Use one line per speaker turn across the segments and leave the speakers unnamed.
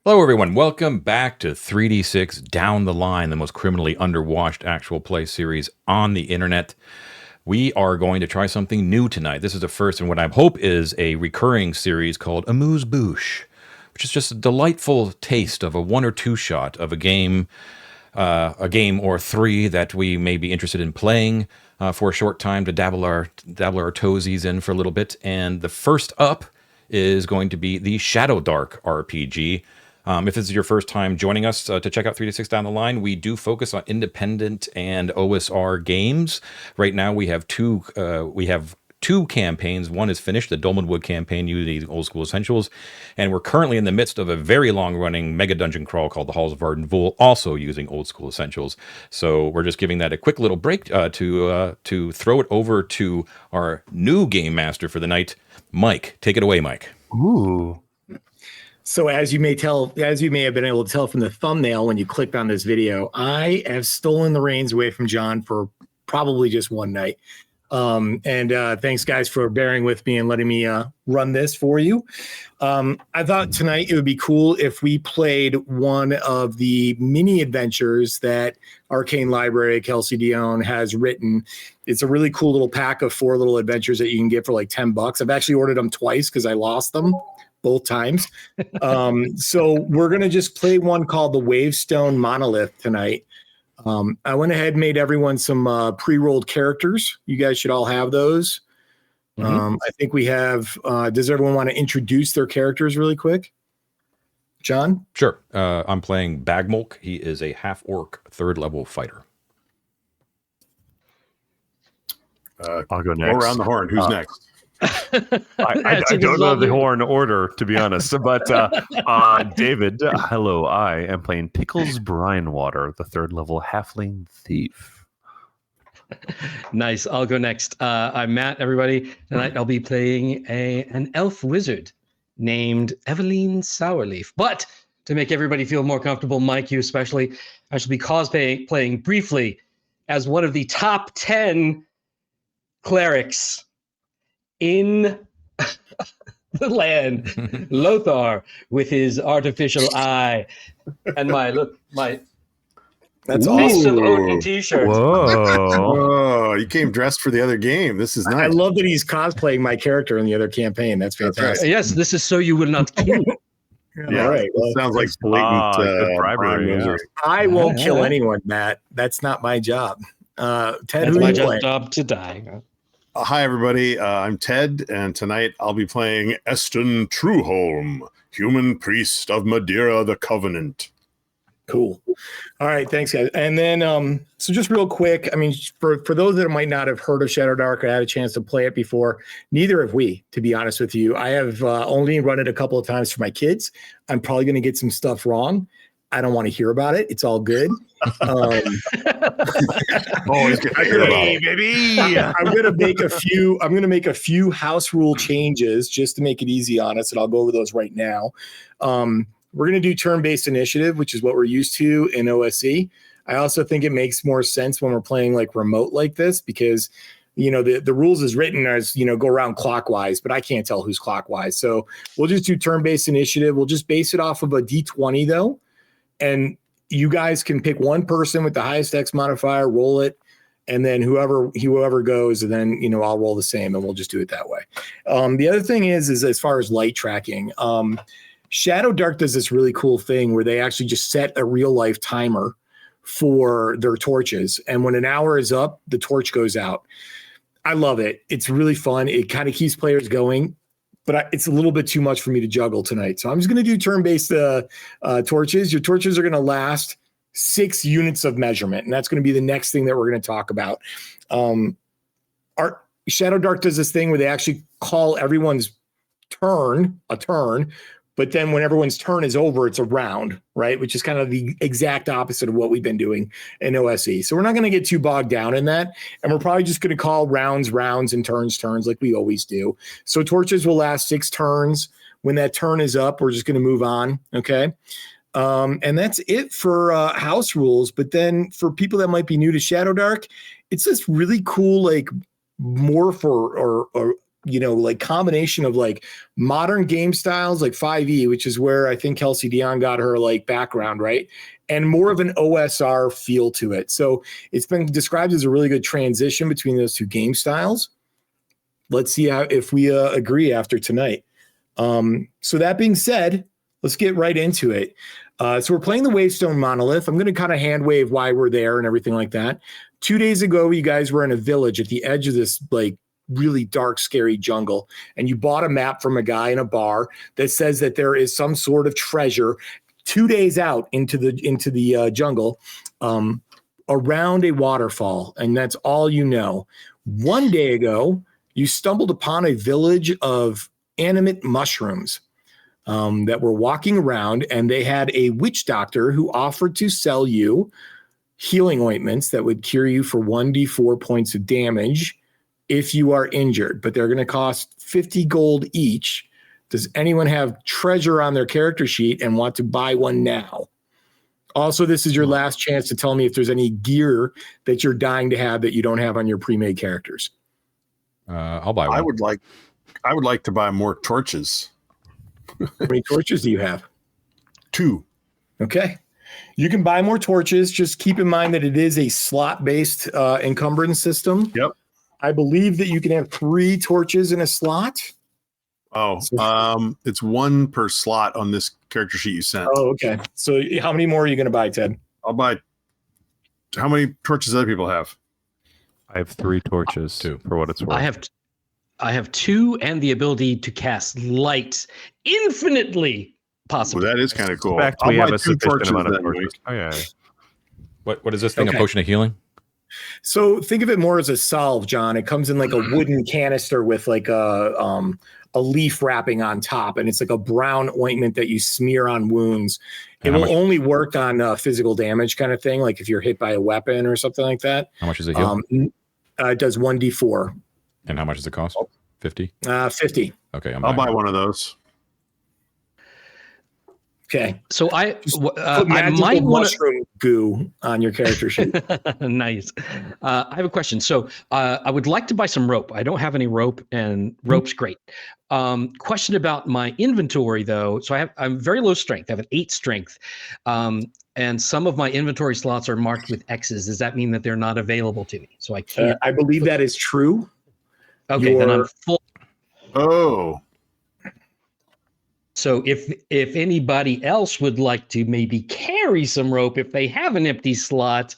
Hello, everyone. Welcome back to 3D6 Down the Line, the most criminally underwashed actual play series on the internet. We are going to try something new tonight. This is the first in what I hope is a recurring series called Amuse-bouches, which is just a delightful taste of a one or two shot of a game or three that we may be interested in playing for a short time to dabble our toesies in for a little bit. And the first up is going to be the Shadowdark RPG. If this is your first time joining us to check out 3D6 Down the Line, we do focus on independent and OSR games. Right now, we have two campaigns. One is finished, the Dolmenwood campaign using old school essentials, and we're currently in the midst of a very long-running mega dungeon crawl called the Halls of Ardenvoul, also using old school essentials. So we're just giving that a quick little break to throw it over to our new game master for the night, Mike. Take it away, Mike.
Ooh.
So as you may have been able to tell from the thumbnail when you clicked on this video, I have stolen the reins away from John for probably just one night. Thanks guys for bearing with me and letting me run this for you. I thought tonight it would be cool if we played one of the mini adventures that Arcane Library, Kelsey Dionne has written. It's a really cool little pack of 4 little adventures that you can get for like $10. I've actually ordered them twice because I lost them both times. So we're going to just play one called the Wavestone Monolith tonight. I went ahead and made everyone some pre-rolled characters. You guys should all have those. I think we have, does everyone want to introduce their characters really quick? John?
Sure. I'm playing Bagmolk. He is a half-orc 3rd level fighter.
I'll go next.
Go around the horn. Who's next?
I don't know the horn order, to be honest, but David, hello. I am playing Pickles Brinewater, the 3rd level halfling thief.
Nice. I'll go next. I'm Matt, everybody. Tonight I'll be playing an elf wizard named Eveline Sourleaf. But to make everybody feel more comfortable, Mike, you especially, I shall be cosplaying briefly as one of the top 10 clerics in the land, Lothar, with his artificial eye and my
That's
Face of
awesome.
Odin t-shirt.
Whoa.
Oh, you came dressed for the other game. This is nice.
I love that he's cosplaying my character in the other campaign. That's fantastic.
Yes, this is so you will not kill.
Yeah,
All right. Well,
sounds like blatant
good bribery, yeah.
misery.
I won't kill anyone, Matt. That's not my job. Ted,
That's
who
my
are you playing?
job to die.
Hi, everybody. I'm Ted, and tonight I'll be playing Eston Trueholm, human priest of Madeira the Covenant.
Cool. All right, thanks, guys. And then, so just real quick, I mean, for those that might not have heard of Shadowdark or had a chance to play it before, neither have we, to be honest with you. I have only run it a couple of times for my kids. I'm probably going to get some stuff wrong. I don't want to hear about it. It's all good.
Always get to hear about it.
baby.
I'm going to make a few house rule changes just to make it easy on us, and I'll go over those right now. We're going to do turn-based initiative, which is what we're used to in OSE. I also think it makes more sense when we're playing like remote like this because, you know, the rules is written as, you know, go around clockwise, but I can't tell who's clockwise. So we'll just do turn-based initiative. We'll just base it off of a D20 though. And you guys can pick one person with the highest X modifier, roll it, and then whoever goes, and then, you know, I'll roll the same, and we'll just do it that way. The other thing is as far as light tracking, Shadowdark does this really cool thing where they actually just set a real life timer for their torches, and when an hour is up, the torch goes out. I love it. It's really fun. It kind of keeps players going. But it's a little bit too much for me to juggle tonight. So I'm just going to do turn-based torches. Your torches are going to last 6 units of measurement, and that's going to be the next thing that we're going to talk about. Shadowdark does this thing where they actually call everyone's turn a turn, but then when everyone's turn is over, it's a round, right? Which is kind of the exact opposite of what we've been doing in OSE. So we're not going to get too bogged down in that. And we're probably just going to call rounds, and turns like we always do. So torches will last 6 turns. When that turn is up, we're just going to move on. Okay. And that's it for house rules. But then for people that might be new to Shadowdark, it's this really cool, like morph or like combination of like modern game styles like 5e, which is where I think Kelsey Dionne got her like background, right? And more of an OSR feel to it. So it's been described as a really good transition between those two game styles. Let's see if we agree after tonight. So that being said, let's get right into it. So we're playing the Wavestone Monolith. I'm going to kind of hand wave why we're there and everything like that. 2 days ago, you guys were in a village at the edge of this like really dark, scary jungle, and you bought a map from a guy in a bar that says that there is some sort of treasure 2 days out into the jungle around a waterfall, and that's all you know. 1 day ago, you stumbled upon a village of animate mushrooms that were walking around, and they had a witch doctor who offered to sell you healing ointments that would cure you for 1d4 points of damage if you are injured, but they're going to cost 50 gold each. Does anyone have treasure on their character sheet and want to buy one now? Also, this is your last chance to tell me if there's any gear that you're dying to have that you don't have on your pre-made characters.
I'll buy one.
I would like to buy more torches.
How many torches do you have?
2.
Okay. You can buy more torches. Just keep in mind that it is a slot-based encumbrance system.
Yep.
I believe that you can have 3 torches in a slot.
Oh, it's 1 per slot on this character sheet you sent.
Oh, okay. So how many more are you going to buy, Ted?
I'll buy. How many torches do other people have?
I have 3 torches.
2
for what it's worth.
I have 2 and the ability to cast light infinitely possible.
Well, that is kind of cool.
In fact,
I'll
we
buy
have a
2
sufficient amount of
then,
torches.
Mike.
Oh yeah.
What is this thing?
Okay.
A potion of healing?
So think of it more as a salve, John. It comes in like a wooden canister with like a leaf wrapping on top, and it's like a brown ointment that you smear on wounds. It will only work on physical damage kind of thing, like if you're hit by a weapon or something like that.
How much does it heal?
It does 1d4.
And how much does it cost? 50?
50.
Okay,
I'll buy one of those.
Okay.
So I
Put
might want
mushroom goo on your character sheet.
Nice. I have a question. So I would like to buy some rope. I don't have any rope, and rope's great. Question about my inventory, though. So I'm very low strength. I have an 8 strength, and some of my inventory slots are marked with X's. Does that mean that they're not available to me? So I can't.
I believe that is true.
Okay, then I'm full.
Oh.
So if anybody else would like to maybe carry some rope, if they have an empty slot,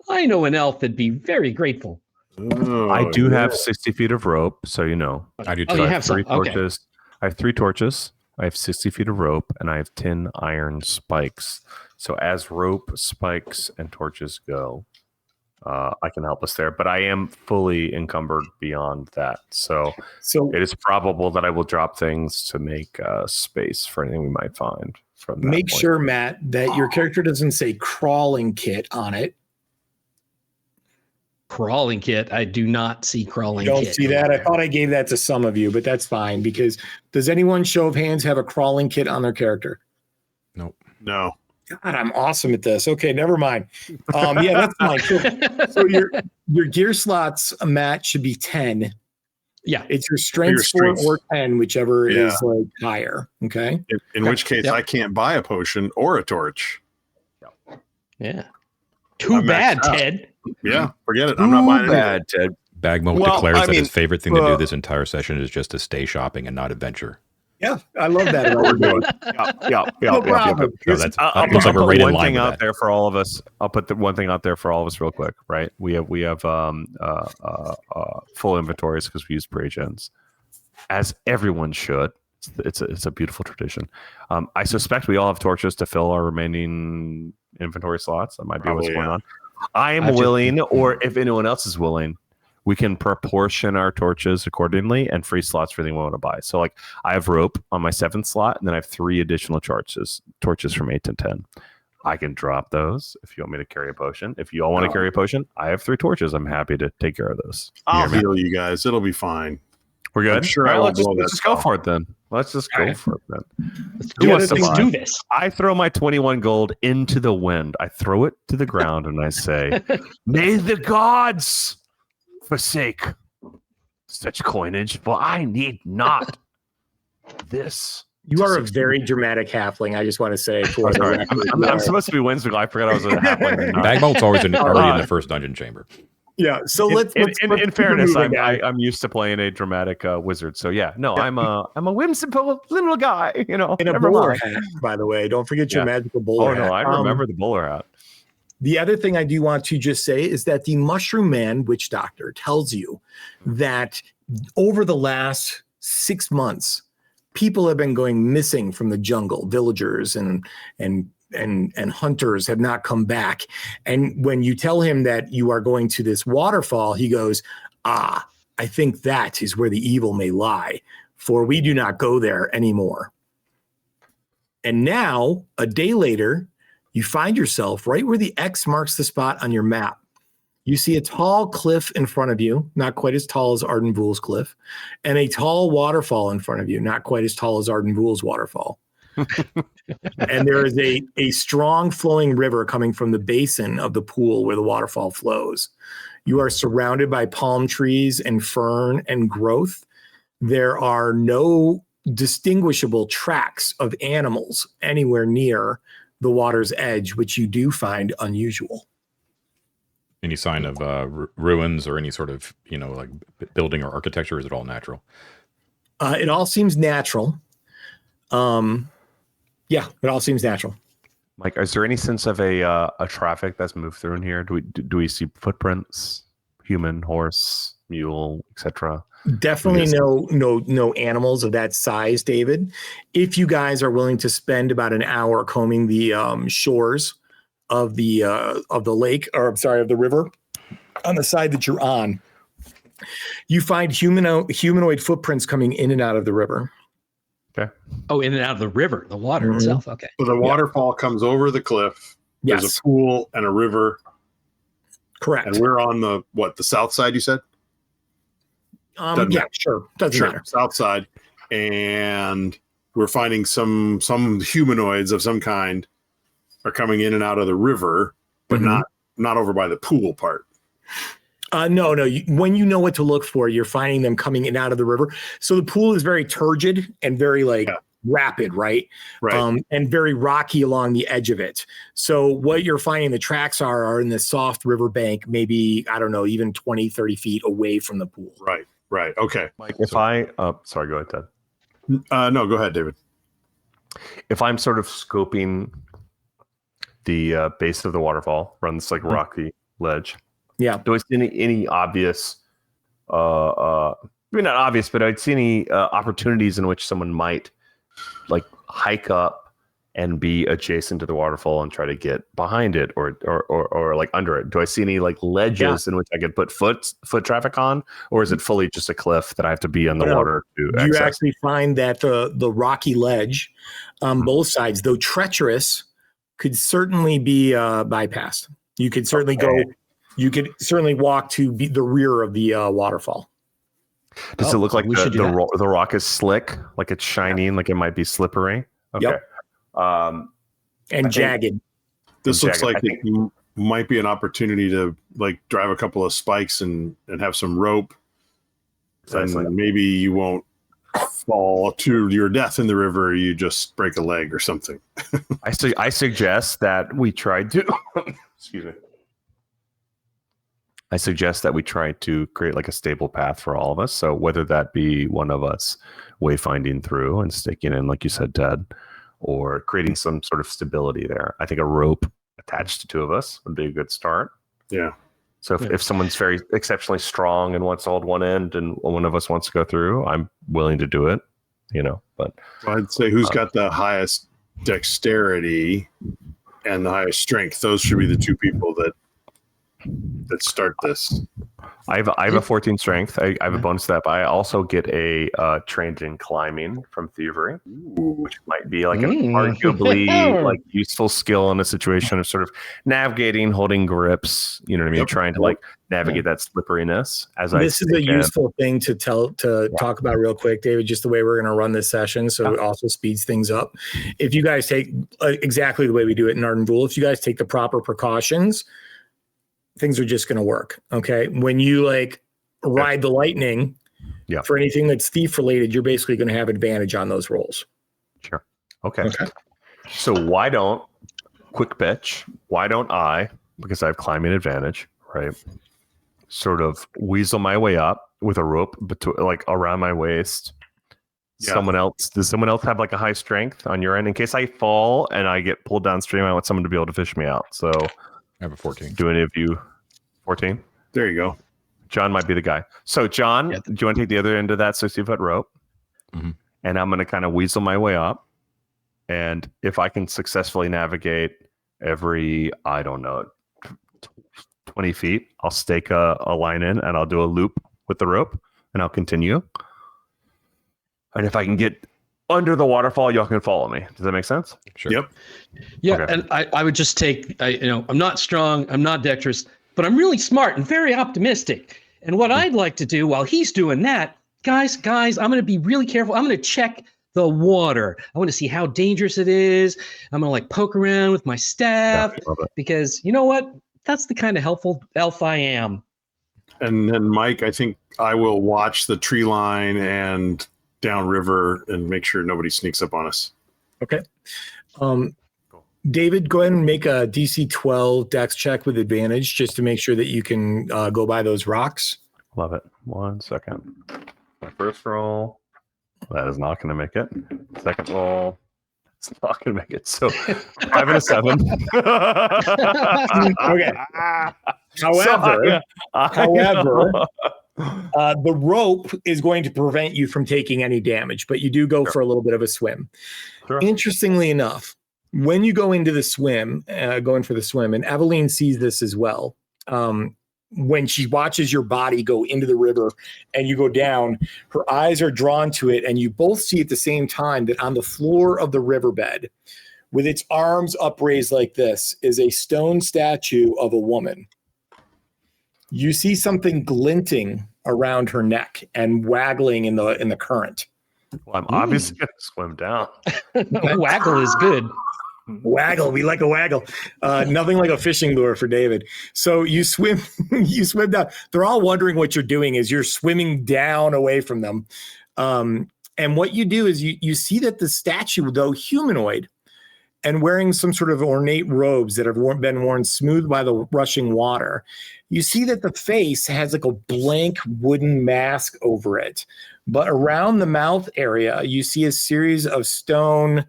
I know an elf that'd be very grateful.
I do have 60 feet of rope, so you know.
I do too.
Oh, you
I
have
3
some. Okay.
torches. I have 3 torches. I have 60 feet of rope, and I have 10 iron spikes. So as rope, spikes, and torches go, I can help us there. But I am fully encumbered beyond that. So it is probable that I will drop things to make space for anything we might find. From that
make
point.
sure, Matt, that your character doesn't say crawling kit on it.
Crawling kit. I do not see crawling
You don't
kit.
see that? I thought I gave that to some of you, but that's fine, because does anyone, show of hands, have a crawling kit on their character?
Nope.
No.
God, I'm awesome at this. Okay, never mind. Yeah, that's fine. So your gear slots, Matt, should be 10.
Yeah.
It's your strength score or 10, whichever is like higher. Okay.
In which case, I can't buy a potion or a torch.
Yeah. Too bad, Ted.
Yeah, forget it. I'm not buying it.
Ted.
Bagmo declares that his favorite thing to do this entire session is just to stay shopping and not adventure.
Yeah, I love that.
No problem.
No, that's
I'll
looks like we're right in
one
line
thing
with
out
that.
there for all of us. I'll put the one thing out there for all of us real quick, right? We have full inventories because we use pre-gens, as everyone should. It's a beautiful tradition. I suspect we all have torches to fill our remaining inventory slots. That might be what's going on. I am willing, or if anyone else is willing, we can proportion our torches accordingly and free slots for anything we want to buy. So like I have rope on my 7th slot, and then I have 3 additional torches from 8 to 10. I can drop those if you want me to carry a potion. If you all want to carry a potion, I have 3 torches. I'm happy to take care of those.
I'll heal you guys. It'll be fine.
We're good?
I'm sure
all
I
right,
won't
let's
blow that
just go
spell.
for it then. Let's just go for it then.
Let's do this.
I throw my 21 gold into the wind. I throw it to the ground and I say, "May the gods forsake such coinage, but I need not this.
You are a very dramatic halfling. I just want to say for the record.
I'm supposed to be Winslow. I forgot I was a halfling.
Bagbolt's always already in the first dungeon chamber.
Yeah. So let's
in fairness, I'm used to playing a dramatic wizard. So yeah, no, I'm a whimsical little guy. You know,
in a bowler hat, by the way. Don't forget your magical bowler hat.
Oh no, I remember the bowler hat.
The other thing I do want to just say is that the Mushroom Man Witch Doctor tells you that over the last 6 months, people have been going missing from the jungle. Villagers and hunters have not come back. And when you tell him that you are going to this waterfall, he goes, I think that is where the evil may lie, for we do not go there anymore. And now, a day later, you find yourself right where the X marks the spot on your map. You see a tall cliff in front of you, not quite as tall as Ardenvool's cliff, and a tall waterfall in front of you, not quite as tall as Ardenvool's waterfall. And there is a strong flowing river coming from the basin of the pool where the waterfall flows. You are surrounded by palm trees and fern and growth. There are no distinguishable tracks of animals anywhere near the water's edge, which you do find unusual.
Any sign of ruins or any sort of, like building or architecture? Is it all natural?
It all seems natural. Yeah, it all seems natural.
Mike, is there any sense of a traffic that's moved through in here? Do we see footprints, human, horse, mule, etc.?
Definitely no animals of that size, David. If you guys are willing to spend about an hour combing the shores of the lake, or I'm sorry, of the river on the side that you're on, you find humanoid footprints coming in and out of the river.
Okay.
Oh, in and out of the river, the water itself. Okay.
So the waterfall comes over the cliff.
Yes.
There's a pool and a river.
Correct.
And we're on the south side, you said?
Yeah, sure. Doesn't matter.
South side. And we're finding some humanoids of some kind are coming in and out of the river, but not over by the pool part.
No. When you know what to look for, you're finding them coming in and out of the river. So the pool is very turgid and very rapid, right?
Right.
And very rocky along the edge of it. So what you're finding the tracks are in the soft riverbank, maybe, I don't know, even 20, 30 feet away from the pool.
Right. Okay.
Mike, sorry, go ahead, Ted.
No, go ahead, David.
If I'm sort of scoping the base of the waterfall, around this like rocky ledge, do I see any obvious, maybe not obvious, but I'd see any opportunities in which someone might like hike up and be adjacent to the waterfall and try to get behind it or like under it? Do I see any like ledges in which I could put foot traffic on, or is it fully just a cliff that I have to be on the water to access?
You actually find that the rocky ledge on both sides, though treacherous, could certainly be bypassed. You could certainly you could certainly walk to the rear of the waterfall.
Does it look like the rock is slick, like it's shining, like it might be slippery? Okay.
Yep. And jagged.
This looks like it might be an opportunity to like drive a couple of spikes and have some rope.
Exactly.
And maybe you won't fall to your death in the river. You just break a leg or something.
I suggest that we try to excuse me. I suggest that we try to create like a stable path for all of us. So whether that be one of us wayfinding through and sticking in, like you said, Ted, or creating some sort of stability there. I think a rope attached to two of us would be a good start.
Yeah.
So if someone's very exceptionally strong and wants to hold one end and one of us wants to go through, I'm willing to do it, but
I'd say who's got the highest dexterity and the highest strength. Those should be the two people that start this.
I have a 14 strength. I have a bonus to that, but I also get a trained in climbing from thievery, which might be like an arguably like useful skill in a situation of sort of navigating, holding grips. You know what I mean? Trying to like navigate that slipperiness.
This is a useful thing to talk about real quick, David. Just the way we're going to run this session, so it also speeds things up. If you guys take exactly the way we do it in Ardenvool, if you guys take the proper precautions, things are just going to work. Okay. When you like ride the lightning,
Yeah.
For anything that's thief related, you're basically going to have advantage on those rolls.
Sure. Okay. So quick pitch, why don't I, because I have climbing advantage, right, sort of weasel my way up with a rope like around my waist.
Yeah.
Does someone else have like a high strength on your end? In case I fall and I get pulled downstream, I want someone to be able to fish me out. So
I have a 14.
do any of you 14?
There you go.
John might be the guy. So John, do you want to take the other end of that 60-foot rope?
Mm-hmm.
And I'm going to kind of weasel my way up. And if I can successfully navigate every, 20 feet, I'll stake a line in and I'll do a loop with the rope and I'll continue. And if I can get under the waterfall, y'all can follow me. Does that make sense?
Sure.
Yep.
Yeah,
Okay.
and I would just take, I'm not strong, I'm not dexterous, but I'm really smart and very optimistic. And what I'd like to do while he's doing that, guys, I'm going to be really careful. I'm going to check the water. I want to see how dangerous it is. I'm going to poke around with my staff because you know what? That's the kind of helpful elf I am.
And then Mike, I think I will watch the tree line and downriver and make sure nobody sneaks up on us.
Okay. David, go ahead and make a DC 12 dex check with advantage just to make sure that you can go by those rocks.
Love it. 1 second. My first roll. That is not going to make it. Second roll. It's not going to make it. So 5 and a 7.
Okay. However, the rope is going to prevent you from taking any damage, but you do go for a little bit of a swim.
Sure.
Interestingly enough, when you go into the swim, and Eveline sees this as well, when she watches your body go into the river and you go down, her eyes are drawn to it, and you both see at the same time that on the floor of the riverbed, with its arms upraised like this, is a stone statue of a woman. You see something glinting around her neck and waggling in the current.
Well, I'm obviously going to swim down.
Waggle is good.
Waggle, we like a waggle. Nothing like a fishing lure for David. So you swim, you swim down. They're all wondering what you're doing as you're swimming down away from them. And what you do is you see that the statue, though humanoid, and wearing some sort of ornate robes that have been worn smooth by the rushing water, you see that the face has like a blank wooden mask over it. But around the mouth area, you see a series of stone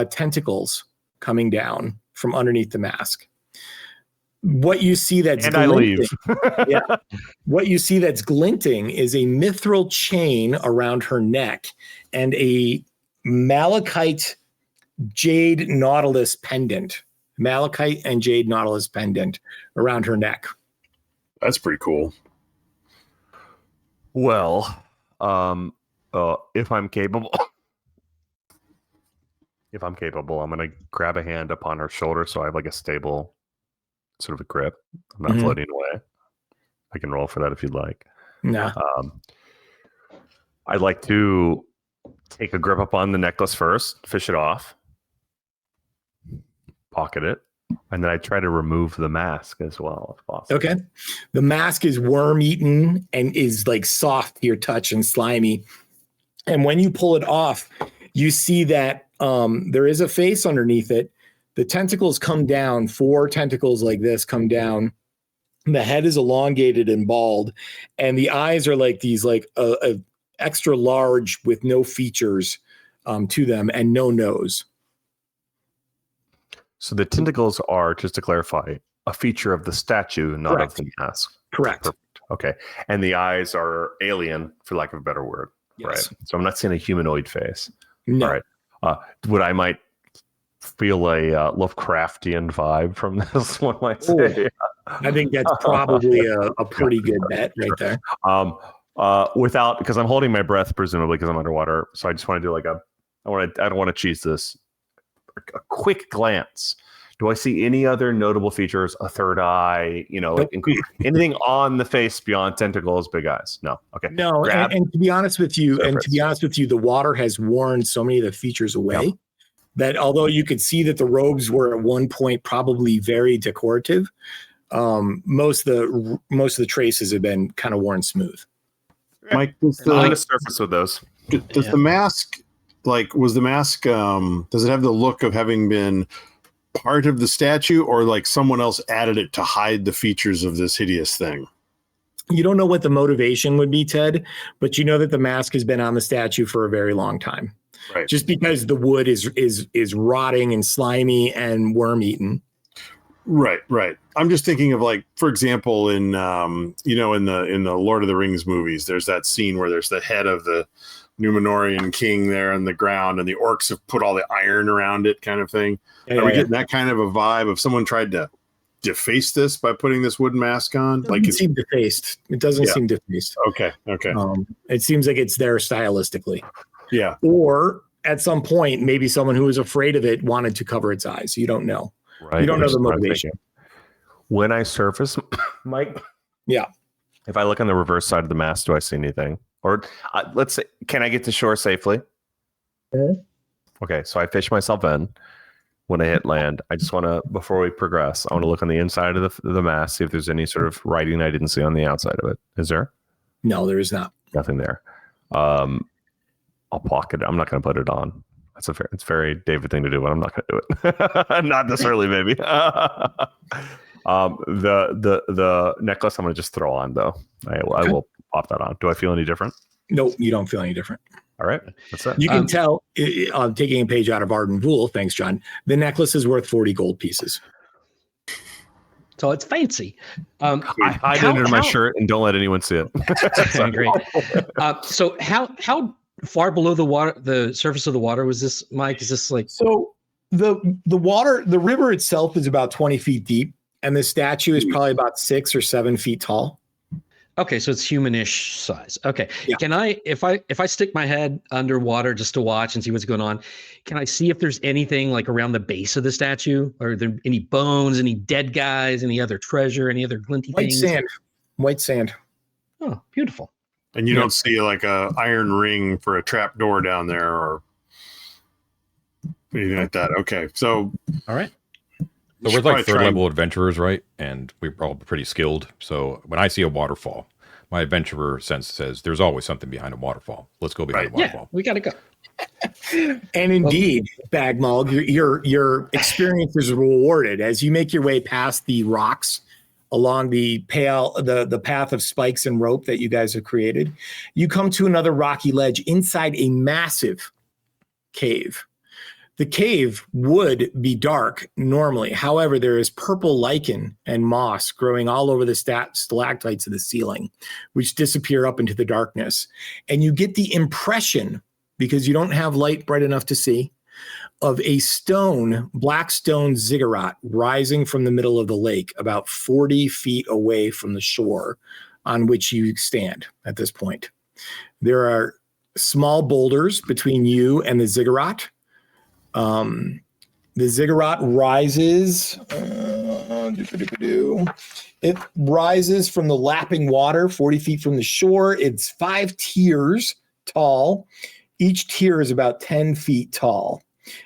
tentacles coming down from underneath the mask. What you see that's glinting, what you see that's glinting is a mithril chain around her neck and a malachite jade nautilus pendant. Malachite and jade nautilus pendant around her neck.
That's pretty cool.
Well, if I'm capable, I'm going to grab a hand upon her shoulder so I have like a stable sort of a grip. I'm not floating away. I can roll for that if you'd like.
No.
I'd like to take a grip up on the necklace first, fish it off, pocket it, and then I try to remove the mask as well if possible.
Okay. The mask is worm-eaten and is like soft to your touch and slimy. And when you pull it off, you see that there is a face underneath it. The tentacles come down, 4 tentacles like this come down. The head is elongated and bald, and the eyes are like these extra large with no features to them and no nose.
So the tentacles are, just to clarify, a feature of the statue, not
Correct.
of the mask.
Correct.
Perfect. Okay. And the eyes are alien, for lack of a better word.
Yes.
Right. So I'm not seeing a humanoid face.
No.
All right. Would I might feel a Lovecraftian vibe from this one, might say.
I think that's probably a pretty good bet right there.
Because I'm holding my breath, presumably because I'm underwater. So I just want to do I don't want to cheese this. A quick glance. Do I see any other notable features? A third eye, anything on the face beyond tentacles, big eyes? No. Okay.
No, and to be honest with you, the water has worn so many of the features away that although you could see that the robes were at one point probably very decorative, most of the traces have been kind of worn smooth.
Mike, does
I'm going to
the,
surface with those.
does the mask, like, was the mask, does it have the look of having been part of the statue, or like someone else added it to hide the features of this hideous thing?
You don't know what the motivation would be, Ted, but you know that the mask has been on the statue for a very long time.
Right.
Just because the wood is rotting and slimy and worm eaten.
Right. I'm just thinking of, like, for example, in in the Lord of the Rings movies, there's that scene where there's the head of the Numenorian king there on the ground, and the orcs have put all the iron around it, kind of thing. Are we getting that kind of a vibe of someone tried to deface this by putting this wooden mask on?
It doesn't seem defaced. It doesn't seem defaced.
Okay.
It seems like it's there stylistically.
Yeah.
Or at some point, maybe someone who was afraid of it wanted to cover its eyes. You don't know.
Right.
You don't know the motivation.
When I surface, Mike.
Yeah.
If I look on the reverse side of the mask, do I see anything? Or let's say, can I get to shore safely? Okay, so I fish myself in. When I hit land, I just want to, before we progress, I want to look on the inside of the mask, see if there's any sort of writing I didn't see on the outside of it. Is there?
No, there is not.
Nothing there. I'll pocket it. I'm not going to put it on. It's very David thing to do, but I'm not going to do it. Not this early, maybe. The necklace I'm going to just throw on, though. I will pop that on. Do I feel any different?
Nope, you don't feel any different.
All right, that's it.
You can tell, taking a page out of Arden Pool, thanks, John, the necklace is worth 40 gold pieces.
So it's fancy.
I hide it under my shirt and don't let anyone see it.
Great. So how far below the surface of the water was this, Mike? Is this like...
So the river itself is about 20 feet deep, and the statue is probably about 6 or 7 feet tall.
Okay, so it's humanish size. Okay.
Yeah.
Can I, if I stick my head underwater just to watch and see what's going on, can I see if there's anything like around the base of the statue? Are there any bones, any dead guys, any other treasure, any other glinty things?
White sand.
Oh, beautiful.
And you don't see like a iron ring for a trap door down there or anything like that. Okay, so
all right.
So we're like third level adventurers, right? And we're all pretty skilled. So when I see a waterfall, my adventurer sense says there's always something behind a waterfall. Let's go behind a waterfall.
Yeah, we got to go.
And indeed, Bagmog, your experience is rewarded as you make your way past the rocks along the path of spikes and rope that you guys have created. You come to another rocky ledge inside a massive cave. The cave would be dark normally. However, there is purple lichen and moss growing all over the stalactites of the ceiling, which disappear up into the darkness. And you get the impression, because you don't have light bright enough to see, of a black stone ziggurat rising from the middle of the lake about 40 feet away from the shore on which you stand at this point. There are small boulders between you and the ziggurat. The ziggurat rises. It rises from the lapping water 40 feet from the shore. It's 5 tiers tall. Each tier is about 10 feet tall.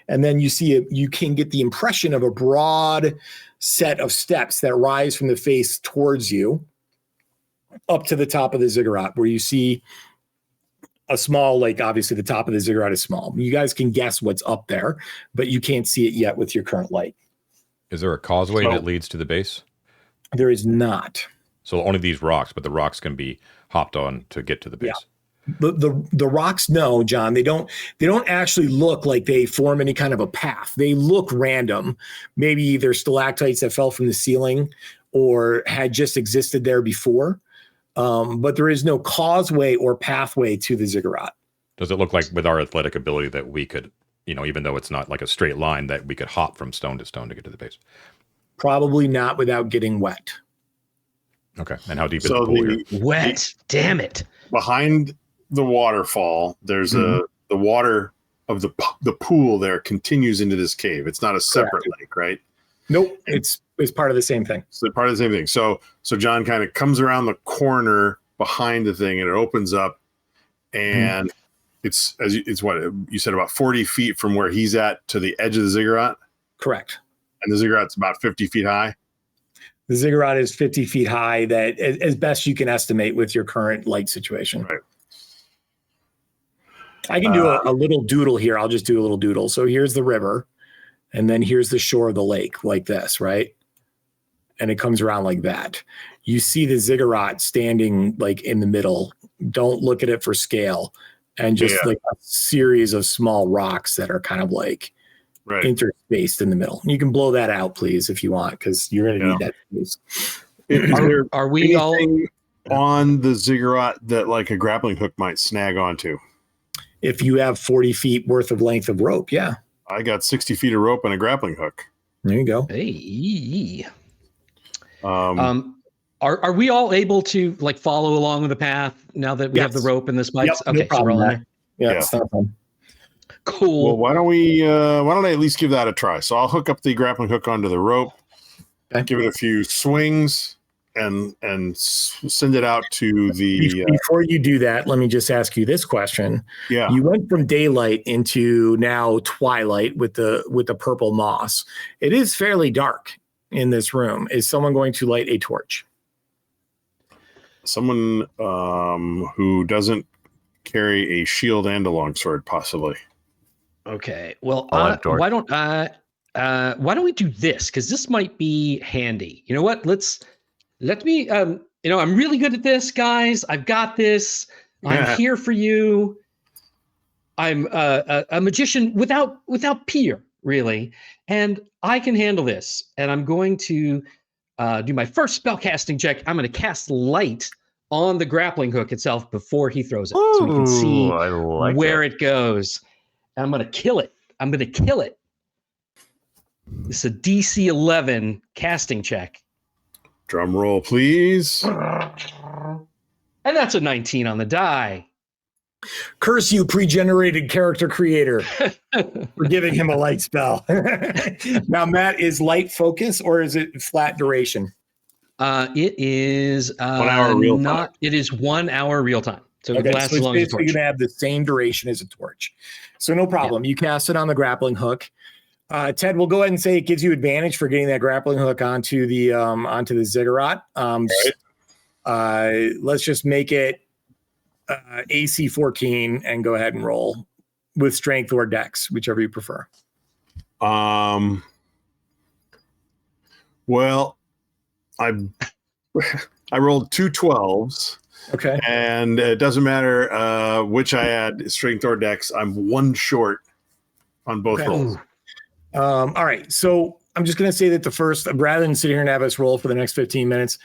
And then you can get the impression of a broad set of steps that rise from the face towards you up to the top of the ziggurat, where you see a small lake. Obviously the top of the ziggurat is small. You guys can guess what's up there, but you can't see it yet with your current light.
Is there a causeway that leads to the base?
There is not.
So only these rocks, but the rocks can be hopped on to get to the base.
Yeah. The rocks, no, John, they don't actually look like they form any kind of a path. They look random. Maybe they're stalactites that fell from the ceiling or had just existed there before. But there is no causeway or pathway to the ziggurat.
Does it look like with our athletic ability that we could, even though it's not like a straight line, that we could hop from stone to stone to get to the base?
Probably not without getting wet.
Okay. And how deep is the pool here?
Wet. Damn it.
Behind the waterfall, there's the water of the pool there continues into this cave. It's not a separate lake, right?
Nope. It's part of the same thing.
So part of the same thing. So John kind of comes around the corner behind the thing and it opens up, and it's what you said, about 40 feet from where he's at to the edge of the ziggurat.
Correct.
And the ziggurat's about 50 feet high.
The ziggurat is 50 feet high, that as best you can estimate with your current light situation.
Right.
I can do a little doodle here. I'll just do a little doodle. So here's the river, and then here's the shore of the lake, like this, right? And it comes around like that. You see the ziggurat standing like in the middle. Don't look at it for scale, and just like a series of small rocks that are kind of like interspaced in the middle. You can blow that out, please, if you want, because you're going to need that space.
Are we all
on the ziggurat that like a grappling hook might snag onto?
If you have 40 feet worth of length of rope, yeah.
I got 60 feet of rope and a grappling hook.
There you go.
Hey. Are we all able to like follow along the path now that we have the rope and the spikes?
Yep,
okay,
no
so we're all in
problem.
there.
It's not fun.
Cool.
Well, why don't I at least give that a try? So I'll hook up the grappling hook onto the rope, give it a few swings, and send it out to the.
Before you do that, let me just ask you this question.
Yeah.
You went from daylight into now twilight with the purple moss. It is fairly dark in this room. Is someone going to light a torch?
Someone who doesn't carry a shield and a longsword, possibly.
Okay. Well,
I'll have
why don't we do this? Because this might be handy. You know what? Let me. I'm really good at this, guys. I've got this. I'm here for you. I'm a magician without peer, really, and I can handle this. And I'm going to do my first spellcasting check. I'm going to cast light on the grappling hook itself before he throws it, so we can see where it goes. And I'm going to kill it. It's a DC 11 casting check.
Drum roll, please.
And that's a 19 on the die.
Curse you, pre-generated character creator, for giving him a light spell. Now, Matt, is light focus or is it flat duration?
It is
1 hour real time.
It is 1 hour real time. So it lasts
so
as long as a
it's basically
torch.
going to have the same duration as a torch. So no problem. You cast it on the grappling hook. Ted, we'll go ahead and say it gives you advantage for getting that grappling hook onto the ziggurat. Let's just make it AC 14 and go ahead and roll with strength or dex, whichever you prefer.
Well, I rolled 2 12s.
Okay.
And it doesn't matter which I add, strength or dex. I'm 1 short on both rolls.
All right. So I'm just going to say that the first, rather than sit here and have us roll for the next 15 minutes,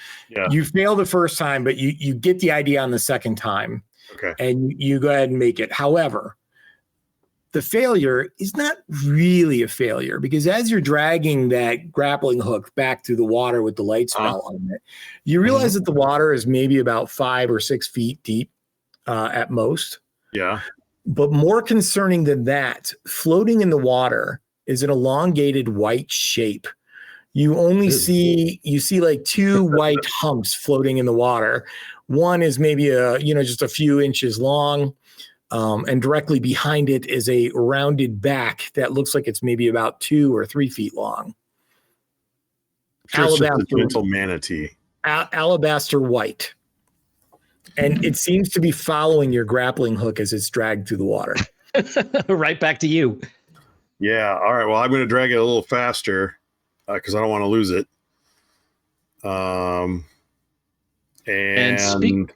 you fail the first time, but you get the idea on the second time.
Okay.
And you go ahead and make it. However, the failure is not really a failure, because as you're dragging that grappling hook back through the water with the light spell on it, you realize that the water is maybe about 5 or 6 feet deep at most.
Yeah.
But more concerning than that, floating in the water is an elongated white shape. You only see like 2 white humps floating in the water. One is maybe just a few inches long. And directly behind it is a rounded back that looks like it's maybe about 2 or 3 feet long.
Just a gentle manatee.
Alabaster white. And it seems to be following your grappling hook as it's dragged through the water.
Right back to you.
Yeah. All right. Well, I'm going to drag it a little faster because I don't want to lose it. And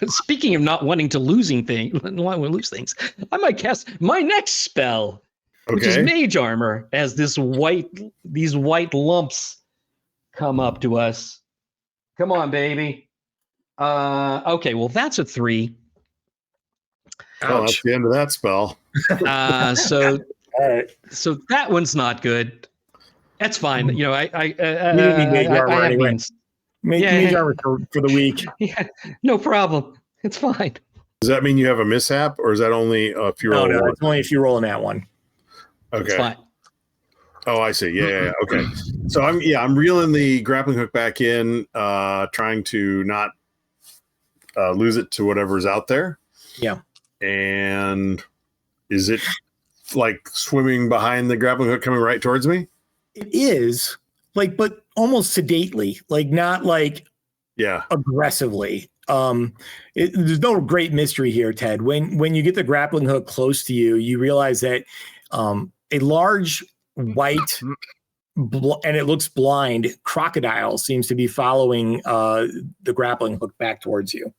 speaking of not wanting to lose things, I might cast my next spell, which is Mage Armor, as these white lumps come up to us. Come on, baby. Okay, well, that's a 3.
Oh, that's the end of that spell.
So that one's not good. That's fine. You know, I have means.
Mage Armor for the week.
Yeah, no problem. It's fine.
Does that mean you have a mishap, or is that only if you roll?
No, it's only if you roll in that one.
Okay.
It's fine.
Oh, I see. Yeah. Okay. So I'm reeling the grappling hook back in, trying to not lose it to whatever's out there.
Yeah.
And is it like swimming behind the grappling hook, coming right towards me?
It is, but almost sedately, not aggressively. There's no great mystery here, Ted. When you get the grappling hook close to you, you realize that a large white and it looks blind crocodile seems to be following the grappling hook back towards you,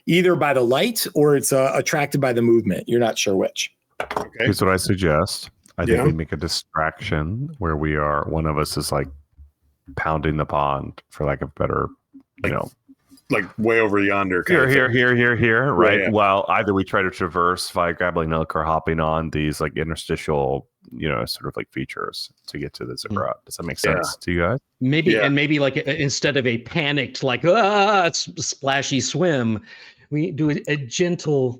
either by the light or it's attracted by the movement. You're not sure which.
Okay.
Here's what I suggest. I think we make a distraction where one of us is like pounding the pond, for lack of better,
like way over yonder.
Here, right?
Yeah.
While either we try to traverse via grappling hook or hopping on these like interstitial, sort of like features to get to the ziggurat. Does that make sense to you guys?
Maybe, and maybe like instead of a panicked like splashy swim, we do a gentle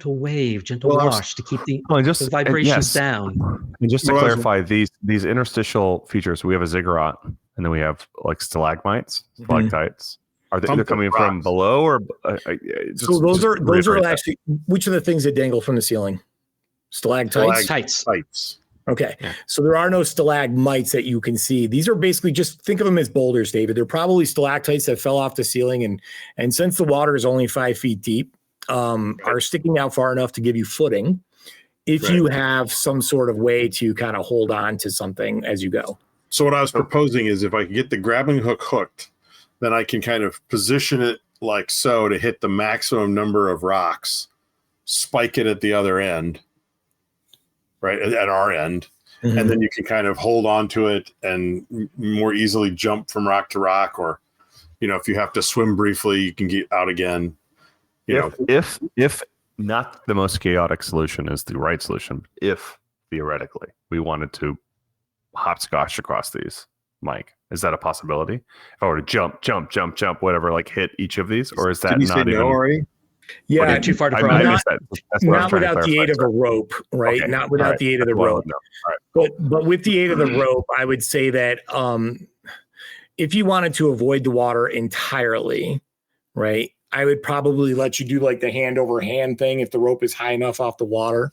wave, wash to keep the vibrations down.
And just to clarify, these interstitial features, we have a ziggurat, and then we have like stalagmites, stalactites. Are they coming from below or?
So those are actually which are the things that dangle from the ceiling? Stalactites. Okay, so there are no stalagmites that you can see. These are basically just think of them as boulders, David. They're probably stalactites that fell off the ceiling, and since the water is only 5 feet deep, are sticking out far enough to give you footing. If you have some sort of way to kind of hold on to something as you go.
So what I was proposing is if I could get the grappling hook hooked, then I can kind of position it like so to hit the maximum number of rocks, spike it at the other end, right, at our end, and then you can kind of hold on to it and more easily jump from rock to rock, or, if you have to swim briefly, you can get out again.
If not the most chaotic solution is the right solution, if theoretically we wanted to hopscotch across these, Mike, is that a possibility? If I were to jump, whatever, like hit each of these, or is that not even?
Yeah,
too far to cross.
Not without the aid of a rope, right? Okay. Not without the aid of the rope. But with the aid of the rope, I would say that if you wanted to avoid the water entirely, right, I would probably let you do like the hand over hand thing if the rope is high enough off the water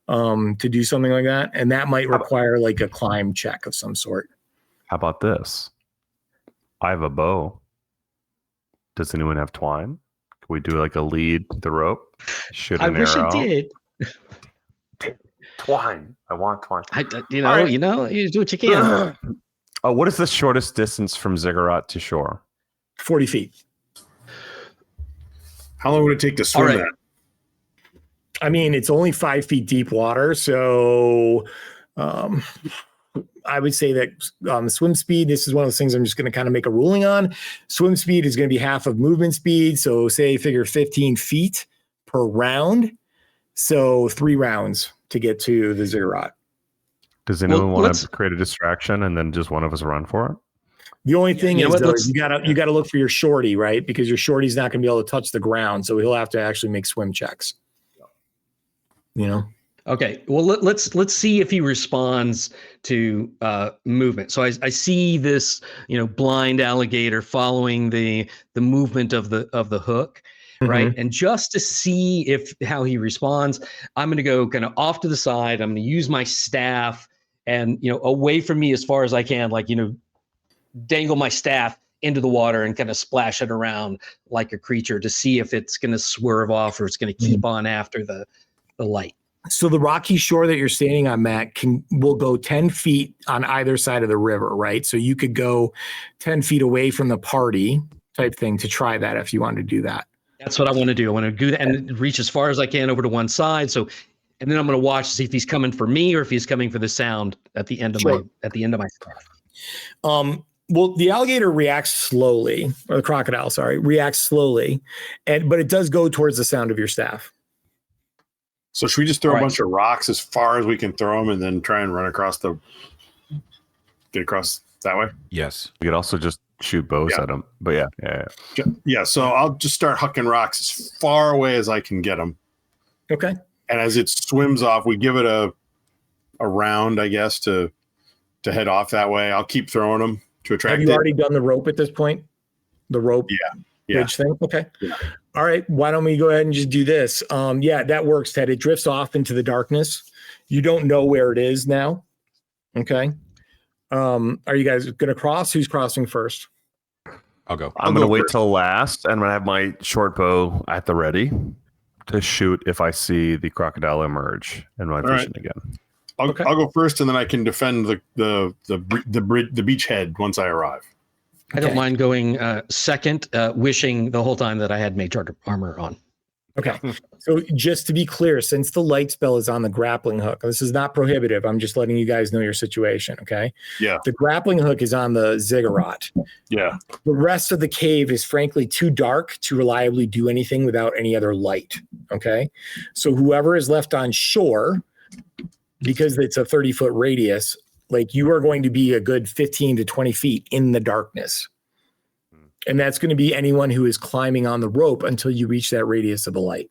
to do something like that. And that might require like a climb check of some sort.
How about this? I have a bow. Does anyone have twine? Can we do like a lead to the rope? Shoot an arrow.
I wish it
did. Twine. I want twine.
You do what you can.
What is the shortest distance from ziggurat to shore?
40 feet.
How long would it take to swim that?
I mean, it's only 5 feet deep water, so I would say that swim speed, this is one of those things I'm just going to kind of make a ruling on. Swim speed is going to be half of movement speed. So figure 15 feet per round. So 3 rounds to get to the ziggurat.
Does anyone want to create a distraction and then just one of us run for it?
The only thing is you gotta look for your shorty, right? Because your shorty's not going to be able to touch the ground. So he'll have to actually make swim checks.
Okay, well, let's see if he responds to movement. So I see this, blind alligator following the movement of the hook, right? And just to see how he responds, I'm going to go kind of off to the side. I'm going to use my staff and away from me as far as I can, like dangle my staff into the water and kind of splash it around like a creature to see if it's going to swerve off or it's going to keep on after the light.
So the rocky shore that you're standing on, Matt, will go 10 feet on either side of the river, right? So you could go 10 feet away from the party type thing to try that if you wanted to do that.
That's what I want to do. I want to do that and reach as far as I can over to one side. So, and then I'm going to watch to see if he's coming for me or if he's coming for the sound at the end of my staff.
Well, the alligator reacts slowly, or the crocodile, reacts slowly, but it does go towards the sound of your staff.
So should we just throw a bunch of rocks as far as we can throw them and then try and run get across that way?
Yes.
We could also just shoot bows at them. But
yeah. So I'll just start hucking rocks as far away as I can get them.
Okay.
And as it swims off, we give it a round, I guess, to head off that way. I'll keep throwing them to attract.
Have you already done the rope at this point? The rope? Bridge thing? Okay. Yeah. All right. Why don't we go ahead and just do this? That works, Ted. It drifts off into the darkness. You don't know where it is now. Okay. Are you guys going to cross? Who's crossing first?
I'll go.
I'm going to
go
wait
first.
till last, and I'm going to have my short bow at the ready to shoot if I see the crocodile emerge in my vision again.
I'll go first, and then I can defend the beachhead once I arrive.
I don't mind going second, wishing the whole time that I had mage armor on.
Okay. So just to be clear, since the light spell is on the grappling hook, this is not prohibitive. I'm just letting you guys know your situation. Okay.
Yeah.
The grappling hook is on the ziggurat.
Yeah.
The rest of the cave is frankly too dark to reliably do anything without any other light. Okay. So whoever is left on shore, because it's a 30-foot radius, like you are going to be a good 15 to 20 feet in the darkness. And that's going to be anyone who is climbing on the rope until you reach that radius of the light.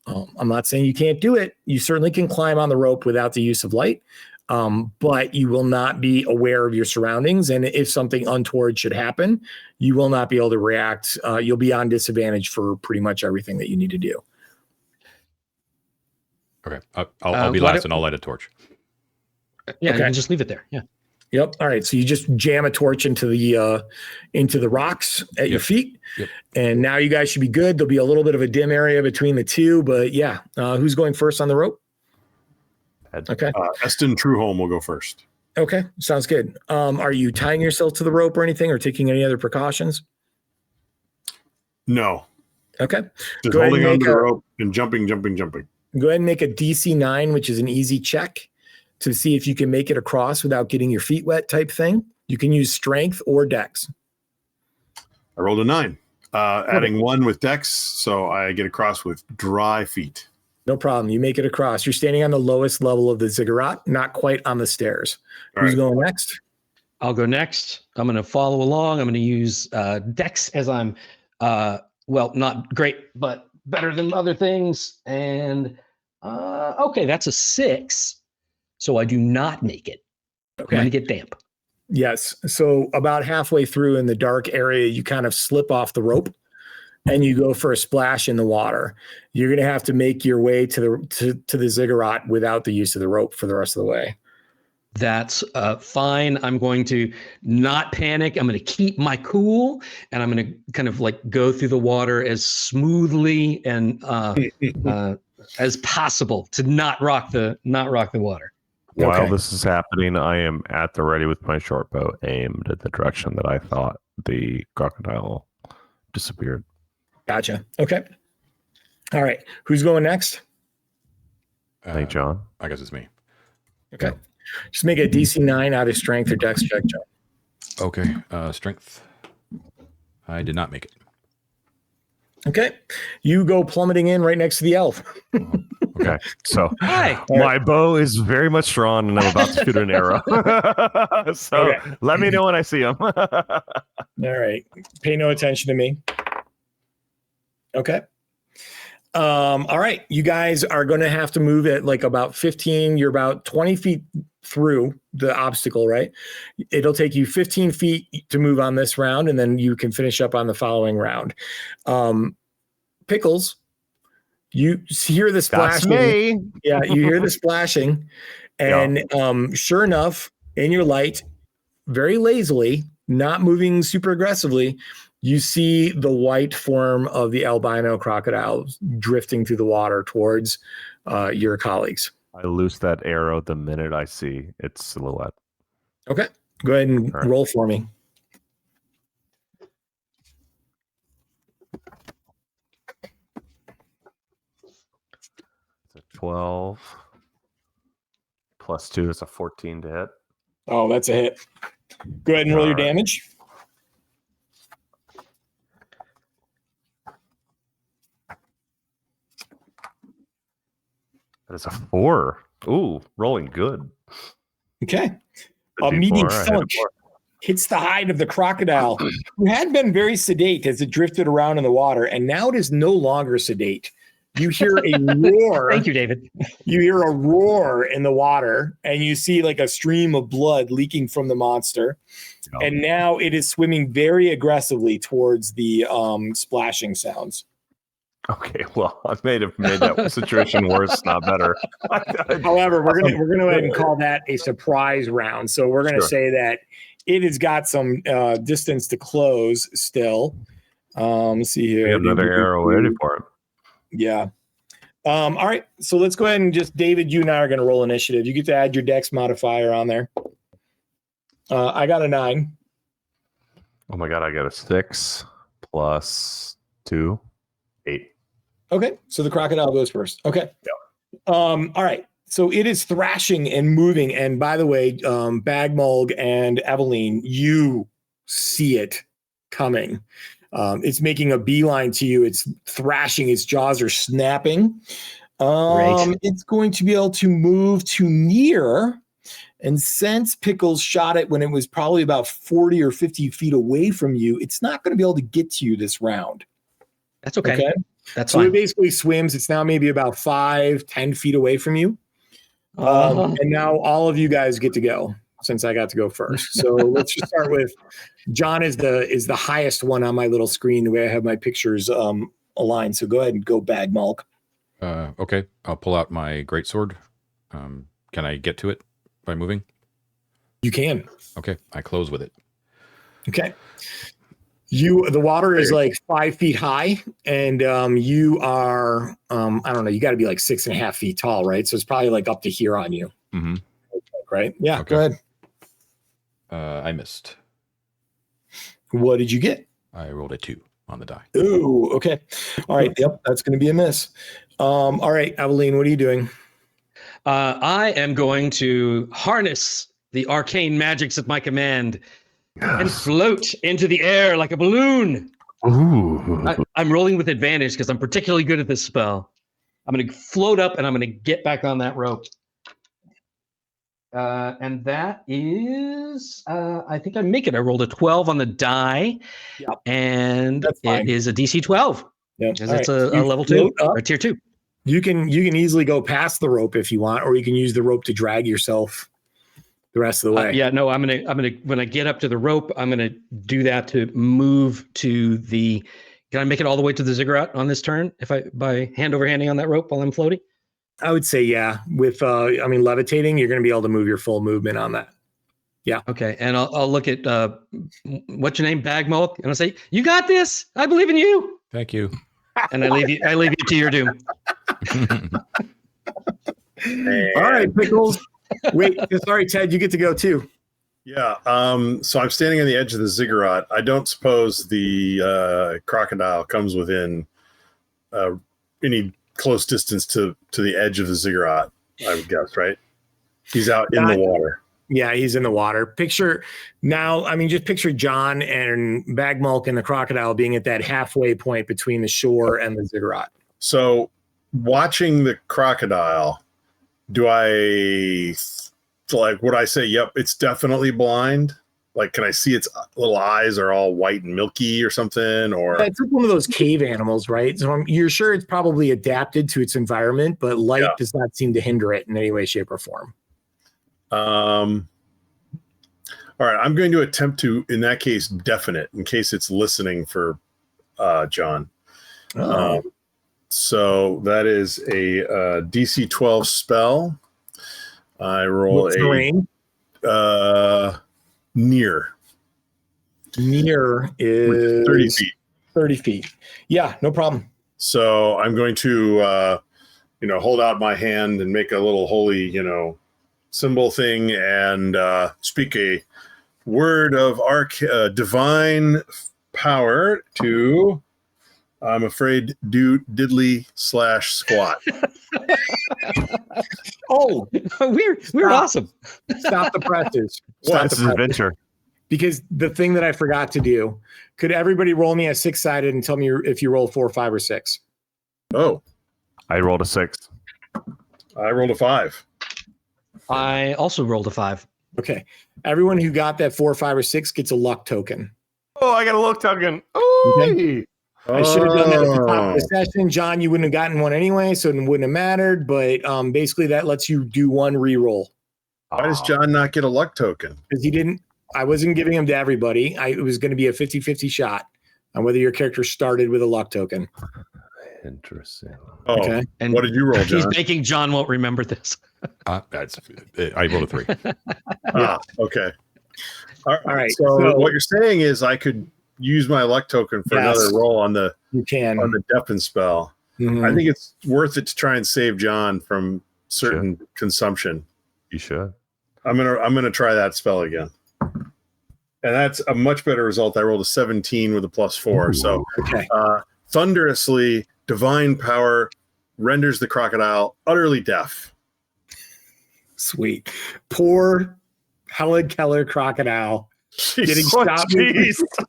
I'm not saying you can't do it. You certainly can climb on the rope without the use of light, but you will not be aware of your surroundings. And if something untoward should happen, you will not be able to react. You'll be on disadvantage for pretty much everything that you need to do.
Okay. I'll be last, and I'll light a torch.
Yeah,
Okay.
you can just leave it there. Yeah.
Yep. All right. So you just jam a torch into the rocks at your feet.
Yep.
And now you guys should be good. There'll be a little bit of a dim area between the two, but yeah. Who's going first on the rope? Okay.
Eston Trueholm will go first.
Okay. Sounds good. Are you tying yourself to the rope or anything, or taking any other precautions?
No.
Okay.
Just
Go ahead
holding
and
onto
make
the rope and jumping.
Go ahead and make a DC 9, which is an easy check to see if you can make it across without getting your feet wet type thing. You can use strength or dex.
I rolled a 9. Adding 1 with dex, so I get across with dry feet.
No problem. You make it across. You're standing on the lowest level of the ziggurat, not quite on the stairs.
All
Who's
right.
going next?
I'll go next. I'm going to follow along. I'm going to use Dex as I'm, not great, but better than other things. And okay, that's a 6. So I do not make it.
Okay.
I'm going to get damp.
Yes. So about halfway through in the dark area, you kind of slip off the rope and you go for a splash in the water. You're going to have to make your way to the ziggurat without the use of the rope for the rest of the way.
That's fine. I'm going to not panic. I'm going to keep my cool, and I'm going to kind of like go through the water as smoothly and as possible to not rock the water.
While
Okay.
this is happening, I am at the ready with my short bow aimed at the direction that I thought the crocodile disappeared.
Gotcha. Okay. All right. Who's going next?
Thank John.
I guess it's me.
Okay. Just make a DC 9 out of strength or dex check, John.
Okay. Strength. I did not make it.
Okay. You go plummeting in right next to the elf.
Okay, so
Hi.
my bow is very much drawn, and I'm about to shoot an arrow. So
Okay.
let me know when I see him.
All right. Pay no attention to me. Okay. All right. You guys are going to have to move at like about 15. You're about 20 feet through the obstacle, right? It'll take you 15 feet to move on this round, and then you can finish up on the following round. Pickles, you hear the splashing.
That's me.
Yeah, you hear the splashing. And sure enough, in your light, very lazily, not moving super aggressively, you see the white form of the albino crocodile drifting through the water towards your colleagues.
I loose that arrow the minute I see its silhouette.
Okay. Go ahead and
All right.
roll for me.
It's a 12 plus 2. That's a 14 to hit.
Oh, that's a hit. Go ahead and roll your
All right.
damage.
That is a 4. Ooh, rolling good.
Okay.
The
A meaty
D4, I hit a
thunk
4.
hits the hide of the crocodile, who had been very sedate as it drifted around in the water, and now it is no longer sedate. You hear a roar.
Thank you, David.
You hear a roar in the water, and you see like a stream of blood leaking from the monster.
Oh.
And now it is swimming very aggressively towards the splashing sounds.
Okay, well, I've made that situation worse, not better.
However, we're gonna go ahead and call that a surprise round. So we're gonna
Sure.
say that it has got some distance to close still. Let's see here.
We have another arrow ready for him.
Yeah. All right. So let's go ahead and just, David, you and I are going to roll initiative. You get to add your dex modifier on there. I got a 9.
Oh my god, I got a 6 plus 2, 8.
Okay. So the crocodile goes first. Okay. All right. So it is thrashing and moving. And by the way, Bagmulg and Eveline, you see it coming. It's making a beeline to you. It's thrashing. Its jaws are snapping. It's going to be able to move to near. And since Pickles shot it when it was probably about 40 or 50 feet away from you, it's not going to be able to get to you this round.
That's okay. That's
so
fine.
It basically swims. It's now maybe about 5-10 feet away from you. And now all of you guys get to go since I got to go first. So let's just start with John is the highest one on my little screen the way I have my pictures aligned. So go ahead and go Bagmulg.
Okay, I'll pull out my greatsword. Can I get to it by moving?
You can.
Okay, I close with it.
Okay. The water is like 5 feet high, and you are I don't know, you got to be like 6.5 feet tall, right? So it's probably like up to here on you.
Mm-hmm.
Right? Yeah.
Okay.
Go ahead.
I missed.
What did you get?
I rolled a 2 on the die.
Ooh, okay. All right. Yep, that's going to be a miss. All right, Eveline, what are you doing?
I am going to harness the arcane magics at my command and float into the air like a balloon.
Ooh.
I'm rolling with advantage because I'm particularly good at this spell. I'm going to float up and I'm going to get back on that rope. And that is, I think I make it. I rolled a 12 on the die, and it is a DC 12.
Yeah,
because it's a level 2 or tier 2.
You can easily go past the rope if you want, or you can use the rope to drag yourself the rest of the way.
I'm gonna when I get up to the rope, I'm gonna do that to move to the. Can I make it all the way to the ziggurat on this turn by hand over handing on that rope while I'm floating?
I would say yeah. With levitating, you're going to be able to move your full movement on that. Yeah.
Okay, and I'll look at what's your name, Bagmulg, and I'll say, "You got this. I believe in you."
Thank you.
And I leave you to your doom.
All right, Pickles. Wait, sorry, Ted, you get to go too.
Yeah. So I'm standing on the edge of the ziggurat. I don't suppose the crocodile comes within any close distance to the edge of the ziggurat, I would guess, right? He's out in the water.
Yeah, he's in the water. Just picture John and Bagmulg and the crocodile being at that halfway point between the shore and the ziggurat.
So watching the crocodile, would I say, yep, it's definitely blind? Like, can I see its little eyes are all white and milky or something? Or
it's like one of those cave animals, right? So you're sure it's probably adapted to its environment, but light does not seem to hinder it in any way, shape, or form.
All right, I'm going to attempt to, in that case, deafen it in case it's listening for John. So that is a DC 12 spell. I roll
What's the range?
Near.
Near is
30 feet.
30 feet. Yeah, no problem.
So I'm going to, hold out my hand and make a little holy, symbol thing and speak a word of divine power to, I'm afraid, do diddly / squat.
Oh,
we're awesome.
Stop the presses.
This is an adventure.
Because the thing that I forgot to do, could everybody roll me a 6-sided and tell me if you roll 4, 5, or 6?
Oh,
I rolled a 6.
I rolled a 5.
I also rolled a 5.
Okay. Everyone who got that 4, 5, or 6 gets a luck token.
Oh, I got a luck token. Oh,
okay. I should have done that at the top of the session. John, you wouldn't have gotten one anyway, so it wouldn't have mattered. But basically, that lets you do one reroll.
Why does John not get a luck token?
Because he didn't. I wasn't giving them to everybody. It was going to be a 50-50 shot on whether your character started with a luck token.
Interesting.
Oh, okay. And what did you roll, John?
He's making John won't remember this.
I rolled a 3.
Okay.
All right.
So what you're saying is I could use my luck token for another roll on the deafen spell.
Mm-hmm.
I think it's worth it to try and save John from certain consumption.
You should.
I'm gonna try that spell again. And that's a much better result. I rolled a 17 with a +4. So thunderously, divine power renders the crocodile utterly deaf.
Sweet. Poor Helen Keller crocodile. Getting stopped.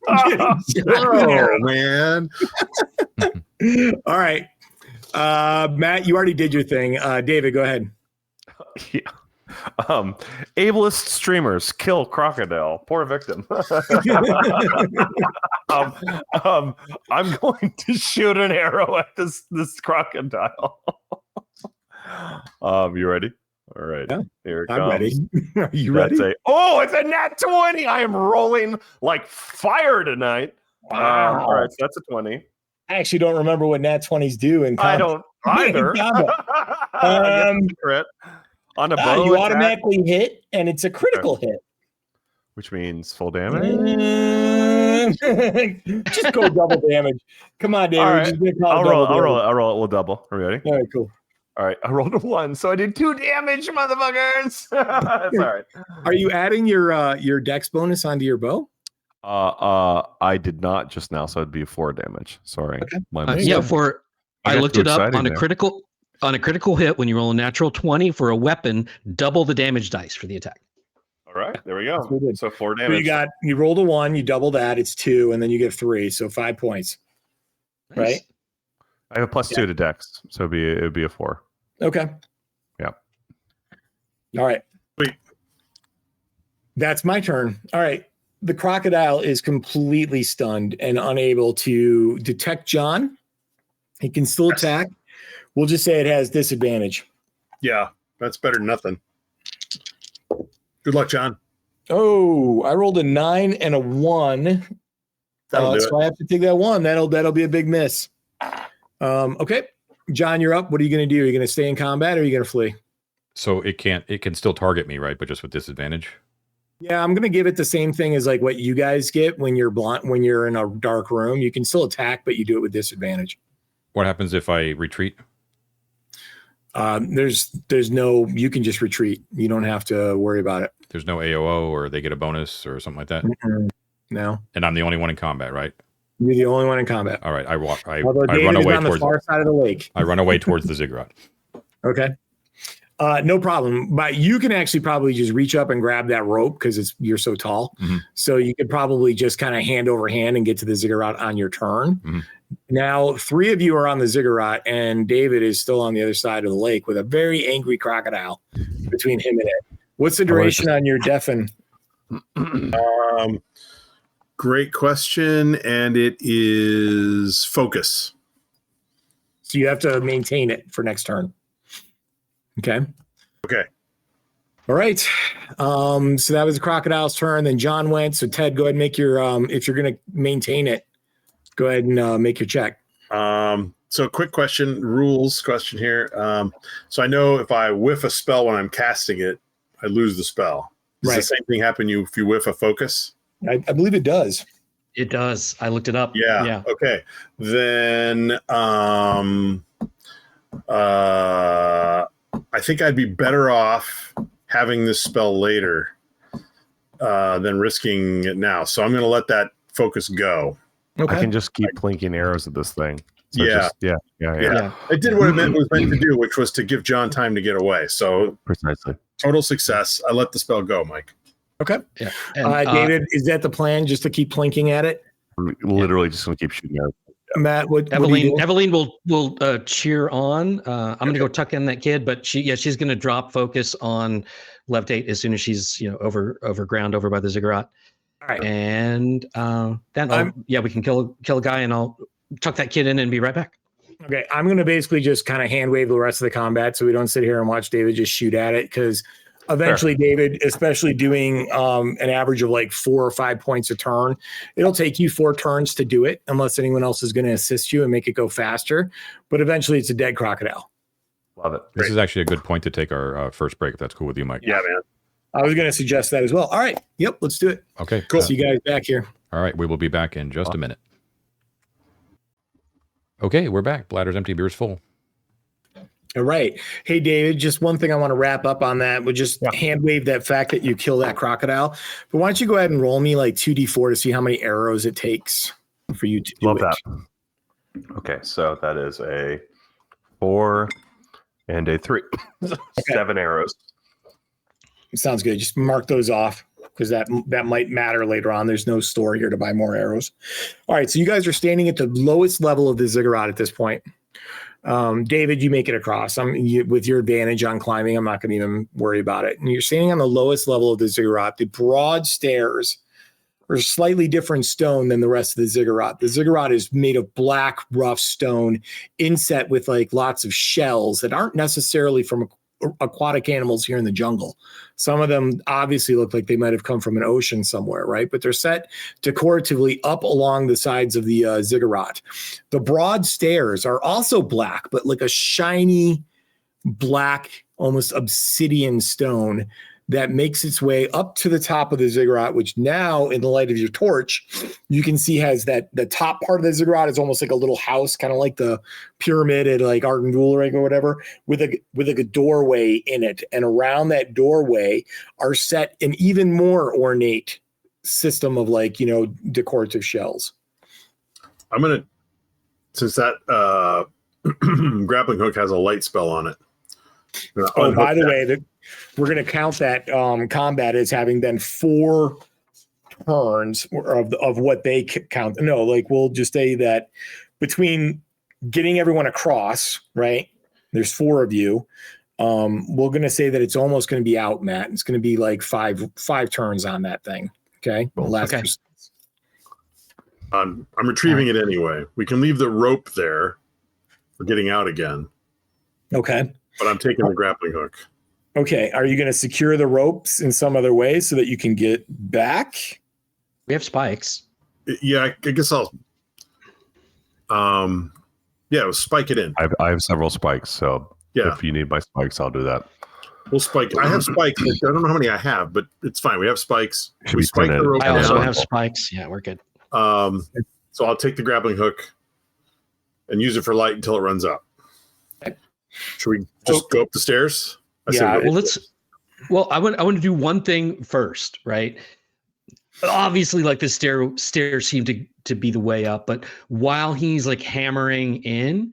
Oh, man.
All right. Matt, you already did your thing. David, go ahead.
Yeah. Ableist streamers kill crocodile. Poor victim. I'm going to shoot an arrow at this crocodile. You ready? All right.
Yeah,
here it
I'm
comes.
ready. Are you ready?
It's a nat 20. I am rolling like fire tonight.
Wow.
All right, so that's a 20.
I actually don't remember what nat 20s do in combat.
I don't either. Crit. On a bow
you
attack,
automatically hit, and it's a critical hit.
which means full damage.
Just go double damage. Come on, David.
All right. I'll roll it. We'll double. Are you ready?
All right, cool.
All right. I rolled a 1, so I did 2 damage, motherfuckers. That's all right.
Are you adding your dex bonus onto your bow?
I did not just now, so it'd be 4 damage. Sorry.
Okay.
I
looked it up on a
there.
critical hit. When you roll a natural 20 for a weapon, double the damage dice for the attack.
All right, there we go.
That's what we did.
So 4
So
damage.
you rolled a 1, you double that, it's 2, and then you get 3, so 5 points.
Nice.
Right?
I have a +2 to dex, so it would be a 4.
Okay.
Yeah.
All right.
Wait.
That's my turn. All right. The crocodile is completely stunned and unable to detect John. He can still attack. We'll just say it has disadvantage.
Yeah, that's better than nothing. Good luck, John.
Oh, I rolled a 9 and a 1.
That'll do
so I have to take that 1. That'll be a big miss. Okay. John, you're up. What are you going to do? Are you going to stay in combat or are you going to flee?
So it can still target me, right? But just with disadvantage.
Yeah, I'm going to give it the same thing as like what you guys get when you're when you're in a dark room. You can still attack, but you do it with disadvantage.
What happens if I retreat?
There's no, you can just retreat. You don't have to worry about it.
There's no AOO or they get a bonus or something like that.
No.
And I'm the only one in combat, right?
You're the only one in combat.
All right. I
Although
run
David is
away
on the
towards
far side of the lake.
I run away towards the ziggurat.
Okay. No problem. But you can actually probably just reach up and grab that rope because you're so tall.
Mm-hmm.
So you could probably just kind of hand over hand and get to the ziggurat on your turn.
Mm-hmm.
Now, 3 of you are on the ziggurat, and David is still on the other side of the lake with a very angry crocodile between him and it. What's the duration on your deafen?
Great question, and it is focus.
So you have to maintain it for next turn. Okay.
Okay.
All right. So that was the crocodile's turn. Then John went. So Ted, go ahead and make your if you're going to maintain it, go ahead and make your check.
So quick rules question here. So I know if I whiff a spell when I'm casting it, I lose the spell. Does the same thing happen if you whiff a focus?
I believe it does.
It does. I looked it up.
Yeah. Okay. Then I think I'd be better off having this spell later than risking it now. So I'm going to let that focus go.
Okay.
I can just keep plinking arrows at this thing. So
Yeah.
Yeah.
It did what it was meant to do, which was to give John time to get away. So
Precisely.
total success. I let the spell go, Mike.
Okay.
Yeah. And,
David, is that the plan? Just to keep plinking at it?
We're literally just going to keep shooting arrows.
Matt, what are you doing?
Eveline will cheer on. I'm going to go tuck in that kid, but she's going to drop focus on levitate as soon as she's over ground over by the ziggurat.
All right.
And then we can kill a guy, and I'll tuck that kid in and be right back.
Okay, I'm going to basically just kind of hand wave the rest of the combat so we don't sit here and watch David just shoot at it, because eventually David, especially doing an average of like 4 or 5 points a turn, it'll take you 4 turns to do it unless anyone else is going to assist you and make it go faster. But eventually it's a dead crocodile.
Love it.
This is actually a good point to take our first break, if that's cool with you, Mike.
Yeah, man.
I was going to suggest that as well. All right. Yep. Let's do it.
Okay.
Cool. See you guys back here.
All right. We will be back in just a minute. Okay. We're back. Bladder's empty. Beer's full.
All right. Hey, David, just one thing I want to wrap up on that. We'll just hand wave that fact that you kill that crocodile. But why don't you go ahead and roll me like 2d4 to see how many arrows it takes for you to do
Love
it.
that. Okay, so that is a 4 and a 3. 7 arrows.
Sounds good. Just mark those off because that might matter later on. There's no store here to buy more arrows. All right, so you guys are standing at the lowest level of the ziggurat at this point. David, you make it across. With your advantage on climbing, I'm not going to even worry about it. And you're standing on the lowest level of the ziggurat. The broad stairs are slightly different stone than the rest of the ziggurat. The ziggurat is made of black, rough stone, inset with like lots of shells that aren't necessarily from aquatic animals here in the jungle. Some of them obviously look like they might have come from an ocean somewhere, right? But they're set decoratively up along the sides of the ziggurat. The broad stairs are also black, but like a shiny black, almost obsidian stone that makes its way up to the top of the ziggurat, which now, in the light of your torch, you can see has that the top part of the ziggurat is almost like a little house, kind of like the pyramid at like Arden Gulrig or whatever, with like a doorway in it. And around that doorway are set an even more ornate system of like, decorative shells.
I'm going to, since that grappling hook has a light spell on it.
Oh, by the way, we're going to count that combat as having been 4 turns of what they count. No, like we'll just say that between getting everyone across, right? There's 4 of you. We're going to say that it's almost going to be out, Matt. It's going to be like five turns on that thing. Okay.
Okay.
I'm retrieving it anyway. We can leave the rope there for getting out again.
Okay.
But I'm taking the grappling hook.
Okay. Are you going to secure the ropes in some other way so that you can get back?
We have spikes.
Yeah, I guess I'll. We'll spike it in.
I have several spikes, so if you need my spikes, I'll do that.
We'll spike. I have spikes. I don't know how many I have, but it's fine. We have spikes.
Should
we spike the rope.
I also
down.
have spikes. Yeah, we're good.
So I'll take the grappling hook and use it for light until it runs out. Should we just go up the stairs?
Yeah.
Well, I want to do one thing first, right? Obviously, like the stairs seem to be the way up, but while he's like hammering in,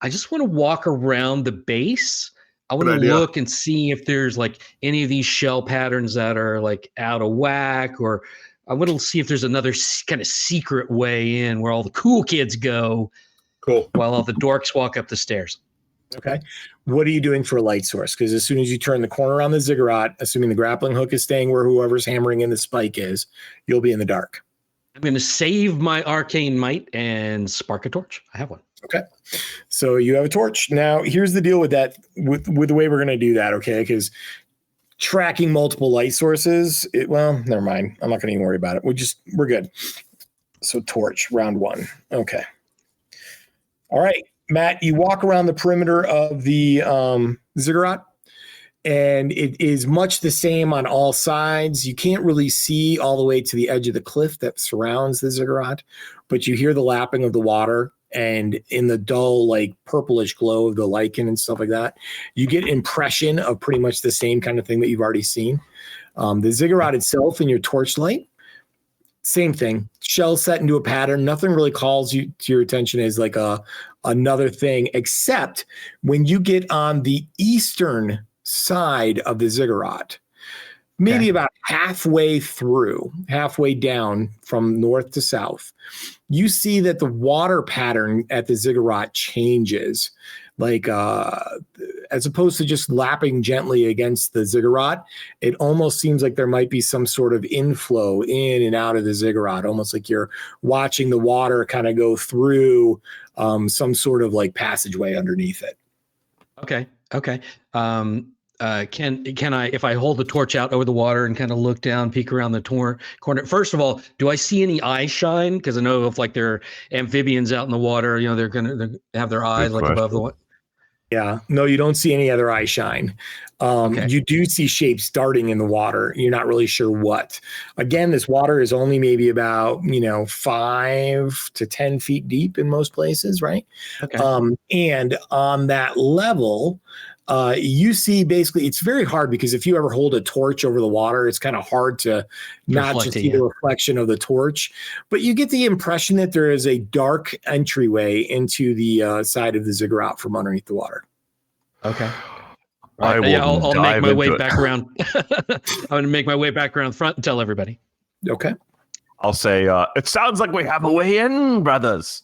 I just want to walk around the base. I want to look and see if there's like any of these shell patterns that are like out of whack, or I want to see if there's another kind of secret way in where all the cool kids go.
Cool.
While all the dorks walk up the stairs.
Okay. What are you doing for a light source? Because as soon as you turn the corner on the ziggurat, assuming the grappling hook is staying where whoever's hammering in the spike is, you'll be in the dark.
I'm going to save my arcane might and spark a torch. I have one.
Okay. So you have a torch. Now, here's the deal with that, with the way we're going to do that, okay? Because tracking multiple light sources, never mind. I'm not going to even worry about it. We're good. So torch, round 1. Okay. All right. Matt, you walk around the perimeter of the ziggurat, and it is much the same on all sides. You can't really see all the way to the edge of the cliff that surrounds the ziggurat, but you hear the lapping of the water, and in the dull, like purplish glow of the lichen and stuff like that, you get impression of pretty much the same kind of thing that you've already seen. The ziggurat itself in your torchlight, same thing. Shell set into a pattern. Nothing really calls you to your attention as like another thing, except when you get on the eastern side of the ziggurat, maybe about halfway down from north to south, you see that the water pattern at the ziggurat changes. Like as opposed to just lapping gently against the ziggurat, it almost seems like there might be some sort of inflow in and out of the ziggurat, almost like you're watching the water kind of go through some sort of like passageway underneath it.
Okay. Can I, if I hold the torch out over the water and kind of look down, peek around the corner? First of all, do I see any eye shine? Because I know if like there are amphibians out in the water, they're gonna have their eyes like above the water.
Yeah, no, you don't see any other eye shine.
Okay.
You do see shapes starting in the water. You're not really sure what. Again, this water is only maybe about 5 to 10 feet deep in most places, right?
Okay.
And on that level, you see basically it's very hard because if you ever hold a torch over the water, it's kind of hard to not just see the reflection of the torch. But you get the impression that there is a dark entryway into the side of the ziggurat from underneath the water.
Okay.
I'll
make my way back around. I'm going to make my way back around the front and tell everybody.
Okay.
I'll say, it sounds like we have a way in, brothers.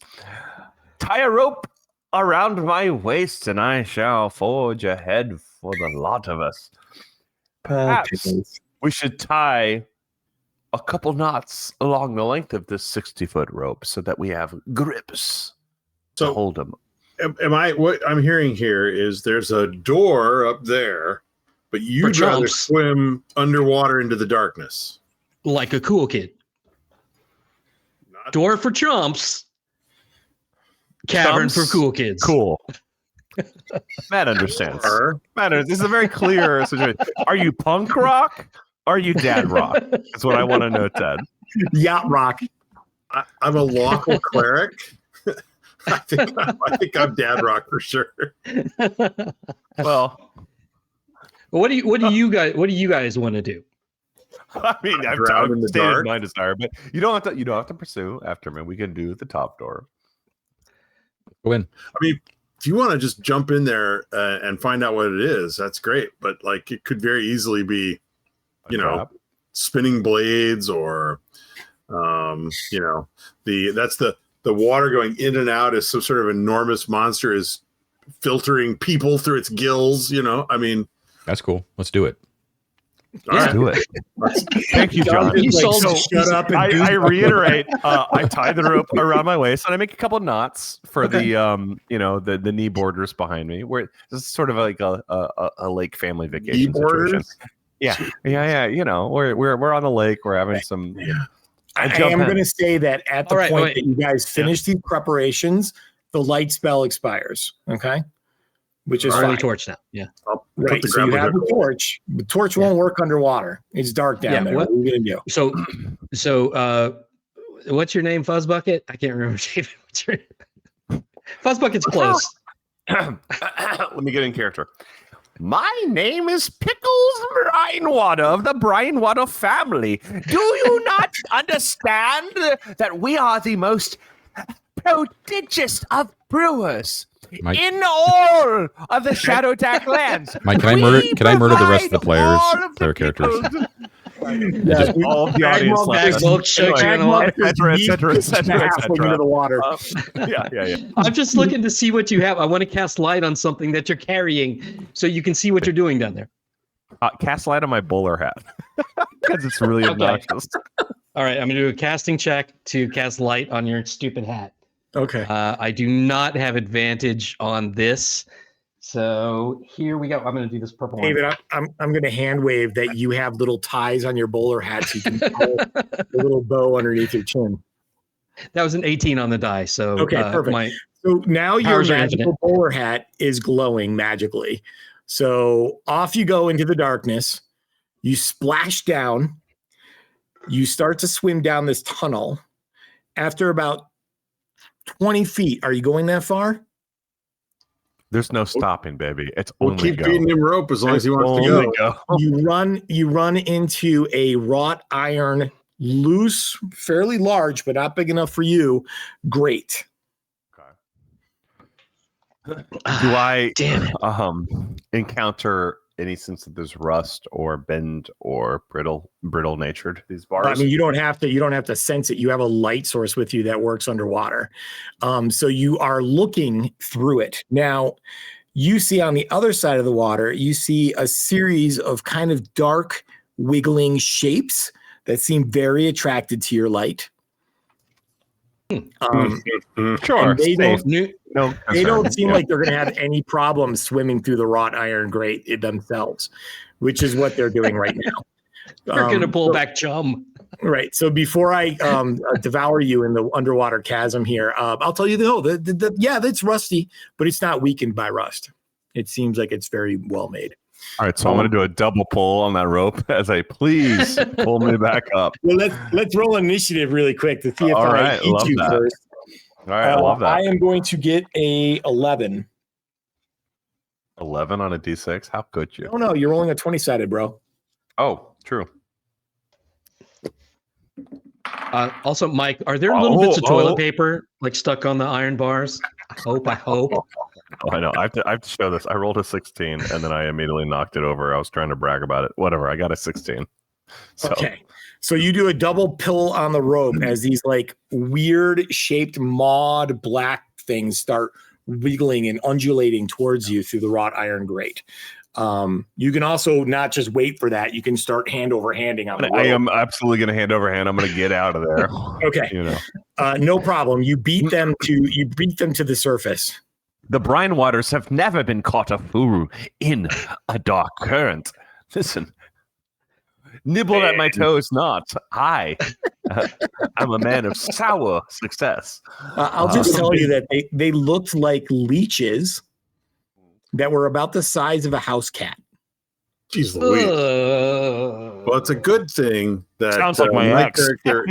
Tie a rope around my waist, and I shall forge ahead for the lot of us. Perhaps we should tie a couple knots along the length of this 60-foot rope so that we have grips to hold them.
What I'm hearing here is there's a door up there, but you'd rather swim underwater into the darkness.
Like a cool kid. Door for chumps. Cavern for cool kids.
Cool. Matt understands. This is a very clear situation. Are you punk rock? Or are you dad rock? That's what I want to know, Ted.
Yacht rock.
I'm a local cleric. I think I'm dad rock for sure.
Well,
what do you guys want to do?
I mean, I've stated my desire, but you don't have to pursue after me. We can do the top door.
Go in.
I mean, if you want to just jump in there and find out what it is, that's great. But like, it could very easily be, spinning blades or, the water going in and out is some sort of enormous monster is filtering people through its gills. I mean,
that's cool. Let's do it.
Let's do it. Thank you, John.
Shut up. And
I reiterate. I tie the rope around my waist and I make a couple knots for the knee borders behind me. Where this is sort of like a lake family vacation situation. Yeah. We're on the lake. We're having some.
I am going to say that at the point that you guys finish these preparations, the light spell expires. Okay. Which is
early torch now. Yeah.
Right. So you have the torch. The torch won't work underwater. It's dark down there. What are we going to
do? So what's your name, Fuzzbucket? I can't remember. What's your name? Fuzzbucket's close.
Let me get in character. My name is Pickles Brinewater of the Brinewater family. Do you not understand that we are the most prodigious of brewers
Mike,
in all of the Shadowdark lands?
Mike, can I murder the rest of the player characters?
Just all the audience,
into the water.
Yeah.
I'm just looking to see what you have. I want to cast light on something that you're carrying, so you can see what you're doing down there.
Cast light on my bowler hat because it's really obnoxious.
All right, I'm gonna do a casting check to cast light on your stupid hat.
Okay.
I do not have advantage on this. So here we go. I'm going to do this purple
David, I'm going to hand wave that you have little ties on your bowler hat so you can pull the little bow underneath your chin.
That was an 18 on the die. So
okay, perfect. So now your magical bowler hat is glowing magically. So off you go into the darkness. You splash down. You start to swim down this tunnel. After about 20 feet, are you going that far?
There's no stopping, baby. It's
we'll
only
keep feeding him rope as long as he wants to go.
You run into a wrought iron, loose, fairly large, but not big enough for you. Grate.
Okay. Do I encounter any sense that there's rust or bend or brittle nature to these bars?
I mean, you don't have to sense it. You have a light source with you that works underwater. So you are looking through it. Now, you see on the other side of the water, you see a series of kind of dark wiggling shapes that seem very attracted to your light.
Sure.
They don't seem like they're going to have any problem swimming through the wrought iron grate themselves, which is what they're doing right now.
They're going to pull back chum.
Right. So before I devour you in the underwater chasm here, I'll tell you, that's rusty, but it's not weakened by rust. It seems like it's very well made.
All right, so I'm going to do a double pull on that rope as I please pull me back up.
Well, let's roll an initiative really quick to see if I eat you first.
All right, I love that.
I am going to get a 11.
11 on a D6? How could you?
No, you're rolling a 20-sided, bro.
Oh, true.
Also, Mike, are there little bits of toilet paper like stuck on the iron bars? I hope.
Oh, I know. I have to show this. I rolled a 16 and then I immediately knocked it over. I was trying to brag about it. Whatever. I got a 16. So.
Okay. So you do a double pull on the rope as these like weird shaped mauve black things start wiggling and undulating towards you through the wrought iron grate. You can also not just wait for that. You can start hand over handing on the rope.
I am absolutely going to hand over hand. I'm going to get out of there.
Okay. No problem. You beat them to the surface.
The brine waters have never been caught afuru in a dark current. Listen, nibble at my toes not. I'm a man of sour success.
I'll just tell you that they looked like leeches that were about the size of a house cat.
Jeez Louise. Well, it's a good thing that
sounds like my
character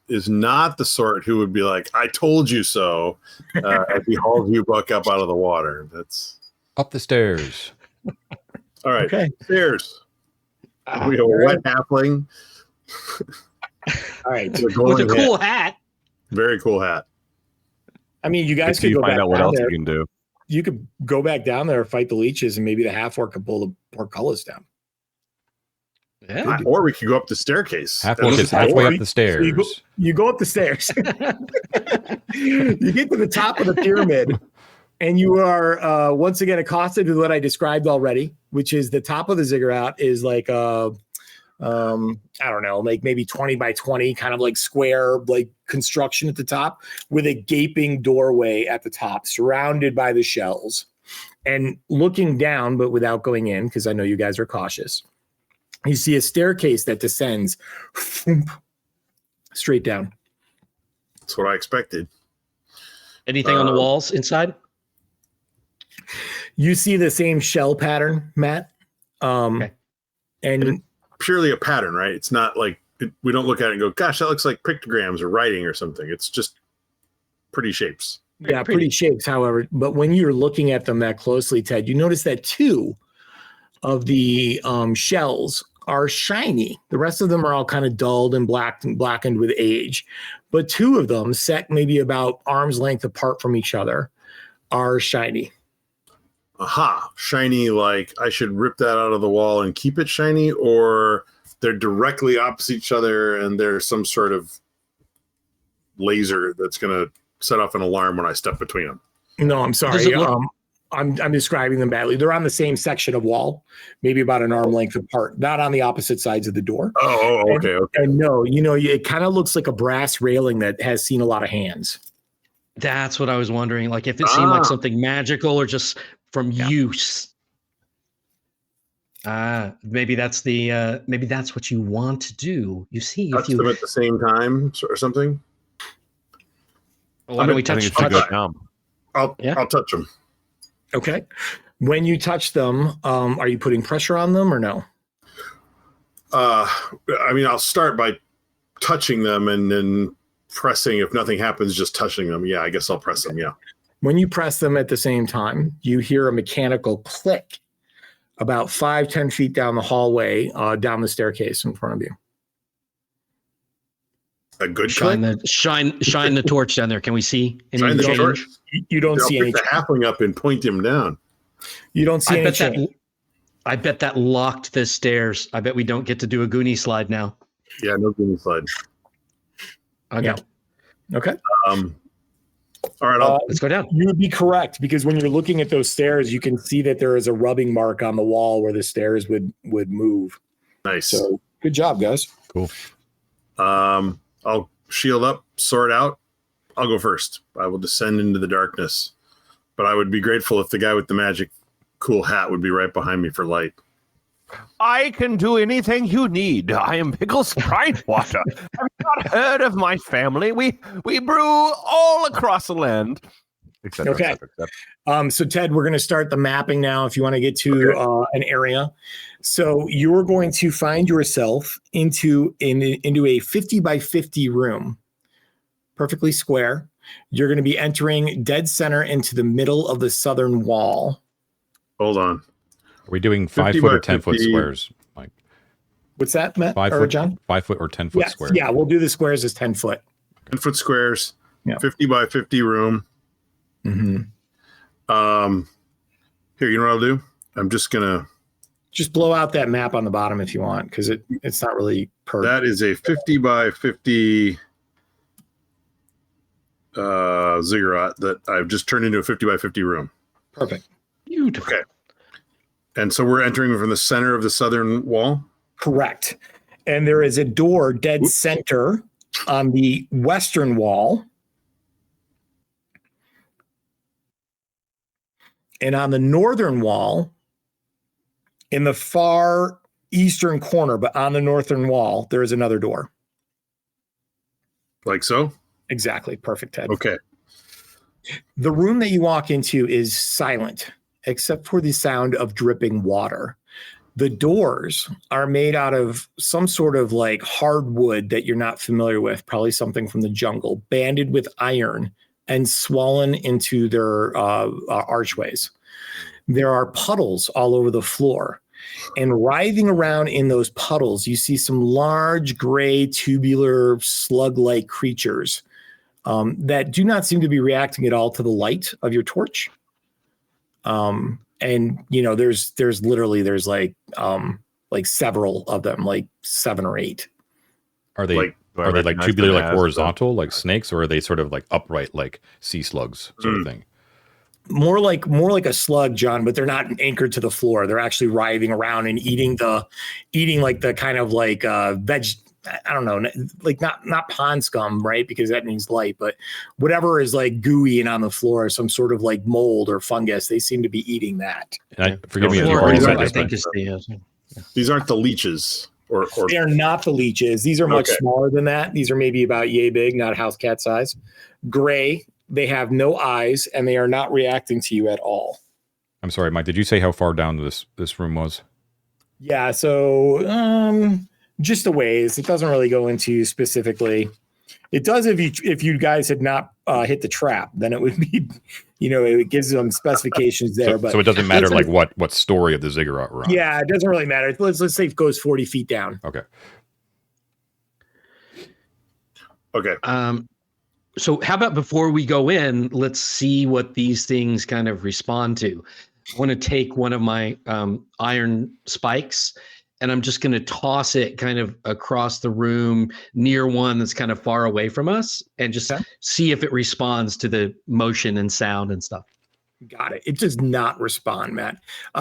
is not the sort who would be like, I told you so, as he hauls you buck up out of the water. That's
up the stairs.
All right.
Okay.
Stairs. We have a wet halfling.
All right.
With a cool hat.
Very cool hat.
I mean, you guys could
you
go
find
back
out what
down
else
there.
you can do.
You could go back down there, fight the leeches, and maybe the half-orc could pull the portcullis down.
Yeah.
Or we could go up the staircase.
Half-orc is halfway up the stairs.
You go up the stairs. You get to the top of the pyramid, and you are once again accosted with what I described already, which is the top of the ziggurat is like I don't know, like maybe 20 by 20 kind of like square like construction at the top with a gaping doorway at the top surrounded by the shells. And looking down, but without going in, because I know you guys are cautious, you see a staircase that descends straight down.
That's what I expected.
Anything on the walls inside?
You see the same shell pattern, Matt.
Okay.
And
purely a pattern, right? It's not like we don't look at it and go, gosh, that looks like pictograms or writing or something. It's just pretty shapes.
Yeah, pretty shapes, however. But when you're looking at them that closely, Ted, you notice that two of the shells are shiny. The rest of them are all kind of dulled and blackened with age. But two of them, set maybe about arm's length apart from each other, are shiny.
Aha, shiny, like I should rip that out of the wall and keep it shiny, or they're directly opposite each other and there's some sort of laser that's going to set off an alarm when I step between them.
No, I'm sorry. I'm describing them badly. They're on the same section of wall, maybe about an arm length apart, not on the opposite sides of the door.
Oh, okay.
And no, it kind of looks like a brass railing that has seen a lot of hands.
That's what I was wondering. Like if it seemed like something magical or just from use. Maybe that's what you want to do. You see,
touch them at the same time or something.
Why don't we touch?
I'll touch them.
Okay. When you touch them, are you putting pressure on them or no?
I mean, I'll start by touching them and then pressing. If nothing happens, just touching them. Yeah, I guess I'll press them. Yeah.
When you press them at the same time, you hear a mechanical click about 5-10 feet down the hallway, down the staircase in front of you.
A good
shine the torch down there. Can we see any change?
You don't see any.
Pick the halfling up and point him down.
You don't see any change.
I bet that locked the stairs. I bet we don't get to do a Goonie slide now.
Yeah, no Goonie slide.
Okay.
Yeah. Okay.
All right,
let's go down.
You would be correct, because when you're looking at those stairs, you can see that there is a rubbing mark on the wall where the stairs would move.
Nice.
So good job, guys.
Cool.
I'll shield up, sword out. I'll go first. I will descend into the darkness. But I would be grateful if the guy with the magic cool hat would be right behind me for light.
I can do anything you need. I am Pickles Pridewater. Have you not heard of my family? We brew all across the land. etc.
Okay.
et cetera, et cetera.
So Ted, we're going to start the mapping now. If you want to get to an area, so you're going to find yourself into a 50 by 50 room, perfectly square. You're going to be entering dead center into the middle of the southern wall.
Hold on.
Are we doing 5
50
foot
by
or 10 foot
50.
squares, Mike?
What's that, Matt
5
or
foot,
John?
5 foot or 10 foot
Yes,
square.
yeah, we'll do the squares as 10 foot.
10-foot squares.
Yeah.
50 by 50 room.
Mm-hmm.
Here, you know what I'll do? I'm just gonna.
Just blow out that map on the bottom if you want, because it's not really
That is a 50 by 50 ziggurat that I've just turned into a 50 by 50 room.
perfect.
Beautiful.
Okay. And so we're entering from the center of the southern wall.
Correct. And there is a door dead center on the western wall. And on the northern wall, in the far eastern corner, but on the northern wall, there is another door.
Like so?
Exactly. Perfect, Ted.
Okay.
The room that you walk into is silent, except for the sound of dripping water. The doors are made out of some sort of like hardwood that you're not familiar with, probably something from the jungle, banded with iron and swollen into their archways. There are puddles all over the floor. And writhing around in those puddles, you see some large gray tubular slug-like creatures that do not seem to be reacting at all to the light of your torch. And you know, there's like several of them, like 7 or 8.
Are they
Like,
are they like
recognize
tubular,
them
like
as
horizontal, like snakes, or are they sort of like upright, like sea slugs sort of thing?
More like a slug, John, but they're not anchored to the floor. They're actually writhing around and eating like the kind of like veg. I don't know, like not pond scum, right? Because that means light, but whatever is like gooey and on the floor, some sort of like mold or fungus. They seem to be eating that.
And forgive me,
Yeah.
as you've
Floor
already
odor,
said
I
this,
think
but
is the
These aren't the leeches or
They are not the leeches. These are much
Okay.
smaller than that. These are maybe about yay big, not house cat size. Gray. They have no eyes and they are not reacting to you at all.
I'm sorry, Mike. Did you say how far down this room was?
Yeah, so just a ways. It doesn't really go into specifically. It does if you guys had not hit the trap, then it would be, you know, it gives them specifications there.
So it doesn't matter
let's-
like what story of the ziggurat we're on.
Yeah, it doesn't really matter. Let's say it goes 40 feet down.
Okay.
okay.
So how about before we go in, let's see what these things kind of respond to. I want to take one of my iron spikes and I'm just going to toss it kind of across the room near one that's kind of far away from us and just see if it responds to the motion and sound and stuff.
Got it. It does not respond, Matt.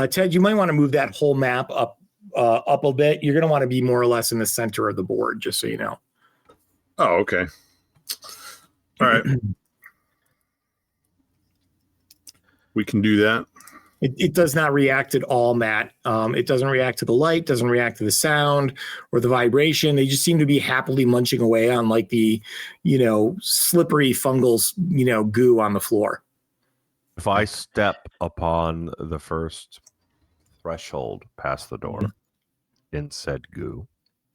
Ted, you might want to move that whole map up a bit. You're going to want to be more or less in the center of the board, just so you know.
Oh, okay. All right. We can do that.
It does not react at all, Matt. It doesn't react to the light, doesn't react to the sound or the vibration. They just seem to be happily munching away on like the, you know, slippery fungal, you know, goo on the floor.
If I step upon the first threshold past the door in said goo,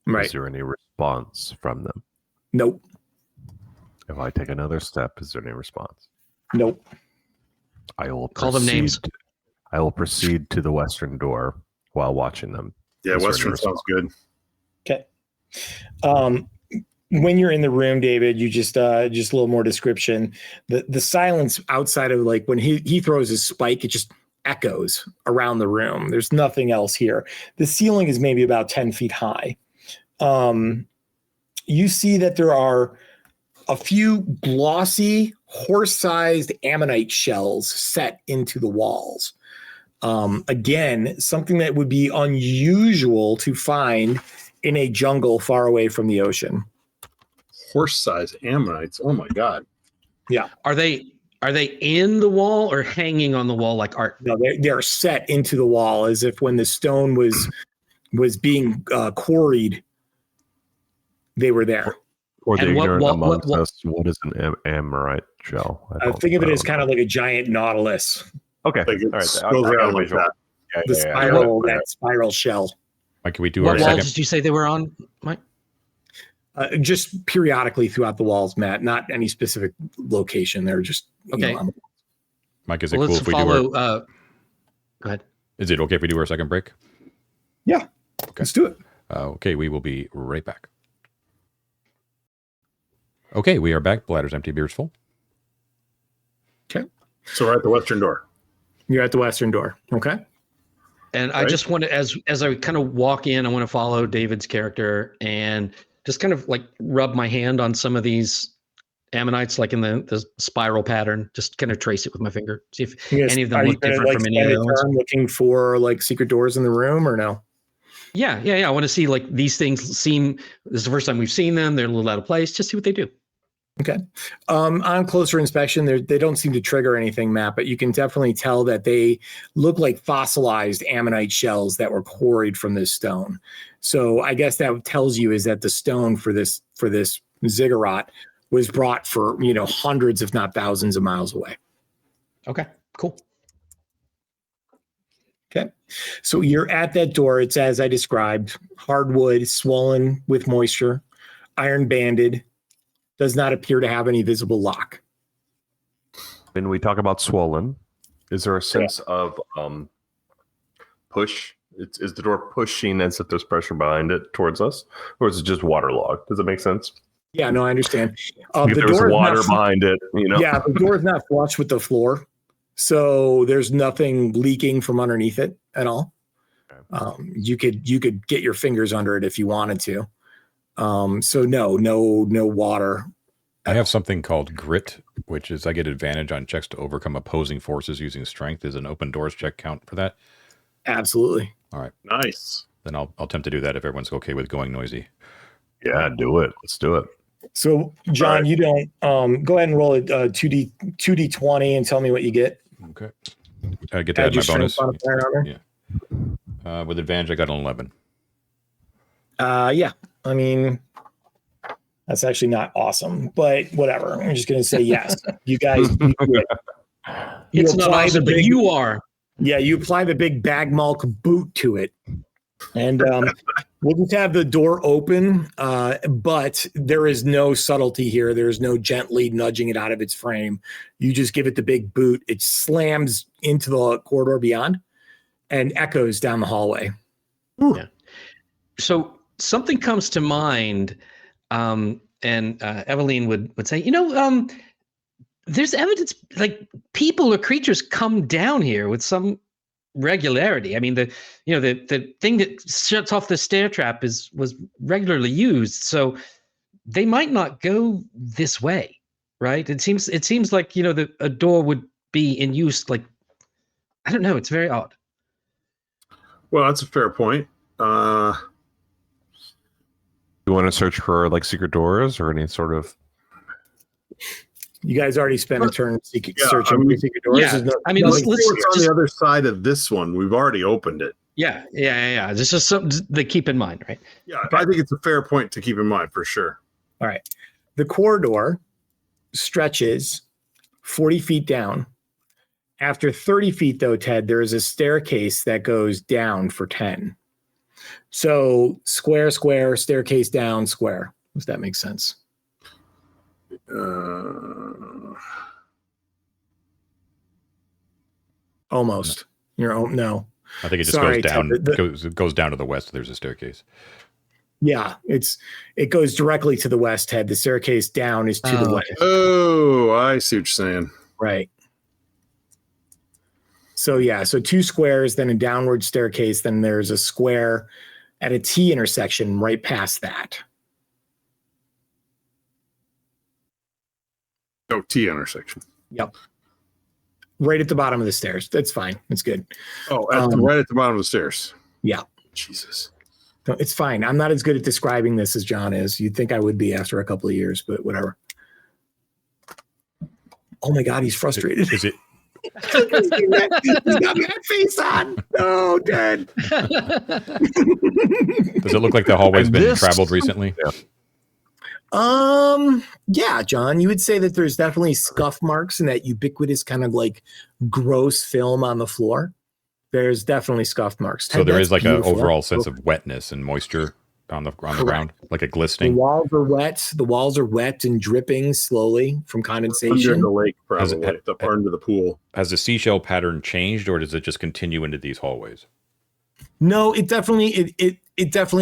Right.
is there any response from them?
Nope.
If I take another step, is there any response?
Nope.
I will
Call them names.
I will proceed to the western door while watching them.
Yeah,
Is there
Western
any
sounds good.
Okay. When you're in the room, David, you just a little more description. The silence outside of like when he throws his spike, it just echoes around the room. There's nothing else here. The ceiling is maybe about 10 feet high. You see that there are a few glossy, horse-sized ammonite shells set into the walls. Again, something that would be unusual to find in a jungle far away from the ocean.
Horse-sized ammonites. Oh my god.
Are they in the wall or hanging on the wall like art?
No, they're set into the wall as if when the stone was being quarried, they were there.
For the
And
ignorant amongst us, what is an amorite shell?
Think of it as kind of like a giant nautilus.
Okay.
Like it
All right.
goes around like that.
The spiral, that spiral shell.
Mike, can we do
What
our
walls
second?
did you say they were on, Mike?
Just periodically throughout the walls, Matt. Not any specific location. They're just
Okay.
Mike, is it
Well,
cool
let's
if we
follow.
do our?
Go ahead.
Is it okay if we do our second break?
Yeah. Let's do it.
Okay, we will be right back. Okay, we are back. Bladder's empty, beer's full.
Okay.
So we're at the western door.
You're at the western door. Okay.
And I just want to, as I kind of walk in, I want to follow David's character and just kind of like rub my hand on some of these ammonites, like in the spiral pattern. Just kind of trace it with my finger, see if any of them look different from any of the other ones.
Looking for like secret doors in the room, or no?
Yeah. I want to see like these things seem. This is the first time we've seen them. They're a little out of place. Just see what they do.
Okay. On closer inspection, they don't seem to trigger anything, Matt, but you can definitely tell that they look like fossilized ammonite shells that were quarried from this stone. So I guess that tells you is that the stone for this ziggurat was brought for, hundreds, if not thousands of miles away.
Okay, cool.
Okay. So you're at that door. It's as I described, hardwood, swollen with moisture, iron banded, does not appear to have any visible lock.
When we talk about swollen, is there a sense of push? Is the door pushing as if there's pressure behind it towards us? Or is it just waterlogged? Does it make sense?
Yeah, no, I understand.
If there's water behind it,
Yeah, the door is not flush with the floor. So there's nothing leaking from underneath it at all. You could get your fingers under it if you wanted to. So no water.
I have something called grit, which is I get advantage on checks to overcome opposing forces using strength. Is an open doors check count for that?
Absolutely.
All right.
Nice.
Then I'll attempt to do that if everyone's okay with going noisy.
Yeah, do it. Let's do it.
So John, you don't go ahead and roll a 2d20 and tell me what you get.
Okay. I get that in my bonus.
Armor.
Yeah. With advantage, I got an 11.
Yeah. I mean, that's actually not awesome, but whatever. I'm just going to say yes. You guys.
It's not awesome, but you are.
Yeah, you apply the big bag malk boot to it. And we'll just have the door open, but there is no subtlety here. There's no gently nudging it out of its frame. You just give it the big boot. It slams into the corridor beyond and echoes down the hallway.
Yeah. So something comes to mind, and Eveline would say, there's evidence like people or creatures come down here with some regularity. I mean, the thing that shuts off the stair trap was regularly used, so they might not go this way, right? It seems like a door would be in use. Like, I don't know. It's very odd.
Well, that's a fair point.
You want to search for like secret doors or any sort of?
You guys already spent a turn searching for secret doors.
Yeah, let's
what's on the other side of this one. We've already opened it.
Yeah. This is something to keep in mind, right?
Yeah, I think it's a fair point to keep in mind for sure.
All right. The corridor stretches 40 feet down. After 30 feet, though, Ted, there is a staircase that goes down for 10. So square, staircase down, square. Does that make sense? Almost. No.
I think it just goes down. It goes down to the west. There's a staircase.
Yeah, it goes directly to the west, Ted. The staircase down is to the west.
Oh, I see what you're saying.
Right. So yeah, so 2 squares, then a downward staircase, then there's a square at a T intersection right past that.
Oh, T intersection.
Yep. Right at the bottom of the stairs. That's fine. It's good.
Oh, right at the bottom of the stairs.
Yeah.
Jesus.
No, it's fine. I'm not as good at describing this as John is. You'd think I would be after a couple of years, but whatever. Oh my God, he's frustrated.
Is it?
He's got that face on. Oh, Dad.
Does it look like the hallway's been traveled recently?
Yeah, John, you would say that there's definitely scuff marks and that ubiquitous kind of like gross film on the floor. There's definitely scuff marks.
So there
That's
is like an
beautiful.
overall
That's
sense of wetness and moisture on the
Correct.
ground, like a
The
glistening.
walls are wet. The walls are wet and dripping slowly from
Under
condensation.
the lake,
Has
probably,
it-
or under the pool.
Has the seashell pattern changed, or does it just continue into these hallways?
No, it definitely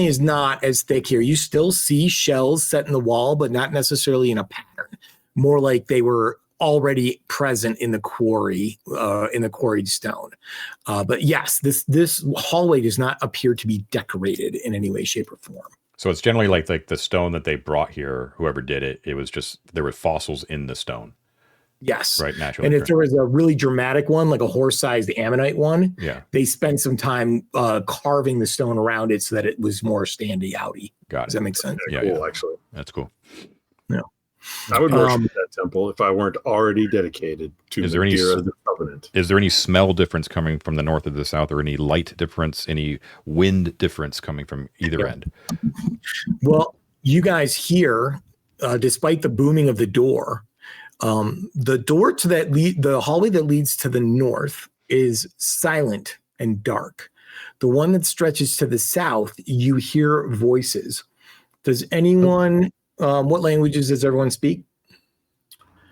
is not as thick here. You still see shells set in the wall, but not necessarily in a pattern. More like they were already present in the quarry, in the quarried stone. But yes, this hallway does not appear to be decorated in any way, shape, or form.
So it's generally like the stone that they brought here, whoever did it, it was just, there were fossils in the stone,
Yes.
right? Naturally.
And if there was a really dramatic one, like a horse-sized ammonite one,
Yeah,
they spent some time carving the stone around it so that it was more standy-outy.
got
Does
it.
that make sense?
Yeah,
Cool,
yeah.
actually.
That's cool.
I would worship that temple if I weren't already dedicated to
Is there any
Madeira, the Covenant.
Is there any smell difference coming from the north or the south, or any light difference, any wind difference coming from either end?
Well, you guys hear, despite the booming of the door to the hallway that leads to the north is silent and dark. The one that stretches to the south, you hear voices. Does anyone, what languages does everyone speak?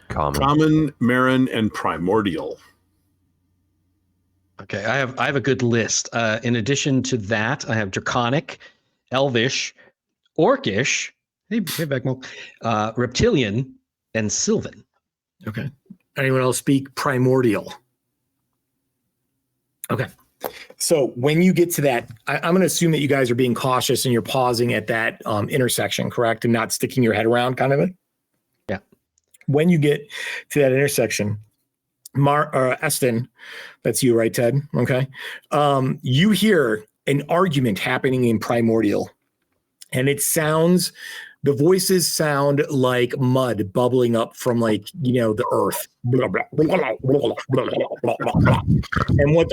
Common, Marin, and Primordial.
Okay, I have a good list. In addition to that, I have Draconic, Elvish, Orcish, hey Beckmo, Reptilian, and Sylvan.
Okay. Anyone else speak Primordial? Okay. So when you get to that, I'm going to assume that you guys are being cautious and you're pausing at that intersection, correct? And not sticking your head around kind of it?
Yeah.
When you get to that intersection, Eston, that's you, right, Ted? Okay. You hear an argument happening in Primordial, and the voices sound like mud bubbling up from the earth. And what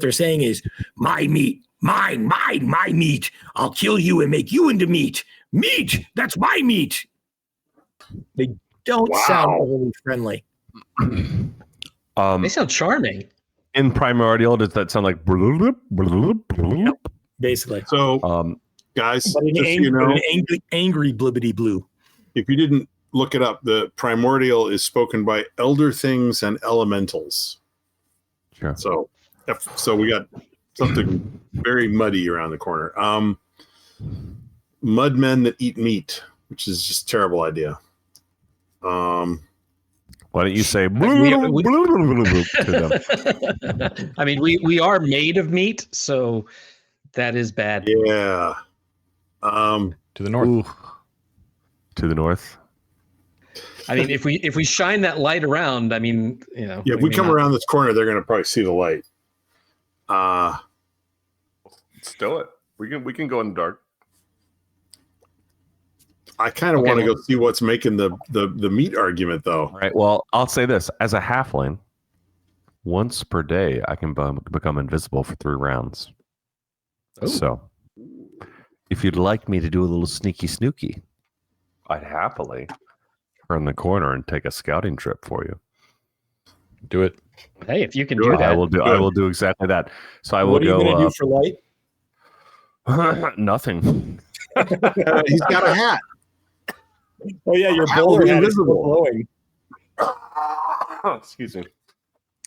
they're saying is, my meat, mine, my meat. I'll kill you and make you into meat. Meat, that's my meat. They don't sound overly friendly.
They sound charming.
In Primordial, does that sound like
Basically.
So, guys,
But
just so you know,
an angry blibbity blue.
if you didn't look it up, the Primordial is spoken by elder things and elementals.
Sure.
So we got something very muddy around the corner. Mudmen that eat meat, which is just a terrible idea.
Why don't you say
We-
to them?
I mean, we are made of meat, so that is bad.
Yeah.
To the north.
Ooh. To the north.
I mean, if we shine that light around, I mean,
Yeah, if we come around this corner, they're going to probably see the light.
Let's do it. We can go in the dark.
I kind of
Okay,
want to
well-
go see what's making the meat argument, though.
All right. Well, I'll say this: as a halfling, once per day, I can become invisible for 3 rounds.
Oh.
So, if you'd like me to do a little sneaky snooky, I'd happily turn the corner and take a scouting trip for you.
Do it.
Hey, if you can
Good.
do that,
I will do exactly that. So I will
What are you going to
go.
do for light?
Nothing.
He's got a hat.
Oh yeah, your
How
bowler
will be
hat is still
invisible?
glowing.
Excuse me.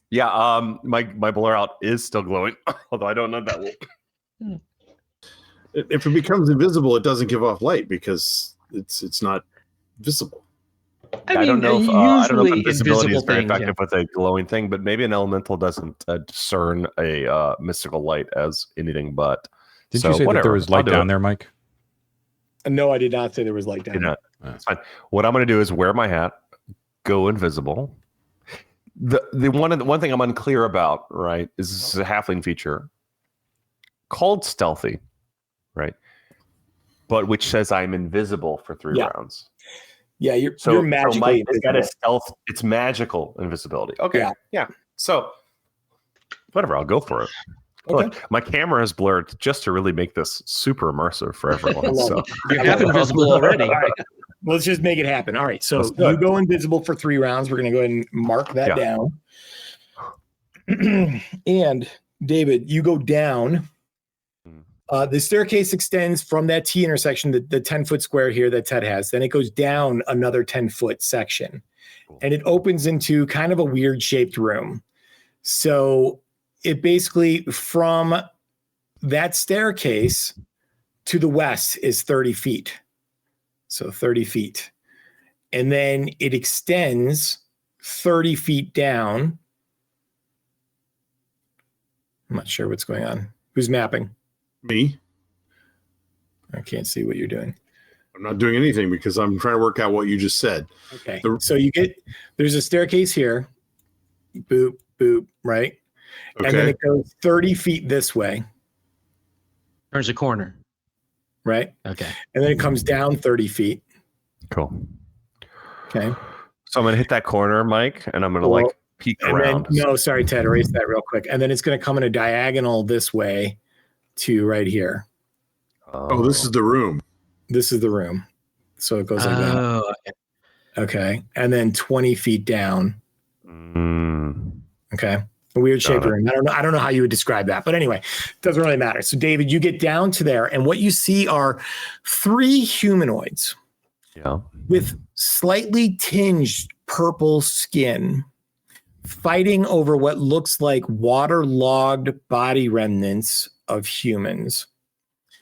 Yeah. My blur out is still glowing, although I don't know that will.
If it becomes invisible, it doesn't give off light because it's not visible.
I don't know if
usually
invisibility is
invisible
very
thing,
effective with a glowing thing, but maybe an elemental doesn't discern a mystical light as anything but.
Did
So,
you say that
whatever.
there was
I'll
light
do
down
it.
there, Mike?
No, I did not say there was light down.
You know,
Oh.
it's fine. What I'm going to do is wear my hat, go invisible. The one thing I'm unclear about, right, is this is a halfling feature called stealthy, right? But which says I'm invisible for 3
Yeah.
rounds.
Yeah, you're
So
magically
Mike, is that a
invisible.
stealth? It's magical invisibility. Okay.
Yeah.
Yeah. So whatever, I'll go for it.
Okay.
Look, my camera is blurred just to really make this super immersive for everyone. So
You're half invisible already.
All right. Let's just make it happen. All right. So
Let's do
you
it.
go invisible for 3 rounds. We're going to go ahead and mark that down. And David, you go down. The staircase extends from that T intersection, the 10-foot square here that Ted has. Then it goes down another 10-foot section. And it opens into kind of a weird shaped room. So it basically, from that staircase to the west is 30 feet. So 30 feet. And then it extends 30 feet down. I'm not sure what's going on. Who's mapping?
Me.
I can't see what you're doing.
I'm not doing anything because I'm trying to work out what you just said.
Okay. So there's a staircase here. Boop, boop, right?
Okay.
And then it goes 30 feet this way.
Turns a corner.
Right?
Okay.
And then it comes down 30 feet.
cool.
Okay.
So I'm gonna hit that corner, Mike, and I'm gonna peek around.
No, sorry, Ted, erase that real quick. And then it's going to come in a diagonal this way to right here.
Oh, this is the room.
This is the room. So it goes like that.
Oh,
Okay. And then 20 feet down. Okay. A weird shaped room. I don't know how you would describe that, but anyway, it doesn't really matter. So David, you get down to there, and what you see are 3 humanoids with slightly tinged purple skin fighting over what looks like waterlogged body remnants of humans.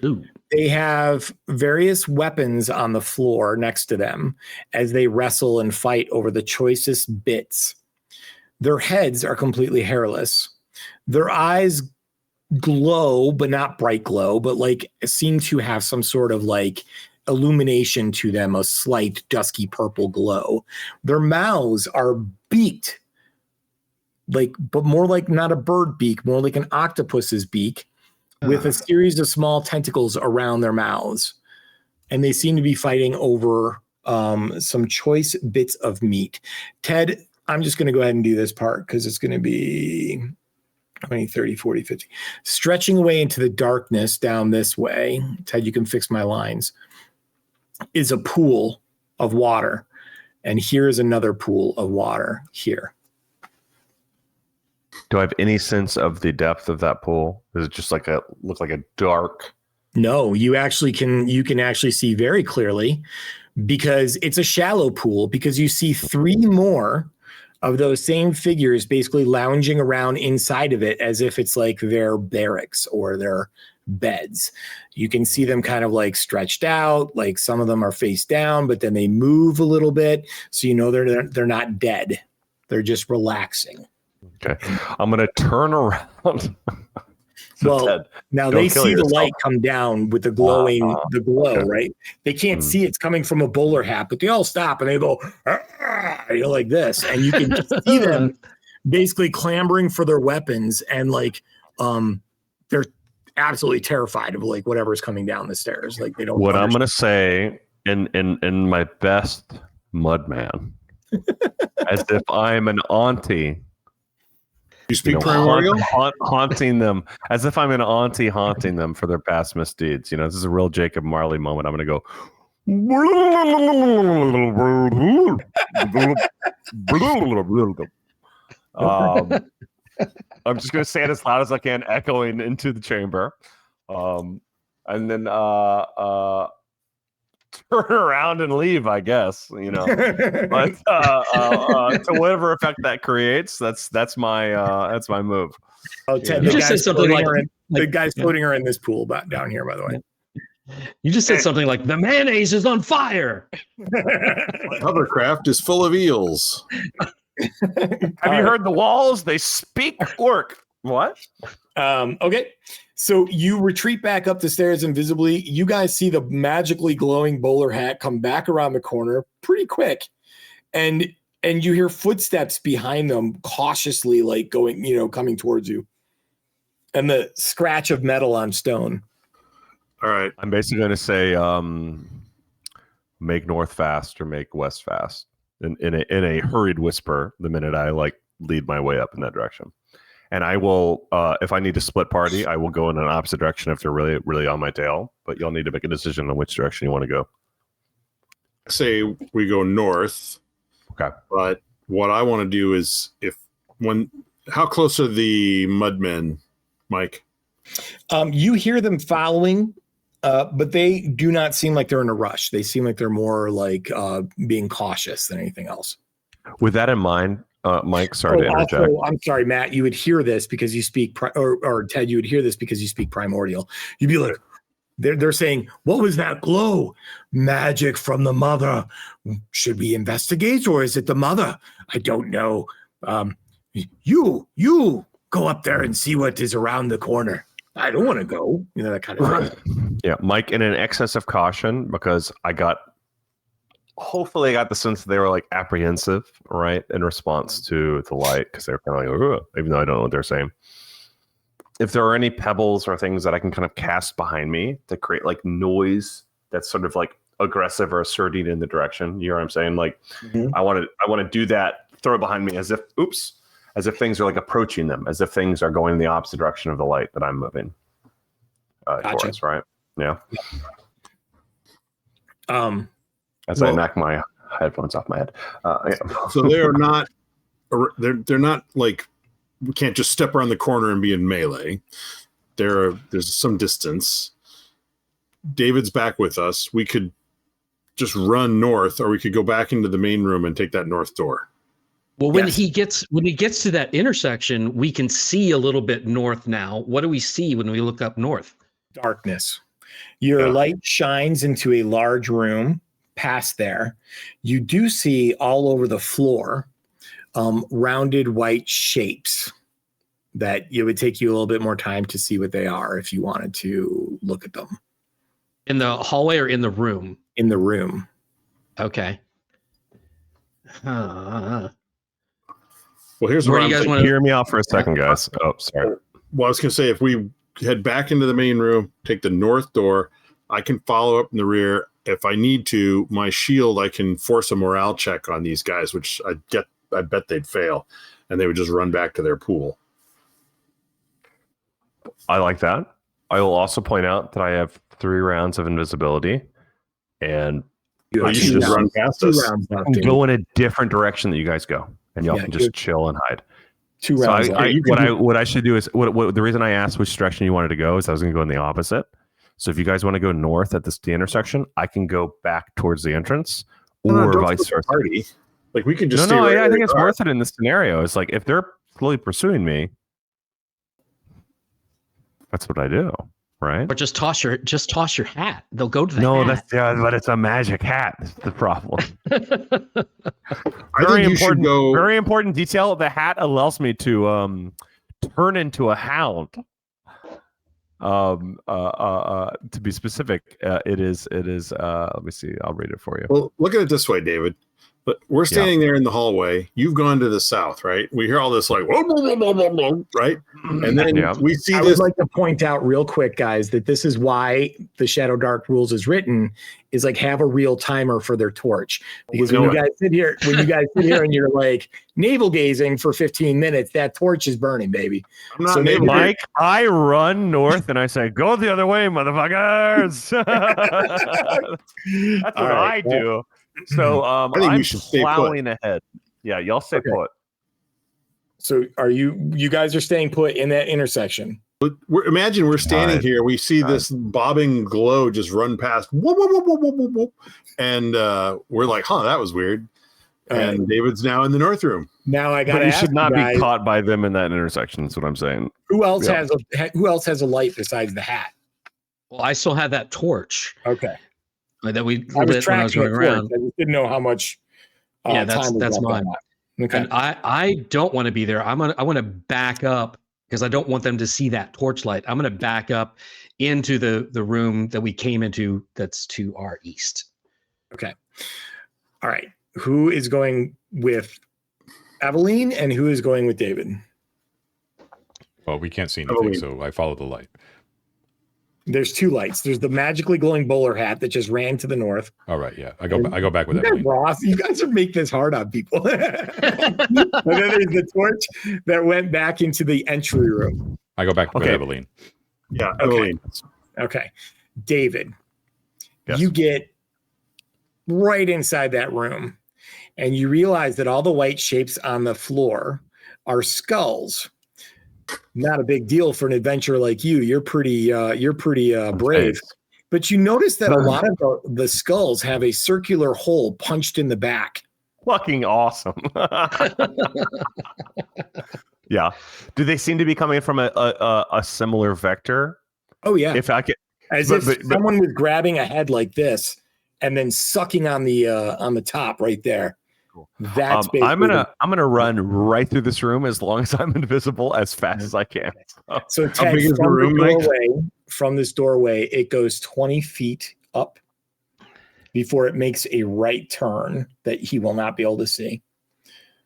Ooh.
They have various weapons on the floor next to them as they wrestle and fight over the choicest bits. Their heads are completely hairless. Their eyes glow, but not bright glow, but seem to have some sort of illumination to them, a slight dusky purple glow. Their mouths are beaked, but more like not a bird beak, more like an octopus's beak, with a series of small tentacles around their mouths. And they seem to be fighting over some choice bits of meat. Ted, I'm just going to go ahead and do this part because it's going to be 20, 30, 40, 50. Stretching away into the darkness down this way, Ted, you can fix my lines, is a pool of water. And here's another pool of water here.
Do I have any sense of the depth of that pool? Is it just look like a dark?
No, you can actually see very clearly because it's a shallow pool, because you see 3 more of those same figures basically lounging around inside of it as if it's like their barracks or their beds. You can see them kind of stretched out, some of them are face down, but then they move a little bit. So they're not dead. They're just relaxing.
Okay. I'm going to turn around.
Well, now they see the light come down with the glow,
okay.
right? They can't see it's coming from a bowler hat, but they all stop and they go, like this. And you can just see them basically clambering for their weapons. And they're absolutely terrified of whatever's coming down the stairs. They don't.
What I'm going to say in my best mudman, as if I'm an auntie.
You speak primordial?
Haunting them, as if I'm an auntie haunting them for their past misdeeds. This is a real Jacob Marley moment. I'm going to go. I'm just going to say it as loud as I can, echoing into the chamber. And then turn around and leave, I guess, but to whatever effect that creates, that's my move.
Oh, Ted,
you just said something
the guy's floating her in this pool down here, by the way.
You just said something like, the mayonnaise is on fire.
Hovercraft is full of eels.
Have you heard the walls? They speak orc. What?
Okay. So you retreat back up the stairs invisibly. You guys see the magically glowing bowler hat come back around the corner pretty quick. And you hear footsteps behind them cautiously, going, coming towards you. And the scratch of metal on stone.
All right.
I'm basically going to say, make north fast or make west fast in a hurried whisper the minute I lead my way up in that direction. And I will, if I need to split party, I will go in an opposite direction if they're really, really on my tail. But you'll need to make a decision on which direction you want to go.
Say we go north.
Okay.
But what I want to do is how close are the mudmen, Mike?
You hear them following, but they do not seem like they're in a rush. They seem like they're more like being cautious than anything else.
With that in mind, Mike, sorry to interject.
Also, I'm sorry, Matt, you would hear this because you speak, or Ted, you would hear this because you speak primordial. You'd be like, they're saying, what was that glow? Magic from the mother. Should we investigate, or is it the mother? I don't know. You go up there and see what is around the corner. I don't want to go. You know, that kind of thing.
Yeah, Mike, in an excess of caution, because hopefully I got the sense that they were like apprehensive, right, in response to the light, because they were kind of like, even though I don't know what they're saying. If there are any pebbles or things that I can kind of cast behind me to create like noise that's sort of like aggressive or asserting in the direction, you know what I'm saying? Like, I want to do that, throw it behind me as if things are like approaching them, as if things are going in the opposite direction of the light that I'm moving towards, right? Yeah. As I knock my headphones off my head. Yeah.
So they're not like, we can't just step around the corner and be in melee. There's some distance. David's back with us. We could just run north, or we could go back into the main room and take that north door.
Well, when he gets to that intersection, we can see a little bit north now. What do we see when we look up north?
Darkness. Your light shines into a large room past there. You do see all over the floor rounded white shapes that it would take you a little bit more time to see what they are if you wanted to look at them.
In the hallway or in the room?
In the room.
Okay.
Well, here's
where
what
do you guys
want to hear me out for a second, guys. Oh, sorry.
Well, I was going to say, if we head back into the main room, take the north door, I can follow up in the rear. If I need to, my shield, I can force a morale check on these guys, which I bet they'd fail, and they would just run back to their pool.
I like that. I will also point out that I have 3 rounds of invisibility, and
you should just run past us.
Go in a different direction that you guys go, and y'all can just chill and hide.
2 rounds.
So what I should do is what the reason I asked which direction you wanted to go is I was going to go in the opposite. So if you guys want to go north at the intersection, I can go back towards the entrance, or vice versa.
Party. Like, we could just
I think it's worth it in this scenario. It's like, if they're slowly pursuing me, that's what I do, right?
But just toss your hat. They'll go to the hat.
But it's a magic hat. That's the problem. Very important detail. The hat allows me to turn into a hound. To be specific, it is. Let me see. I'll read it for you.
Well, look at it this way, David. But we're standing there in the hallway. You've gone to the south, right? We hear all this like, whoa, whoa, whoa, whoa, whoa, whoa, right? And then we see this.
I would like to point out real quick, guys, that this is why the Shadowdark rules is written, is like have a real timer for their torch. Because when you guys sit here and you're like navel gazing for 15 minutes, that torch is burning, baby.
I'm not Mike, I run north and I say, go the other way, motherfuckers. That's what I do. So I'm plowing ahead. Yeah, y'all stay put.
So you guys are staying put in that intersection?
Imagine we're standing here. We see this bobbing glow just run past. Whoop, whoop, whoop, whoop, whoop, whoop, and we're like, that was weird. And David's now in the north room.
Now I got to ask,
you should not be caught by them in that intersection. That's what I'm saying.
Who else has a light besides the hat?
Well, I still have that torch.
Okay.
That we lit when I was going around.
I didn't know how much.
That's mine. Okay. And I don't want to be there. I want to back up because I don't want them to see that torchlight. I'm going to back up into the room that we came into. That's to our east.
Okay. All right. Who is going with Eveline and who is going with David?
Well, we can't see anything, so I follow the light.
There's two lights. There's the magically glowing bowler hat that just ran to the north.
All right, yeah. I go back with
You guys,
Eveline.
Ross, you guys are making this hard on people. And then there's the torch that went back into the entry room.
I go back with Eveline.
Yeah.
Okay.
Eveline.
Okay. David,
Yes.
you get right inside that room and you realize that all the white shapes on the floor are skulls. Not a big deal for an adventurer like you. You're pretty brave. But you notice that a lot of the skulls have a circular hole punched in the back.
Fucking awesome. Yeah. Do they seem to be coming from a similar vector?
Oh yeah.
If I could,
As if someone was grabbing a head like this and then sucking on the top right there.
Cool.
That's
I'm gonna run right through this room as long as I'm invisible as fast as I can.
So Ted,
big is the room, Mike?
from this doorway, it goes 20 feet up before it makes a right turn that he will not be able to see.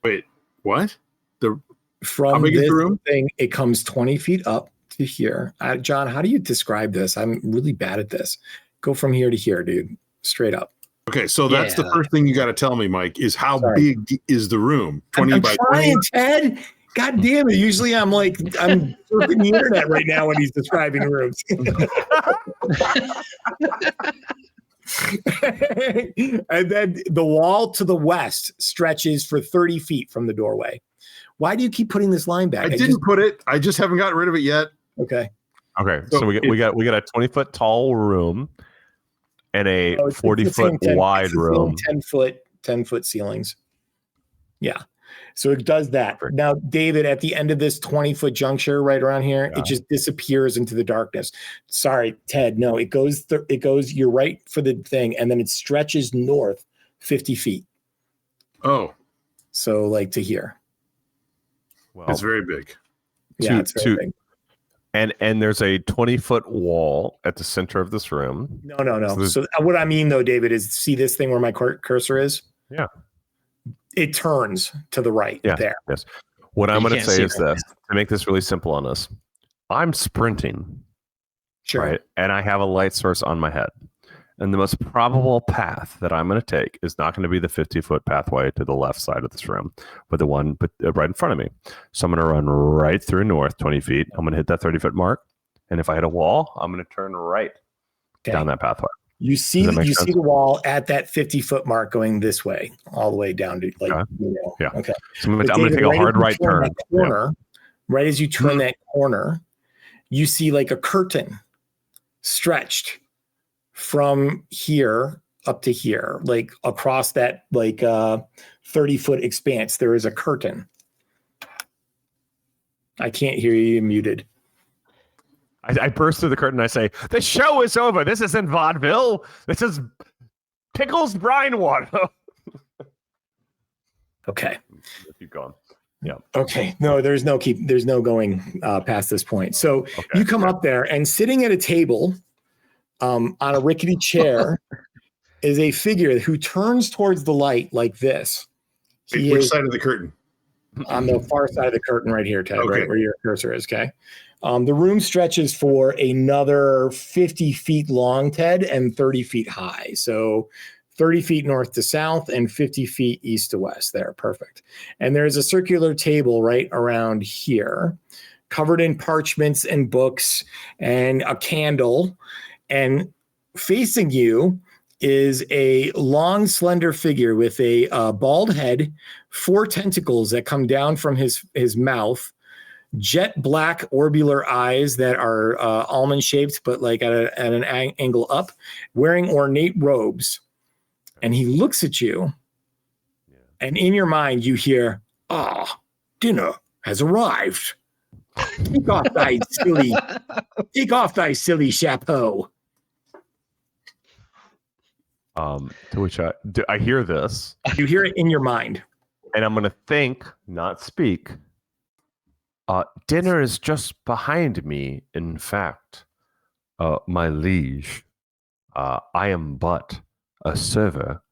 Wait, what? How
From
big is
this
the room?
thing, it comes 20 feet up to here. John, how do you describe this? I'm really bad at this. Go from here to here, dude. Straight up.
Okay, so that's the first thing you got to tell me, Mike, is how big is the room? 20
I'm
by
trying,
20?
Ted. God damn it. Usually I'm surfing the internet right now when he's describing rooms. And then the wall to the west stretches for 30 feet from the doorway. Why do you keep putting this line back?
I didn't put it. I just haven't gotten rid of it yet.
Okay.
Okay, so we got a 20-foot tall room and a 40-foot wide room.
10 foot ceilings. Yeah. So it does that. Now, David, at the end of this 20-foot juncture right around here, it just disappears into the darkness. Sorry, Ted. No, it goes, you're right for the thing, and then it stretches north 50 feet.
Oh.
So like to here.
Well,
it's very big.
Yeah, it's very big.
And there's a 20-foot wall at the center of this room.
No. So what I mean, though, David, is see this thing where my cursor is?
Yeah.
It turns to the right there.
Yes. What I'm going to say is this, to make this really simple on us. I'm sprinting.
Sure.
Right. And I have a light source on my head. And the most probable path that I'm going to take is not going to be the 50-foot pathway to the left side of this room, but the one right in front of me. So I'm going to run right through north 20 feet. I'm going to hit that 30-foot mark. And if I hit a wall, I'm going to turn right down that pathway.
You see the wall at that 50-foot mark going this way, all the way down to
Okay.
Okay.
So I'm going to take a hard right turn.
Right as you turn that corner, you see like a curtain stretched from here up to here, like across that 30-foot expanse. There is a curtain. I can't hear you. You're muted.
I burst through the curtain and I say, the show is over. This isn't vaudeville. This is Pickles Brine Water.
Okay.
Keep going. Yeah.
Okay. No, there's no going past this point. So you come up there and sitting at a table on a rickety chair is a figure who turns towards the light like this.
Which side of the curtain?
On the far side of the curtain right here, Ted,
Okay.
right where your cursor is, okay? The room stretches for another 50 feet long, Ted, and 30 feet high. So 30 feet north to south and 50 feet east to west there. Perfect. And there's a circular table right around here, covered in parchments and books and a candle. And facing you is a long, slender figure with a bald head, 4 tentacles that come down from his mouth, jet black orbular eyes that are almond shaped, but like at an angle up, wearing ornate robes. And he looks at you, and in your mind you hear, dinner has arrived. Take off thy silly chapeau.
To which I hear this.
You hear it in your mind.
And I'm going to think, not speak. Dinner is just behind me, in fact. My liege, I am but a server,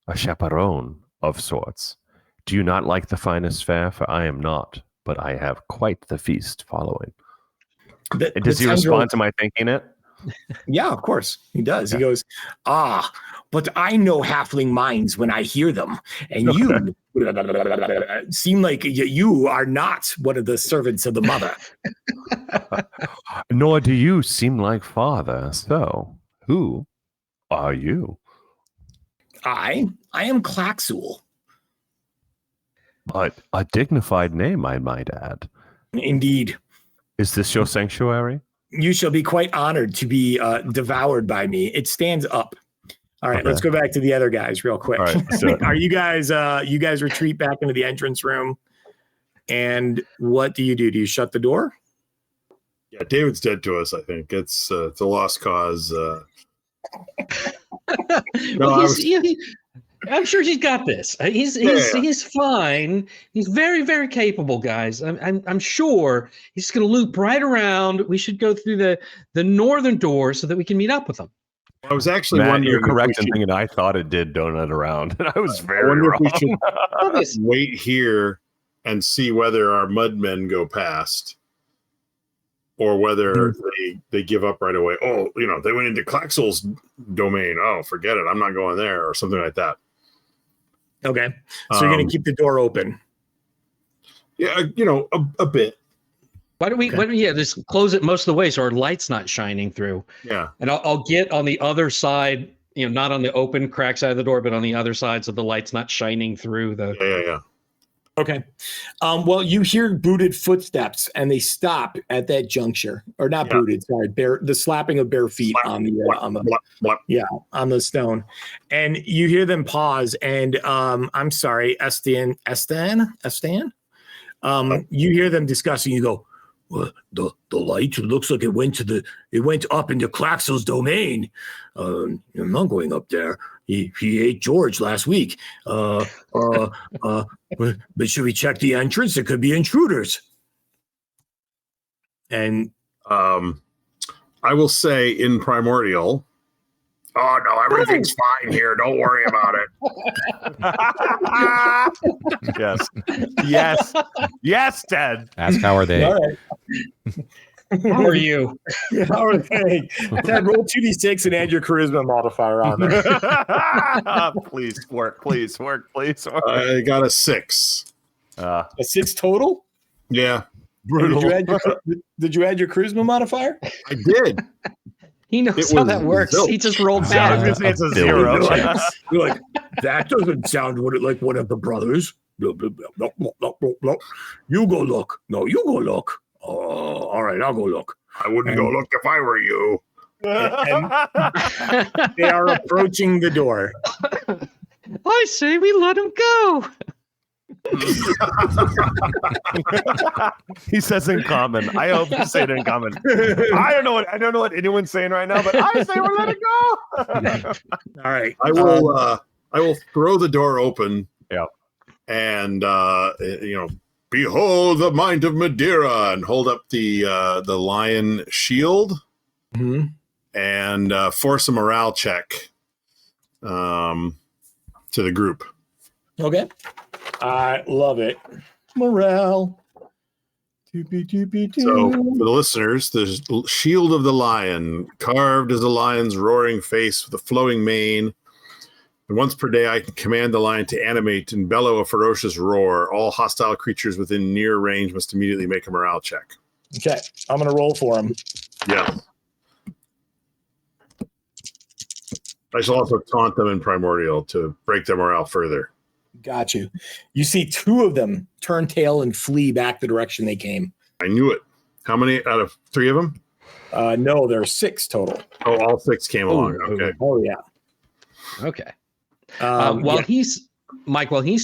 a chaperone of sorts. Do you not like the finest fare? For I am not, but I have quite the feast following. And does he respond to my thinking it?
Yeah, of course he does.
Okay.
He goes, but I know halfling minds when I hear them, and you seem like you are not one of the servants of the mother.
Nor do you seem like father. So, who are you?
I am Klaxul.
But a dignified name, I might add.
Indeed.
Is this your sanctuary?
You shall be quite honored to be devoured by me. It stands up. All right,
Okay.
let's go back to the other guys real quick.
All right, let's do it.
Are you guys retreat back into the entrance room? And what do? Do you shut the door?
Yeah, David's dead to us. I think it's a lost cause.
I'm sure he's got this. He's fine. He's very, very capable, guys. I'm sure he's just going to loop right around. We should go through the northern door so that we can meet up with him.
I was actually
Matt,
wondering.
you're correct
if we
in
should-
thinking I thought it did donut around, and I was
I
very
wonder
wrong.
if we should wait here and see whether our mudmen go past, or whether they give up right away. Oh, they went into Klaxul's domain. Oh, forget it. I'm not going there, or something like that.
Okay, so you're going to keep the door open.
Yeah, a bit.
Why don't we just close it most of the way so our light's not shining through?
Yeah.
And I'll get on the other side, not on the open crack side of the door, but on the other side so the light's not shining through the.
Yeah.
Okay. Well, you hear booted footsteps, and they stop at that juncture, or not booted. Sorry, the slapping of bare feet on the stone, and you hear them pause. And I'm sorry, Estan. You hear them discussing. You go, well, the light. It looks like it went up into Klaxul's domain. I'm not going up there. He ate George last week. But should we check the entrance? There could be intruders. And
I will say in Primordial. Oh no, everything's fine here. Don't worry about
Yes. Yes, Ted.
Ask how are they?
all right.
How are you?
How are they? Ted, roll 2d6 and add your charisma modifier on there.
Please work.
I got a 6.
A 6 total?
Yeah,
Did you add your charisma modifier?
I did.
He knows
It
how
was
that works.
zilch.
He just rolled
I was
bad.
gonna say it's a
Billy.
0.
You're like, that doesn't sound like one of the brothers. Blah, blah, blah, blah, blah, blah, blah. You go look. No, you go look. Oh, all right, I'll go look.
I wouldn't go look if I were you.
And they are approaching the door.
I say we let him go.
He says in common. I hope you say it in common. I don't know what anyone's saying right now, but I say we're letting go.
All right.
I will throw the door open.
Yeah.
And behold the mind of Madeira, and hold up the lion shield
Mhm.
and force a morale check to the group.
Okay. I love it. Morale.
So for the listeners, the shield of the lion, carved as a lion's roaring face with a flowing mane. And once per day, I can command the lion to animate and bellow a ferocious roar. All hostile creatures within near range must immediately make a morale check.
Okay. I'm going to roll for him.
Yeah. I shall also taunt them in Primordial to break their morale further.
Got you. You see 2 of them turn tail and flee back the direction they came.
I knew it. How many out of 3 of them?
No, there are 6 total.
Oh, all 6 came along. Okay.
Oh, yeah.
Okay. While he's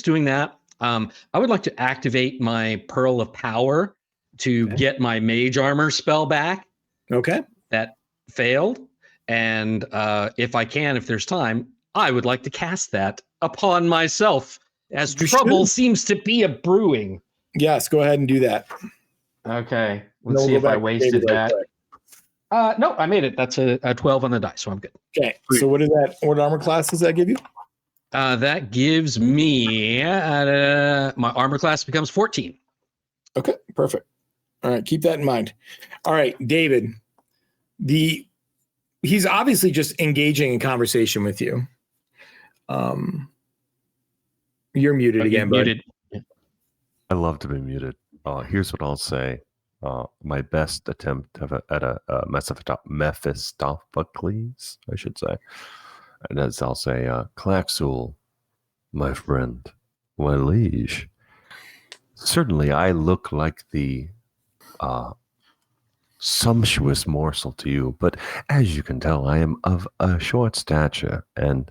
doing that, I would like to activate my Pearl of Power to get my Mage Armor spell back.
Okay.
That failed, and if there's time, I would like to cast that upon myself, as
You
trouble
should.
seems to be a brewing.
Yes, go ahead and do that.
Okay,
And
let's
then
see
we'll
if
go
I
back to
wasted
David right
that.
quick.
No, I made it. That's a 12 on the dice, so I'm good.
Okay. So what is that? What armor class does that give you?
That gives me my armor class becomes 14.
Okay, perfect. All right, keep that in mind. All right, David, the he's obviously just engaging in conversation with you. You're muted again, bud.
Muted.
I love to be muted. Here's what I'll say. My best attempt at a Mephistopheles, I should say. And as I'll say, Claxul, my friend, my liege. Certainly, I look like the sumptuous morsel to you, but as you can tell, I am of a short stature and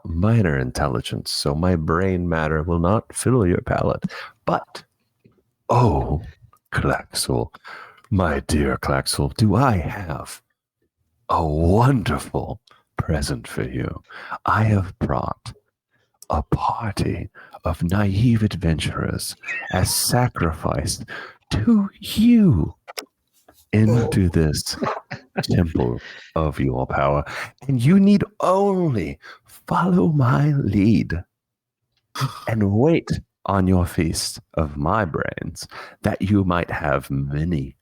minor intelligence, so my brain matter will not fill your palate. But, oh, Claxul, my dear Claxul, do I have a wonderful present for you. I have brought a party of naive adventurers as sacrifice to you into this temple of your power. And you need only follow my lead and wait on your feast of my brains that you might have many,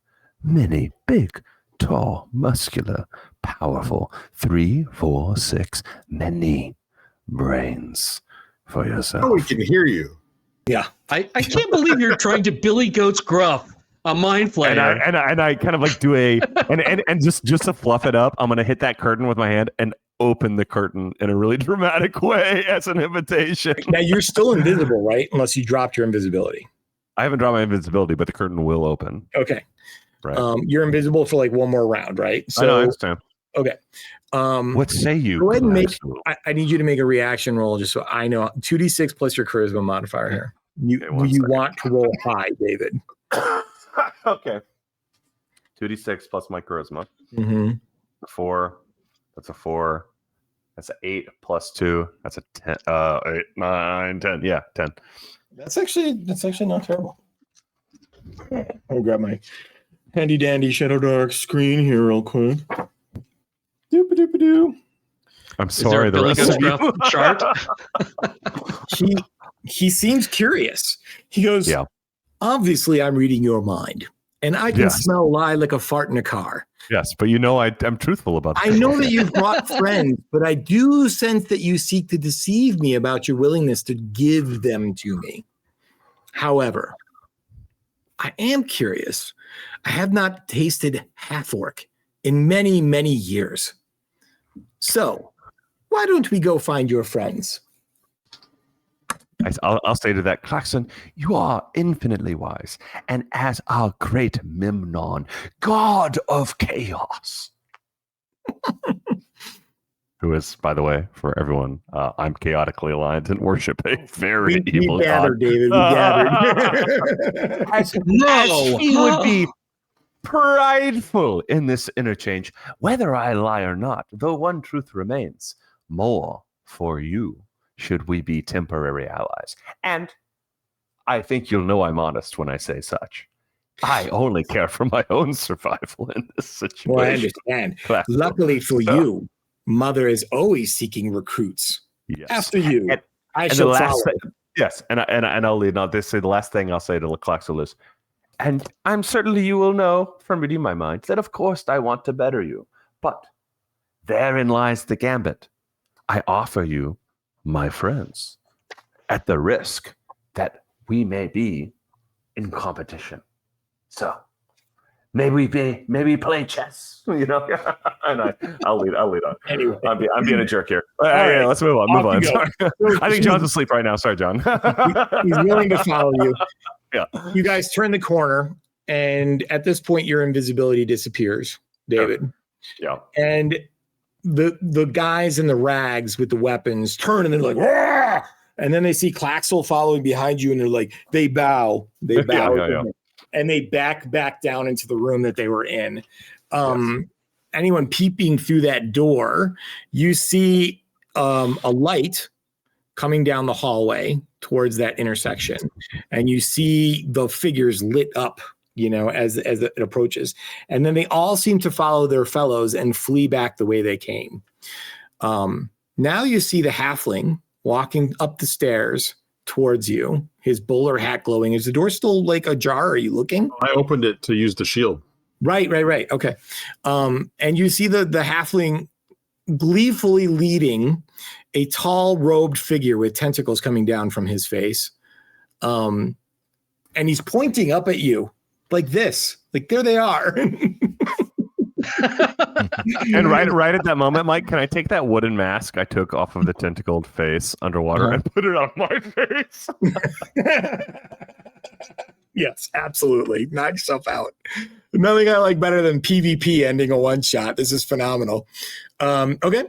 many big, tall, muscular, powerful, 3, 4, 6, many brains for yourself.
Oh, we can hear you.
Yeah.
I can't believe you're trying to Billy Goat's Gruff a mind flayer.
And I kind of like do a and just to fluff it up, I'm gonna hit that curtain with my hand and open the curtain in a really dramatic way as an invitation.
Now you're still invisible, right? Unless you dropped your invisibility.
I haven't dropped my invisibility, but the curtain will open.
Okay.
Right.
You're invisible for like one more round, right?
I know, I understand.
Okay.
What say you?
Go ahead and make. I need you to make a reaction roll, just so I know. 2d6 plus your charisma modifier here. You want to roll high, David?
Okay. 2d6 plus my charisma.
Mm-hmm.
4. That's a 4. That's an 8 plus 2. That's a 10. 8, 9, 10. Yeah, 10.
That's actually not terrible. I'll grab my handy dandy Shadowdark screen here real quick. Doop-a-doop-a-doo.
I'm sorry. The rest of you.
Chart.
He seems curious. He goes,
yeah.
Obviously, I'm reading your mind, and I can smell a lie like a fart in a car.
Yes, but I'm truthful about that.
I know that you've brought friends, but I do sense that you seek to deceive me about your willingness to give them to me. However, I am curious. I have not tasted half-orc in many, many years. So, why don't we go find your friends?
I'll say to that, Claxon, you are infinitely wise, and as our great Memnon, god of chaos, who is, by the way, for everyone, I'm chaotically aligned and worship a very evil
we gathered,
god.
David. We gathered.
as he would be prideful in this interchange, whether I lie or not, though one truth remains, more for you should we be temporary allies. And I think you'll know I'm honest when I say such. I only care for my own survival in this situation.
Well, I understand. Luckily for you, Mother is always seeking recruits.
Yes.
After you,
and
I shall follow.
Yes, and I'll lead on this. The last thing I'll say to Claxel is, and I'm certainly you will know from reading my mind that of course I want to better you, but therein lies the gambit. I offer you my friends at the risk that we may be in competition. So maybe play chess, you know. And I'll lead on.
Anyway,
I'm being a jerk here.
Right.
Let's move on. Sorry. I think John's asleep right now. Sorry, John.
He's willing to follow you.
Yeah.
You guys turn the corner, and at this point, your invisibility disappears, David.
Yeah.
And the guys in the rags with the weapons turn, and they're like, "Rah!" And then they see Claxel following behind you, and they're like, they bow.
Yeah.
And they back down into the room that they were in. Anyone peeping through that door, you see a light coming down the hallway towards that intersection, and you see the figures lit up, you know, as it approaches. And then they all seem to follow their fellows and flee back the way they came. Now you see the halfling walking up the stairs towards you, his bowler hat glowing. Is the door still like ajar? Are you looking?
I opened it to use the shield.
Right. Okay. And you see the halfling gleefully leading a tall robed figure with tentacles coming down from his face. And he's pointing up at you like this, like there they are.
And right at that moment, Mike, can I take that wooden mask I took off of the tentacled face underwater and put it on my face?
Yes, absolutely. Knock yourself out. Nothing I like better than PvP ending a one shot. This is phenomenal. Okay.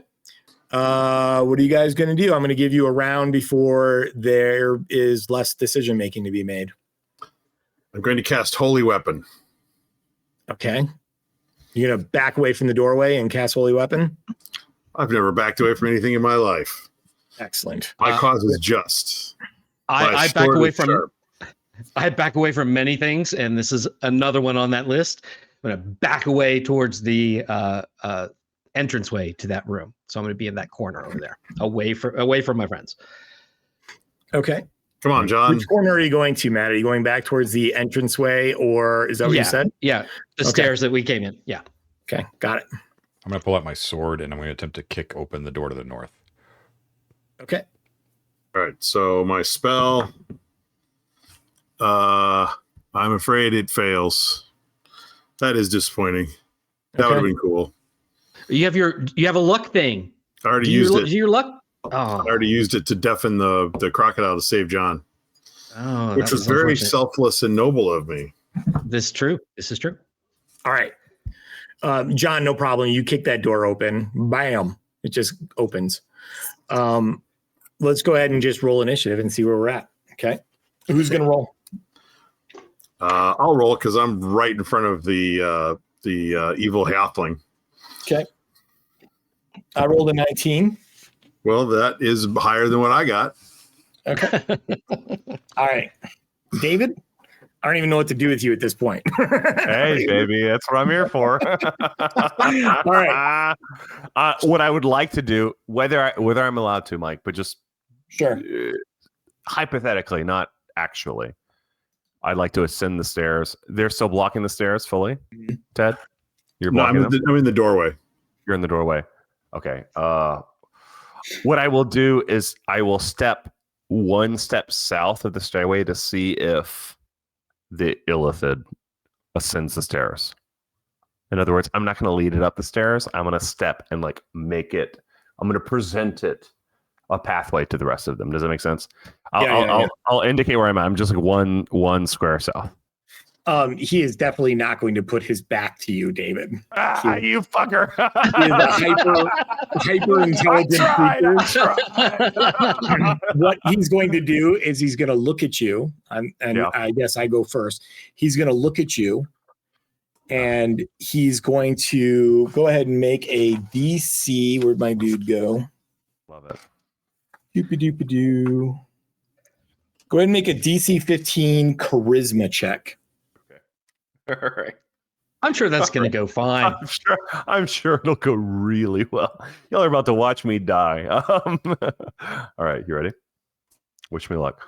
What are you guys going to do? I'm going to give you a round before there is less decision making to be made.
I'm going to cast Holy Weapon.
Okay. You're going to back away from the doorway and cast Holy Weapon?
I've never backed away from anything in my life.
Excellent.
My cause is just.
I back away from. I back away from many things, and this is another one on that list. I'm going to back away towards the entranceway to that room. So I'm going to be in that corner over there, away from my friends.
Okay.
Come on, John.
Which corner are you going to, Matt? Are you going back towards the entranceway, or is that what you said?
Yeah, the stairs that we came in. Yeah.
Okay, got it.
I'm going to pull out my sword and I'm going to attempt to kick open the door to the north.
Okay.
All right. So my spell. I'm afraid it fails. That is disappointing. That would have been cool.
You have a luck thing.
I already used it.
Do your luck? Oh.
I already used it to deafen the crocodile to save John.
Oh,
which was very selfless and noble of me.
This is true.
All right. John, no problem. You kick that door open. Bam. It just opens. Let's go ahead and just roll initiative and see where we're at. Okay. Who's going to roll?
I'll roll because I'm right in front of the evil halfling.
Okay. I rolled a 19.
Well, that is higher than what I got.
Okay. All right. David, I don't even know what to do with you at this point.
Hey, baby, that's what I'm here for.
All right.
What I would like to do, whether I'm allowed to, Mike, but just
sure,
hypothetically, not actually, I'd like to ascend the stairs. They're still blocking the stairs fully, Ted? You're blocking them?
I'm in the doorway.
You're in the doorway. Okay. What I will do is I will step one step south of the stairway to see if the illithid ascends the stairs. In other words, I'm not going to lead it up the stairs. I'm going to step and make it. I'm going to present it a pathway to the rest of them. Does that make sense? I'll indicate where I'm at. I'm just one square south.
He is definitely not going to put his back to you, David.
You fucker.
He is a hyper intelligent creature. What he's going to do is he's going to look at you, and I guess I go first. He's going to look at you, and he's going to go ahead and make a DC. Where'd my dude go?
Love it.
Doopy-doopy-doo. Go ahead and make a DC 15 charisma check.
All right.
I'm sure that's going to go fine.
I'm sure it'll go really well. Y'all are about to watch me die. All right, you ready? Wish me luck.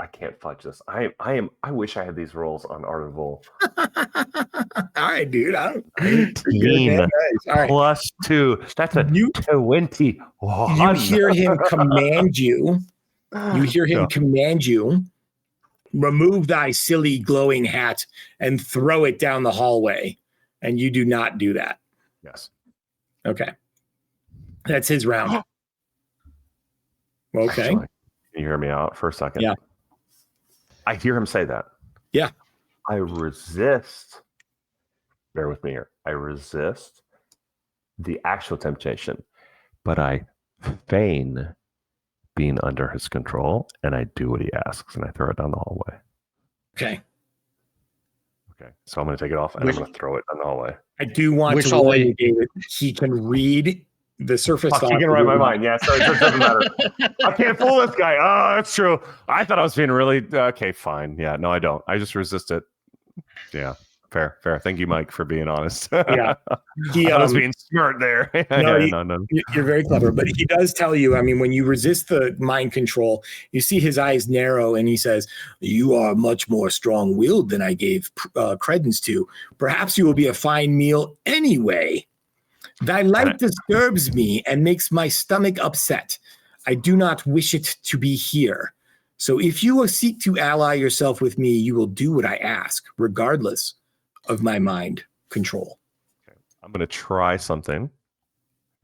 I can't fudge this. I wish I had these rolls on Art of Vol.
All right, dude.
18
nice. All right.
plus 2. That's a 20.
You hear him command you. You hear him command you. Remove thy silly glowing hat and throw it down the hallway. And you do not do that.
Yes.
Okay. That's his round. Okay.
Actually, can you hear me out for a second?
Yeah.
I hear him say that.
Yeah.
I resist. Bear with me here. I resist the actual temptation, but I feign being under his control, and I do what he asks, and I throw it down the hallway.
Okay.
Okay. So I'm going to take it off, and I'm going to throw it down the hallway.
I do want to warn you, David. He can read the surface.
He can read my mind. Yeah, so it doesn't matter. I can't fool this guy. Oh, that's true. I thought I was being really okay. Fine. Yeah, no, I don't. I just resist it. Yeah. Fair. Thank you, Mike, for being honest.
Yeah.
I was being smart there.
No, you're very clever, but he does tell you, I mean, when you resist the mind control, you see his eyes narrow and he says, you are much more strong-willed than I gave credence to. Perhaps you will be a fine meal anyway. Thy light disturbs me and makes my stomach upset. I do not wish it to be here. So if you will seek to ally yourself with me, you will do what I ask, regardless of my mind control.
I'm going to try something,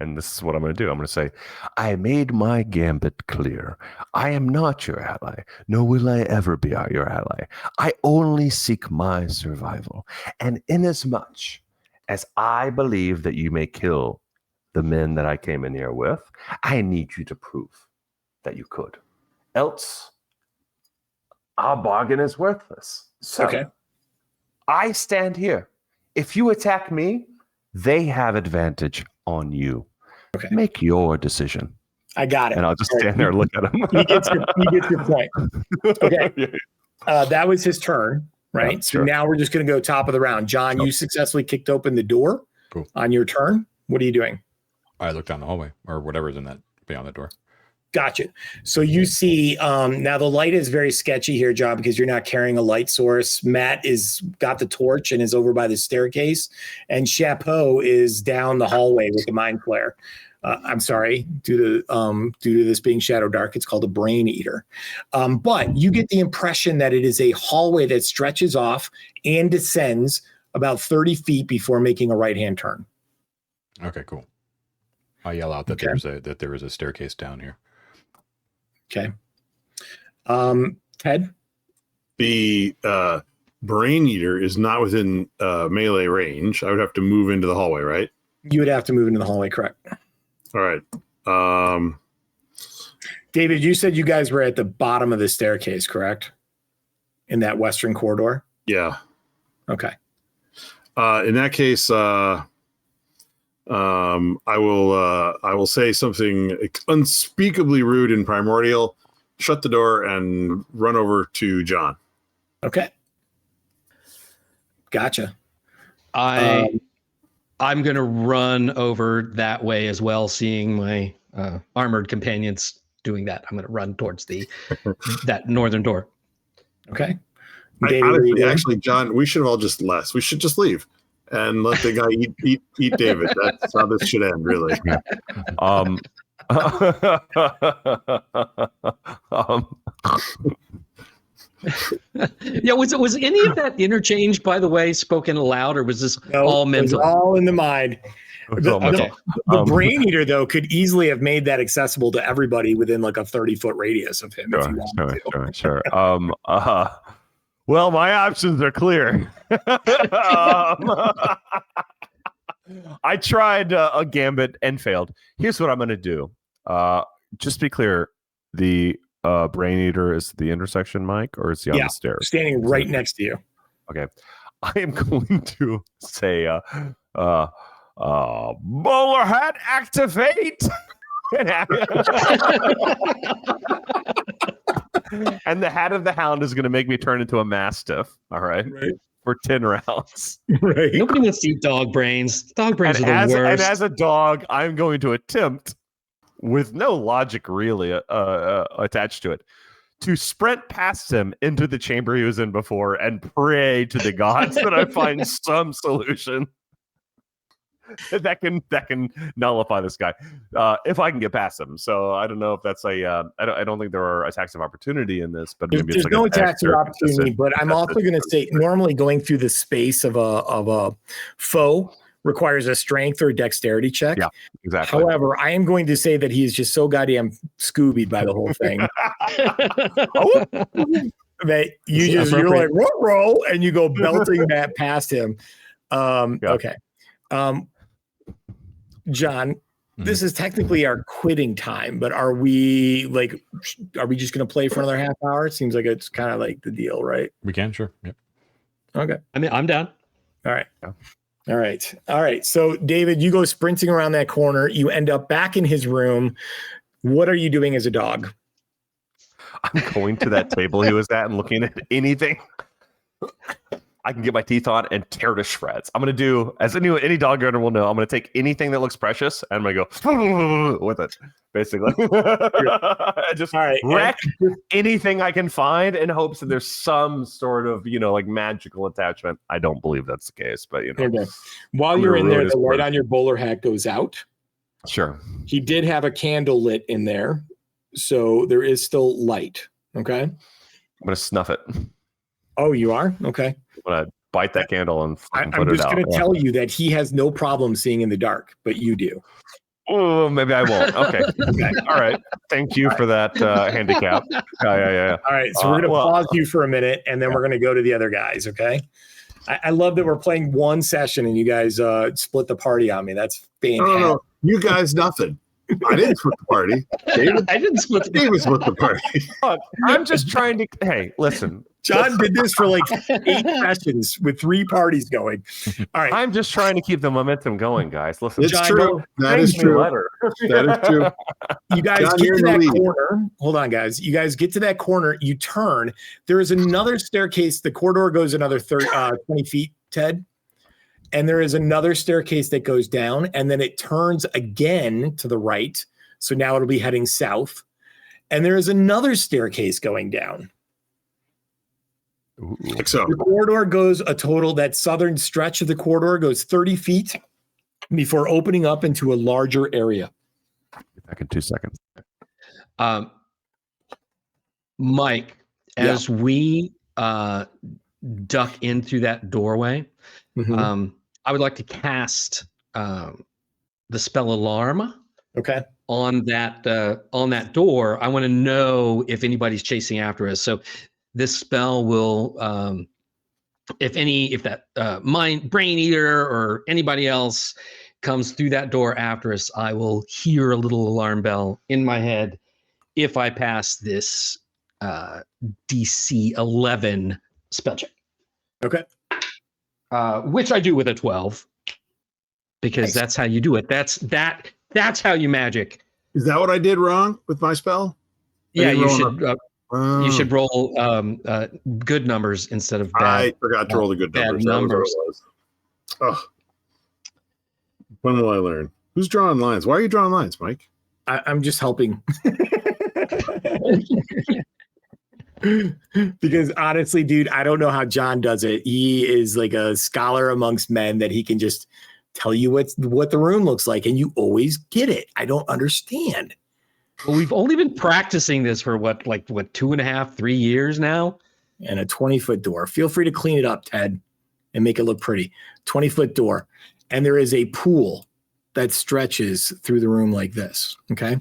and this is what I'm going to do. I'm going to say, I made my gambit clear. I am not your ally, nor will I ever be your ally. I only seek my survival. And inasmuch as I believe that you may kill the men that I came in here with, I need you to prove that you could. Else, our bargain is worthless. So,
Okay.
I stand here. If you attack me, they have advantage on you.
Okay.
Make your decision.
I got it.
And I'll just stand there and look at him.
He gets your point. Okay. That was his turn, right?
Yeah,
so
sure.
now we're just going to go top of the round. John, you successfully kicked open the door on your turn. What are you doing?
I look down the hallway or whatever's in that beyond the door.
Gotcha. So you see, now the light is very sketchy here, John, because you're not carrying a light source. Matt is got the torch and is over by the staircase, and Chapeau is down the hallway with the mind flare. I'm sorry, due to this being Shadowdark, it's called a brain eater. But you get the impression that it is a hallway that stretches off and descends about 30 feet before making a right-hand turn.
Okay, cool. I yell out that there is a staircase down here.
Okay. Ted?
The brain eater is not within melee range. I would have to move into the hallway, right?
You would have to move into the hallway, correct?
All right.
David, you said you guys were at the bottom of the staircase, correct? In that western corridor?
Yeah.
Okay.
In that case, I will say something unspeakably rude and primordial, shut the door, and run over to John.
Okay. Gotcha.
I'm going to run over that way as well, seeing my armored companions doing that. I'm going to run towards that northern door.
Okay.
Actually, John, we should have all just left. We should just leave and let the guy eat David. That's how this should end, really.
Yeah, was any of that interchange, by the way, spoken aloud, or was this all mental?
It was all in the mind. The brain eater, though, could easily have made that accessible to everybody within like a 30-foot radius of him. If you wanted to.
Sure. Well, my options are clear. I tried a gambit and failed. Here's what I'm going to do. Just be clear, the brain eater is the intersection, Mike, or is he on the stairs?
Standing right next to you.
Okay. I am going to say, bowler hat activate. And the hat of the hound is going to make me turn into a mastiff. All right. For 10 rounds.
Right.
Nobody wants to eat dog brains. Dog brains are the worst.
And as a dog, I'm going to attempt, with no logic really attached to it, to sprint past him into the chamber he was in before and pray to the gods that I find some solution that can nullify this guy if I can get past him. So I don't know if that's I don't think there are attacks of opportunity in this, but maybe
there's
like
no attacks of opportunity. But I'm also going to say normally going through the space of a foe requires a strength or dexterity check.
Yeah, exactly.
However, I am going to say that he is just so goddamn Scoobied by the whole thing. That you're like roll, and you go belting that past him. Okay. John, this is technically our quitting time, but are we just going to play for another half hour? It seems like it's kind of like the deal, right?
We can, sure. Yep.
Okay.
I mean, I'm down.
All right. Yeah. All right. So, David, you go sprinting around that corner. You end up back in his room. What are you doing as a dog?
I'm going to that table he was at and looking at anything I can get my teeth on and tear to shreds. I'm going to do, as any dog owner will know, I'm going to take anything that looks precious and I'm going to go with it, basically. Just wreck anything I can find in hopes that there's some sort of, like magical attachment. I don't believe that's the case, but
Okay. While you're in there, the light on your bowler hat goes out.
Sure.
He did have a candle lit in there, so there is still light. Okay.
I'm going to snuff it.
Oh, you are? Okay.
I'm going to bite that candle and put it out.
I'm just going to tell you that he has no problem seeing in the dark, but you do.
Oh, maybe I won't. Okay. All right. Thank you for that handicap. Yeah.
All right. So we're going to pause you for a minute, and then we're going to go to the other guys, okay? I love that we're playing one session, and you guys split the party on me. That's fantastic.
No. You guys, nothing. I didn't split the party.
I didn't split the party.
David split the party.
Look, I'm just trying to. Hey, listen.
John did this for like 8 sessions with 3 parties going. All right.
I'm just trying to keep the momentum going, guys. Listen,
It's
John,
true. That is true. That is true.
You guys
John,
get
you're
to
in the
that
lead.
corner. Hold on, guys. You guys get to that corner. You turn. There is another staircase. The corridor goes another 20 feet, Ted. And there is another staircase that goes down. And then it turns again to the right. So now it'll be heading south. And there is another staircase going down.
Like so.
The corridor goes that southern stretch of the corridor goes 30 feet before opening up into a larger area.
Back in 2 seconds.
Mike, as we duck in through that doorway, I would like to cast the spell Alarm.
Okay.
On that door. I want to know if anybody's chasing after us. So this spell will, if that brain eater or anybody else comes through that door after us, I will hear a little alarm bell in my head if I pass this DC 11 spell check.
Okay.
Which I do with a 12, because that's how you do it. That's how you magic.
Is that what I did wrong with my spell?
Yeah, you should. You should roll good numbers instead of bad.
I forgot to roll the good numbers. That was what it was. Oh. When will I learn? Who's drawing lines? Why are you drawing lines, Mike?
I'm just helping. Because honestly, dude, I don't know how John does it. He is like a scholar amongst men that he can just tell you what the room looks like, and you always get it. I don't understand.
Well, we've only been practicing this for what 2.5, 3 years now.
And a 20-foot door. Feel free to clean it up, Ted, and make it look pretty. 20-foot door. And there is a pool that stretches through the room like this. Okay.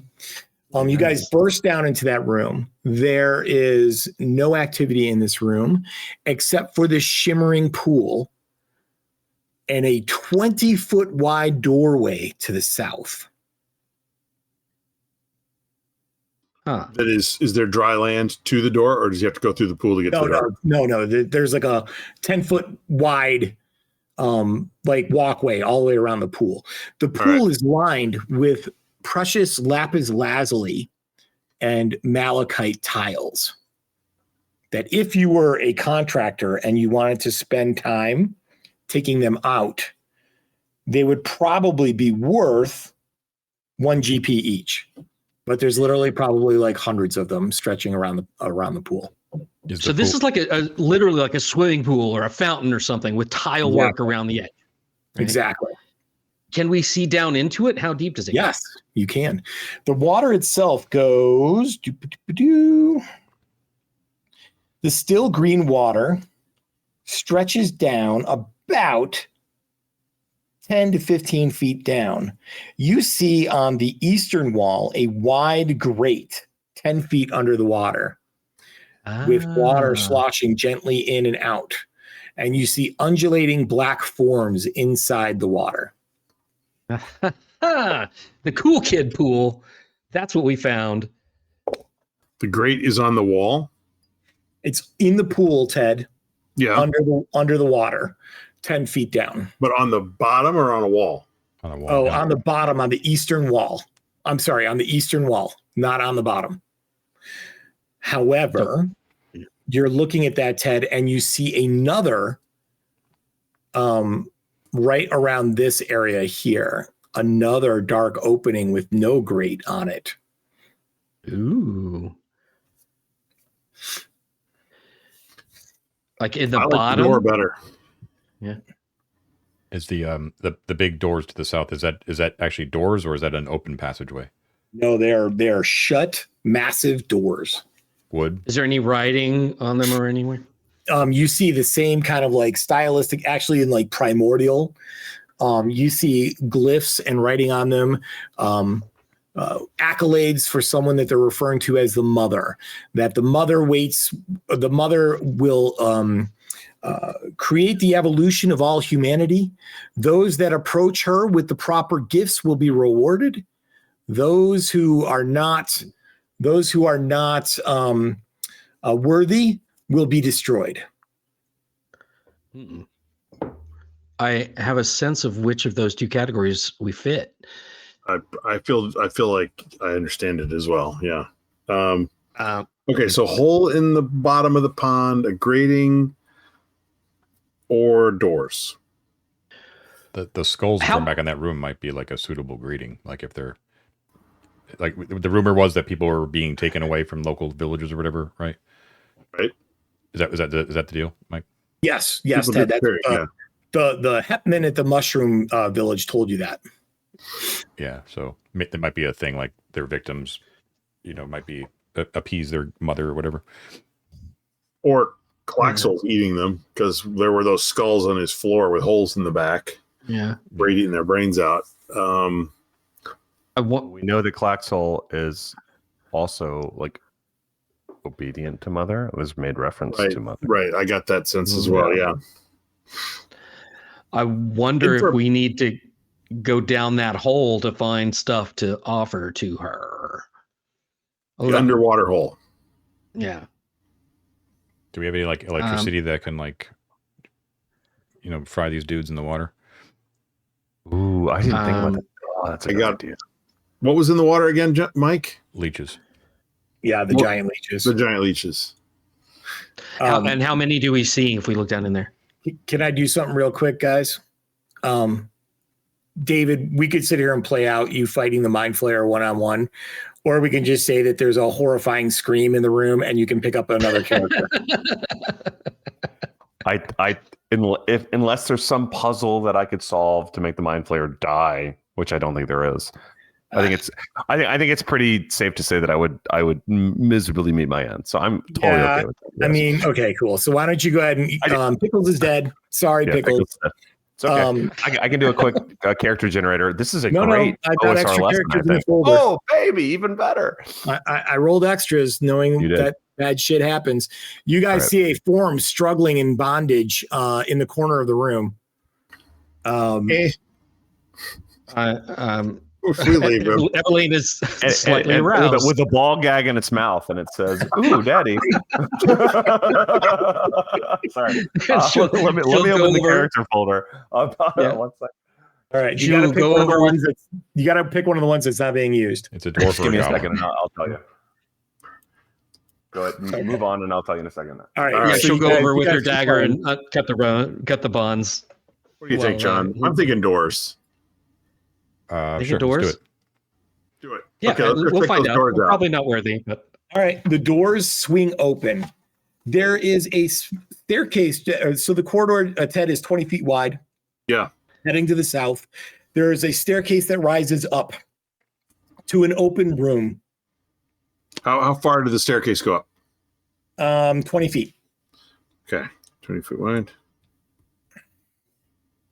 You guys burst down into that room. There is no activity in this room except for this shimmering pool and a 20-foot wide doorway to the south.
Huh.
That is there dry land to the door, or does he have to go through the pool to get to the door?
No. There's like a 10-foot wide walkway all the way around the pool. The pool is lined with precious lapis lazuli and malachite tiles that if you were a contractor and you wanted to spend time taking them out, they would probably be worth 1 GP each. But there's literally probably like hundreds of them stretching around the pool.
So this is like literally like a swimming pool or a fountain or something with tile work around the edge. Right?
Exactly.
Can we see down into it? How deep does it go?
Yes, you can. The water itself goes. The still green water stretches down about 10 to 15 feet down. You see on the eastern wall a wide grate 10 feet under the water with water sloshing gently in and out. And you see undulating black forms inside the water.
The cool kid pool. That's what we found.
The grate is on the wall.
It's in the pool, Ted.
Yeah.
Under the water, 10 feet down.
But on the bottom or on a wall?
On a wall.
Oh, on the bottom, on the eastern wall. I'm sorry, on the eastern wall, not on the bottom. However, you're looking at that, Ted, and you see another right around this area here, another dark opening with no grate on it.
Ooh. Like in the
I like
bottom?
the door better.
Yeah.
Is the big doors to the south, is that actually doors, or is that an open passageway?
No, they're shut, massive doors.
Wood?
Is there any writing on them or anywhere?
You see the same kind of like stylistic, actually in like primordial. You see glyphs and writing on them, accolades for someone that they're referring to as the mother. That the mother will create the evolution of all humanity. Those that approach her with the proper gifts will be rewarded. Those who are not worthy will be destroyed.
Mm-mm. I have a sense of which of those two categories we fit.
I feel like I understand it as well. Yeah. Okay, so hole in the bottom of the pond, a grating, or doors.
The skulls from back in that room might be like a suitable greeting. Like if they're like, the rumor was that people were being taken away from local villages or whatever, right?
Right.
Is that the deal, Mike?
Yes,
People
Ted. That's,
disappear, yeah.
the hetman at the mushroom village told you that.
Yeah, so that might be a thing. Like their victims, might be appease their mother or whatever.
Or Klaxel's eating them, because there were those skulls on his floor with holes in the back.
Yeah,
eating their brains out.
We know that Klaxel is also like obedient to Mother. It was made reference to Mother.
Right, I got that sense as well. Yeah.
I wonder if we need to go down that hole to find stuff to offer to her.
The underwater hole.
Yeah.
Do we have any like electricity that can like, fry these dudes in the water?
Ooh, I didn't think about that. Oh, that's a good idea.
What was in the water again, Mike?
Leeches.
Yeah, the giant leeches.
The giant leeches.
And how many do we see if we look down in there?
Can I do something real quick, guys? David, we could sit here and play out you fighting the Mind Flayer one-on-one, or we can just say that there's a horrifying scream in the room and you can pick up another character.
Unless there's some puzzle that I could solve to make the Mind Flayer die, which I don't think there is. I think it's pretty safe to say that I would miserably meet my end. So I'm totally okay with that. Yes.
I mean, okay, cool. So why don't you go ahead and Pickles is dead. Sorry, Pickles.
It's okay. I can do a quick character generator. This is a great
I got
OSR
extra
lesson,
characters in the folder.
Oh, baby, even better.
I rolled extras knowing that bad shit happens. You guys see a form struggling in bondage in the corner of the room.
We leave him.
Eveline is slightly aroused.
With a ball gag in its mouth, and it says, "Ooh, daddy." Sorry. Let me open the character folder. One second.
All right, you got to pick one of the ones that's. You got to pick one of the ones that's not being used.
It's a dwarf.
Give me a second, and I'll tell you. Go ahead, move on, and I'll tell you in a second.
All right.
Yeah, she'll go over with her dagger and cut the bonds.
What do you think, John? I'm thinking doors.
Sure,
doors?
Do it.
Yeah,
okay,
we'll find out. We're probably not worthy, but
all right. The doors swing open. There is a staircase. So the corridor, Ted, is 20 feet wide.
Yeah.
Heading to the south. There is a staircase that rises up to an open room.
How far did the staircase go up?
20 feet.
Okay. 20 feet wide.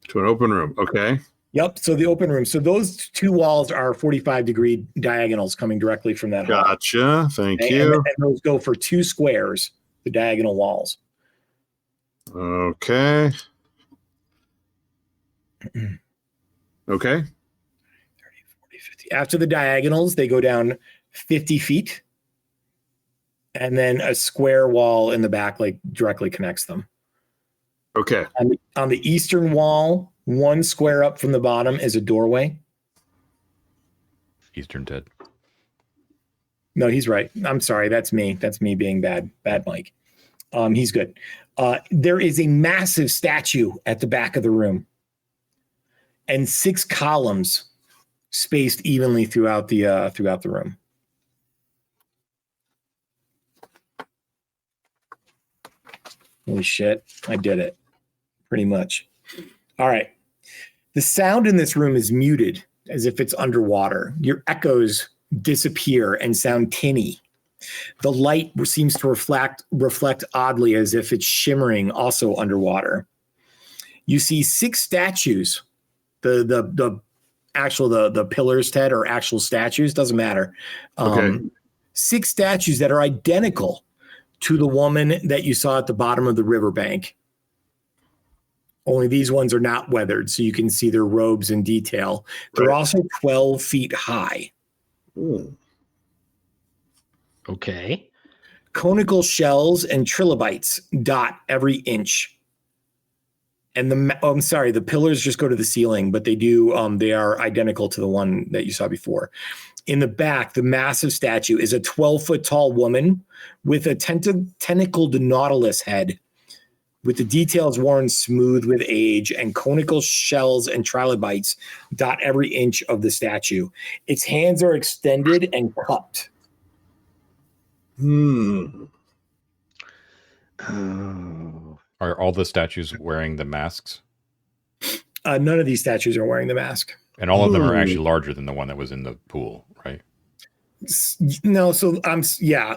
To an open room. Okay.
Yep. So the open room. So those two walls are 45-degree diagonals coming directly from that hall.
Gotcha. Thank you.
And those go for 2 squares, the diagonal walls.
Okay. Okay. 30, 40,
50. After the diagonals, they go down 50 feet. And then a square wall in the back, like directly connects them.
Okay.
On the eastern wall, 1 square up from the bottom is a doorway.
Eastern Ted.
No, he's right. I'm sorry. That's me. That's me being bad, Mike. He's good. There is a massive statue at the back of the room, and 6 columns spaced evenly throughout the room. Holy shit! I did it. Pretty much. All right. The sound in this room is muted, as if it's underwater. Your echoes disappear and sound tinny. The light seems to reflect oddly, as if it's shimmering, also underwater. You see 6 statues. The pillars, Ted, are actual statues. Doesn't matter. 6 statues that are identical to the woman that you saw at the bottom of the riverbank. Only these ones are not weathered, so you can see their robes in detail. They're also 12 feet high.
Ooh.
Okay.
Conical shells and trilobites dot every inch. And the pillars just go to the ceiling, but they are identical to the one that you saw before. In the back, the massive statue is a 12-foot tall woman with a tentacled nautilus head, with the details worn smooth with age, and conical shells and trilobites dot every inch of the statue. Its hands are extended and cupped.
Are all the statues wearing the masks?
None of these statues are wearing the mask.
And all of them are actually larger than the one that was in the pool, right?
No, so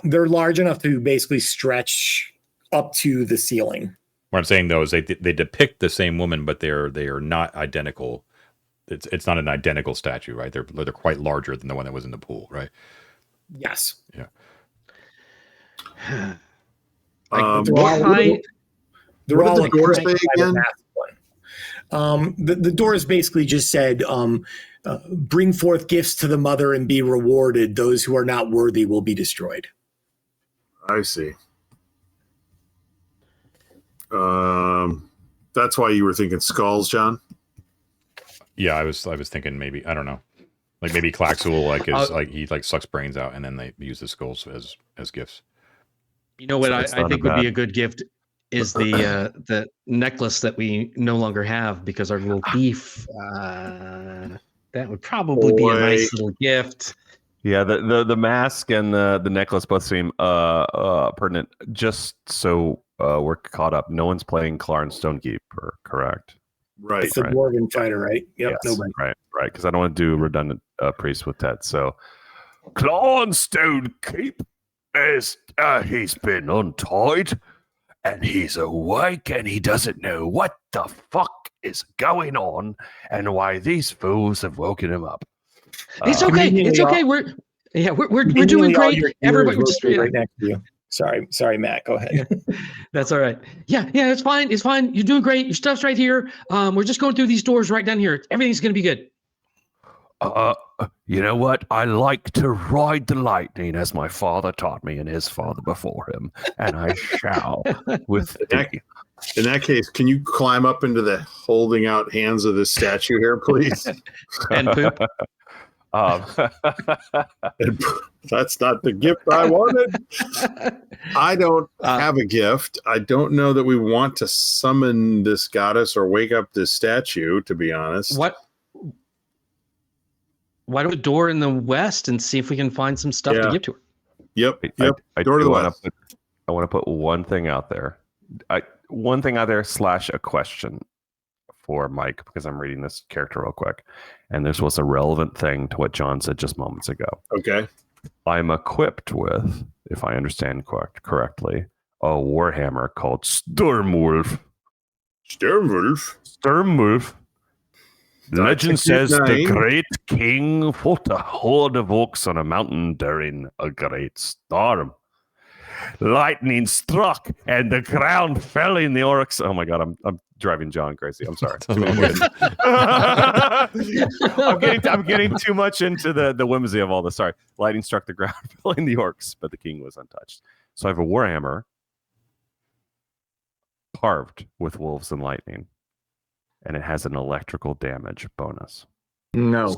they're large enough to basically stretch up to the ceiling.
What I'm saying though is they depict the same woman, but they are not identical. It's not an identical statue, right? They're quite larger than the one that was in the pool, right?
Yes.
Yeah.
They're all
what did the doors say again?
The doors basically just said, bring forth gifts to the mother and be rewarded. Those who are not worthy will be destroyed.
I see. That's why you were thinking skulls, John?
Yeah, I was thinking maybe, I don't know. Like maybe Klaxul he sucks brains out and then they use the skulls as gifts.
You know what I think would be a good gift is the necklace that we no longer have because our little thief. That would probably be a nice little gift.
Yeah, the mask and the necklace both seem pertinent. Just so we're caught up, no one's playing Clarence Stonekeeper, correct?
Right.
It's the Dwarven fighter, right? Yep.
Yes,
Nobody.
right. Because I don't want to do redundant priest with Ted. So Clarence Stonekeeper, he's been untied, and he's awake, and he doesn't know what the fuck is going on, and why these fools have woken him up.
It's okay. It's okay. We're doing great. Everybody, just
right next to you. Sorry, Matt. Go ahead.
That's all right. Yeah, it's fine. It's fine. You're doing great. Your stuff's right here. We're just going through these doors right down here. Everything's gonna be good.
You know what? I like to ride the lightning as my father taught me and his father before him, and I shall.
In that case, can you climb up into the holding out hands of this statue here, please?
And poop.
That's not the gift I wanted. I don't have a gift. I don't know that we want to summon this goddess or wake up this statue, to be honest.
Why don't we door in the west and see if we can find some stuff to give to her?
Yep.
I
Door to the west.
I want to put one thing out there. / a question for Mike, because I'm reading this character real quick. And this was a relevant thing to what John said just moments ago.
Okay.
I'm equipped with, if I understand correctly, a warhammer called Sturmwolf. Sturmwolf. Legend says the great king fought a horde of orcs on a mountain during a great storm. Lightning struck and the ground fell in the orcs. Oh my god, I'm driving John crazy. I'm sorry. I'm getting too much into the whimsy of all this. Sorry. Lightning struck the ground, fell in the orcs, but the king was untouched. So I have a warhammer carved with wolves and lightning, and it has an electrical damage bonus.
No.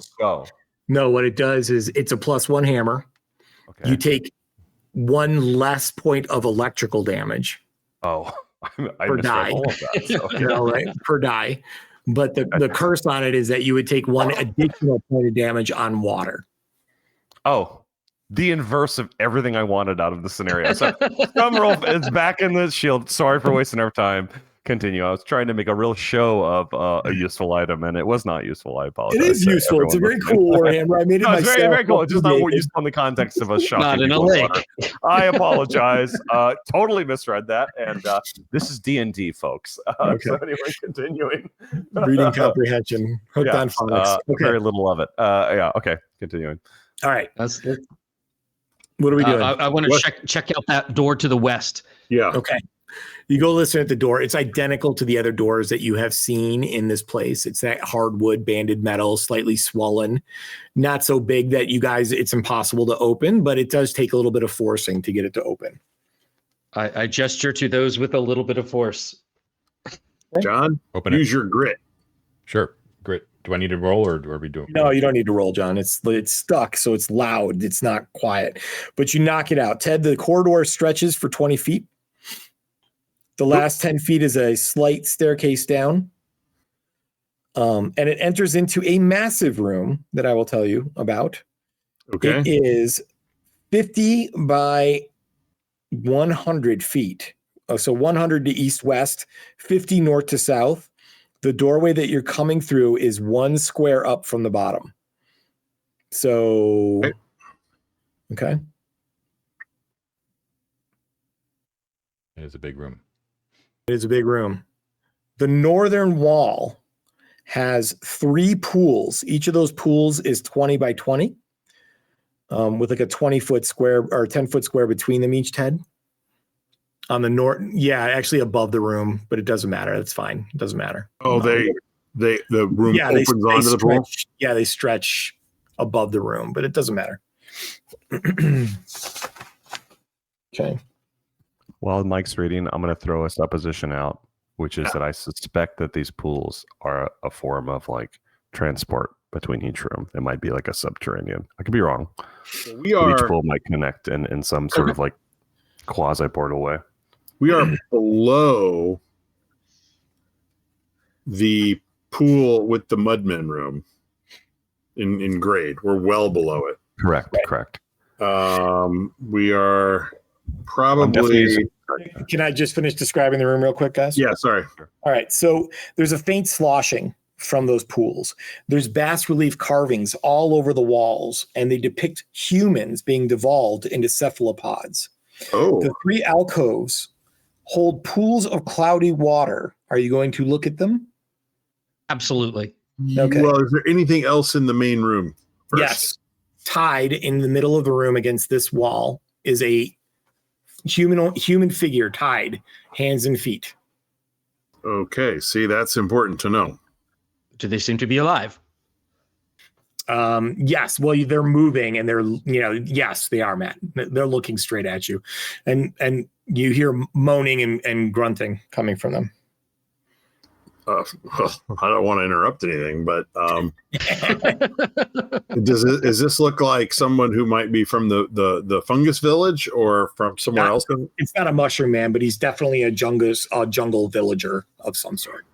No, what it does is it's a +1 hammer.
Okay.
You take 1 less point of electrical damage.
Oh, I
Per
misread
die.
all of that. So.
You know, right? Per die. But the curse on it is that you would take 1 additional point of damage on water.
Oh, the inverse of everything I wanted out of the scenario. So Drumroll is back in the shield. Sorry for wasting our time. Continue. I was trying to make a real show of a useful item, and it was not useful. I apologize.
It is useful. It's a very cool Warhammer. I made it
No, it's
myself.
very, very cool. It's just not what used on the context of us shocking
Not in a
people
lake.
water. I apologize. Totally misread that. And this is D&D, folks.
Okay.
So anyway, continuing.
Reading comprehension. Hooked on
Yes,
phonics. Okay.
Very little of it. Yeah. Okay. Continuing.
All right.
That's
What are we doing?
I want to check out that door to the west.
Yeah.
Okay. You go listen at the door. It's identical to the other doors that you have seen in this place. It's that hardwood, banded metal, slightly swollen, not so big that you guys, it's impossible to open, but it does take a little bit of forcing to get it to open.
I gesture to those with a little bit of force.
John,
Open
use
it.
your grit.
Sure. Grit. Do I need to roll, or are we doing?
No, you don't need to roll, John. It's stuck, so it's loud. It's not quiet, but you knock it out. Ted, the corridor stretches for 20 feet. The last 10 feet is a slight staircase down. And it enters into a massive room that I will tell you about.
Okay.
It is 50 by 100 feet. So 100 to east-west, 50 north to south. The doorway that you're coming through is 1 square up from the bottom. So, okay.
It is a big room.
It is a big room. The northern wall has 3 pools. Each of those pools is 20 by 20, with like a 20-foot square or 10-foot square between them each, Ted. On the north, yeah, actually above the room, but it doesn't matter. That's fine. It doesn't matter.
Oh, the room opens onto the pool?
Yeah, they stretch above the room, but it doesn't matter. Okay.
While Mike's reading, I'm going to throw a supposition out, which is that I suspect that these pools are a form of like transport between each room. It might be like a subterranean. I could be wrong.
We
But each
are
pool might connect in some sort of like quasi portal way.
we are below the pool with the mudmen room in grade. We're well below it.
Correct.
We are probably
Can I just finish describing the room real quick, guys?
yeah, sorry.
All right. So there's a faint sloshing from those pools. There's bas relief carvings all over the walls, and they depict humans being devolved into cephalopods.
Oh,
The 3 alcoves hold pools of cloudy water. Are you going to look at them?
Absolutely.
Okay.
Well, is there anything else in the main room? First?
Yes. Tied in the middle of the room against this wall is a human figure tied, hands and feet.
Okay. See, that's important to know.
Do they seem to be alive?
Yes. Well, they're moving and they're, yes, they are, Matt. They're looking straight at you. And you hear moaning and grunting coming from them.
I don't want to interrupt anything, but does this look like someone who might be from the fungus village or from somewhere else?
It's not a mushroom man, but he's definitely a jungle villager of some sort,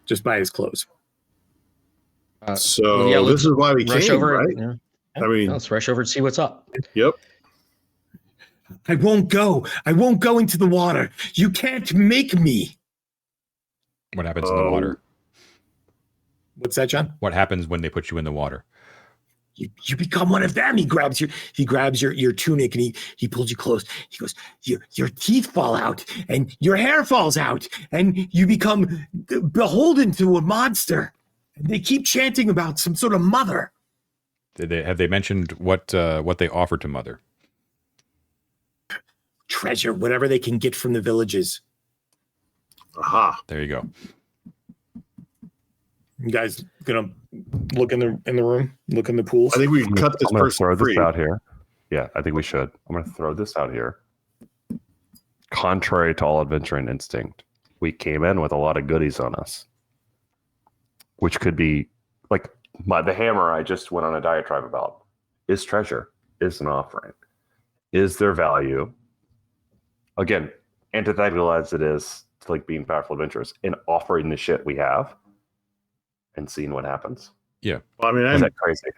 just by his clothes.
So this is why we
rush
came,
over,
right?
Yeah.
I mean,
Let's rush over and see what's up.
Yep.
I won't go. I won't go into the water. You can't make me.
What happens in the water?
What's that, John?
What happens when they put you in the water?
You become one of them. He grabs your tunic and he pulls you close. He goes, your teeth fall out and your hair falls out and you become beholden to a monster. And they keep chanting about some sort of mother.
Have they mentioned what they offer to Mother?
Treasure, whatever they can get from the villages.
Aha.
There you go.
You guys gonna look in the room, look in the pools.
I think we can cut this
I'm going to
person
throw
free.
this out here. Yeah, I think we should. I'm going to throw this out here. Contrary to all adventuring instinct, we came in with a lot of goodies on us, which could be like the hammer I just went on a diatribe about. Is treasure, is an offering, is there value? Again, antithetical as it is to like being powerful adventurers, in offering the shit we have and seeing what happens.
Yeah.
Well, I mean,
Is
I'm
that crazy?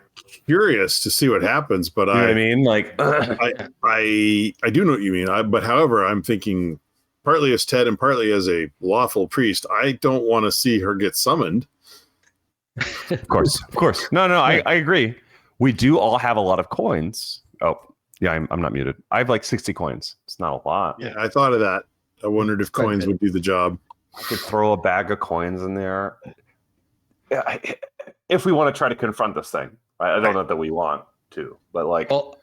curious to see what happens, but
You know what I mean? Like,
I do know what you mean. But however, I'm thinking partly as Ted and partly as a lawful priest, I don't want to see her get summoned.
of course. No, I agree. We do all have a lot of coins. Oh, yeah, I'm not muted. I have like 60 coins. It's not a lot.
Yeah, I thought of that. I wondered if coins would do the job.
I could throw a bag of coins in there. If we want to try to confront this thing, I don't know that we want to, but like,
Well,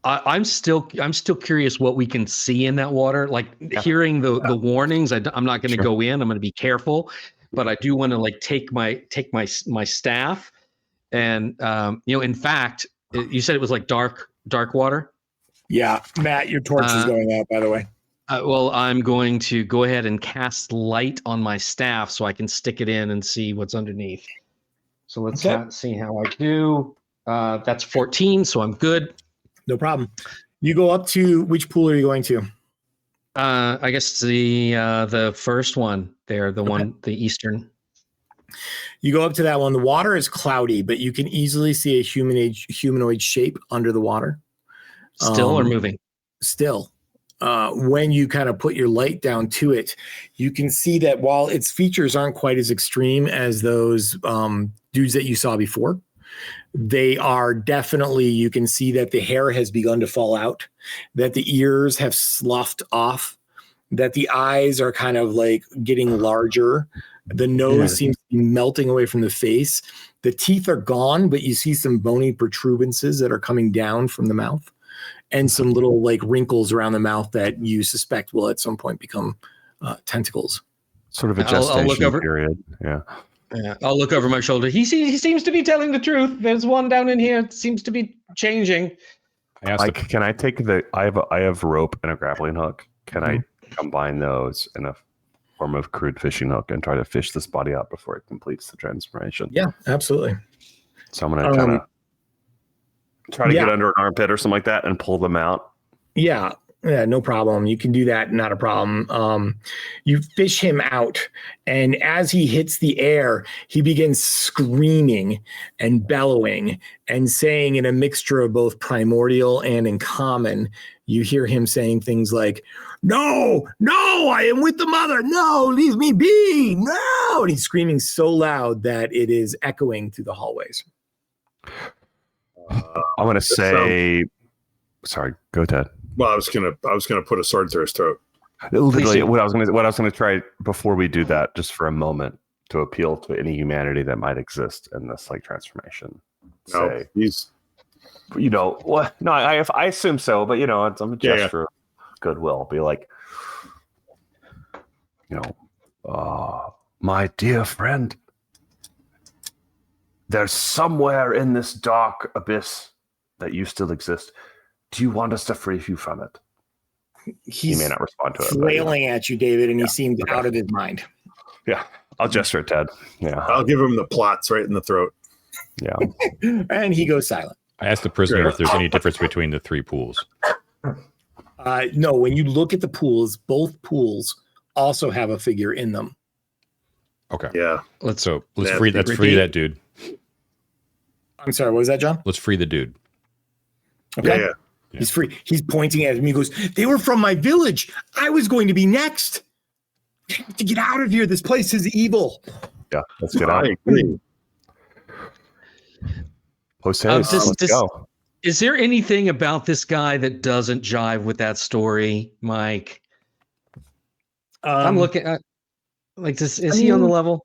I'm still curious what we can see in that water. Like hearing the warnings, I'm not going to go in. I'm going to be careful, but I do want to like take my staff, and in fact, you said it was like dark water.
Yeah, Matt, your torch is going out, by the way.
Well, I'm going to go ahead and cast light on my staff so I can stick it in and see what's underneath. So let's see how I do. That's 14, so I'm good.
No problem. You go up to, which pool are you going to?
I guess the first one there, the eastern.
You go up to that one. The water is cloudy, but you can easily see a humanoid shape under the water.
Still or moving?
Still. When you kind of put your light down to it, you can see that while its features aren't quite as extreme as those dudes that you saw before, they are definitely, you can see that the hair has begun to fall out, that the ears have sloughed off, that the eyes are kind of like getting larger. The nose seems to be melting away from the face. The teeth are gone, but you see some bony protuberances that are coming down from the mouth, and some little like wrinkles around the mouth that you suspect will at some point become tentacles.
Sort of a gestation period. Yeah.
I'll look over my shoulder. He seems to be telling the truth. There's one down in here. It seems to be changing.
Can I take I have rope and a grappling hook. Can I combine those in a form of crude fishing hook and try to fish this body out before it completes the transformation?
Yeah, absolutely.
So I'm going to kind of try to get under an armpit or something like that and pull them out.
Yeah, no problem. You can do that. Not a problem. You fish him out, and as he hits the air, he begins screaming and bellowing and saying in a mixture of both primordial and in common. You hear him saying things like, "No, I am with the mother. No, leave me be. No." And he's screaming so loud that it is echoing through the hallways.
I want to say, sorry, go Ted.
Well, I was gonna put a sword through his throat.
Literally, what I was gonna try before we do that, just for a moment, to appeal to any humanity that might exist in this like transformation.
No, he's,
what? No, I assume so, but it's a gesture of goodwill. Be like, my dear friend, there's somewhere in this dark abyss that you still exist. Do you want us to free you from it? He may not respond to it.
Flailing at you, David, and he seemed out of his mind.
Yeah, I'll gesture at Ted. Yeah,
I'll give him the plots right in the throat.
Yeah,
and he goes silent.
I asked the prisoner if there's any difference between the three pools.
No, when you look at the pools, both pools also have a figure in them.
Okay.
Yeah.
Let's free that dude.
I'm sorry, what was that, John?
Let's free the dude.
Okay.
Yeah.
He's free. He's pointing at him. He goes, "They were from my village. I was going to be next. To get out of here. This place is evil."
Yeah, let's get out. Post haste. Let's go.
Is there anything about this guy that doesn't jive with that story, Mike? I'm looking at is he on the level?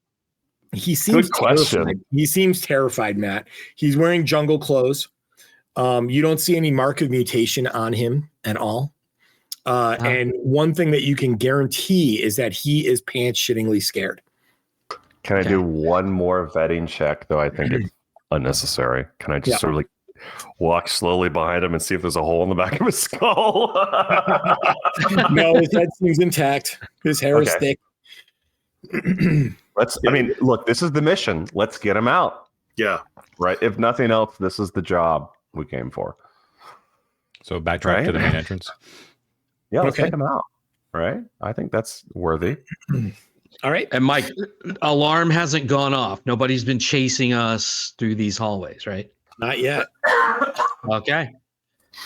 He seems
Good question.
terrified. He seems terrified, Matt. He's wearing jungle clothes. You don't see any mark of mutation on him at all. And one thing that you can guarantee is that he is pants-shittingly scared.
Can I do one more vetting check, though I think it's unnecessary? Can I just sort of like walk slowly behind him and see if there's a hole in the back of his skull?
No, his head seems intact. His hair is thick.
Look, this is the mission. Let's get him out.
Yeah.
Right. If nothing else, this is the job we came for.
So backtrack to the main entrance.
Yeah, let's take him out. right? I think that's worthy.
All right.
And Mike, alarm hasn't gone off. Nobody's been chasing us through these hallways, right?
Not yet.
Okay.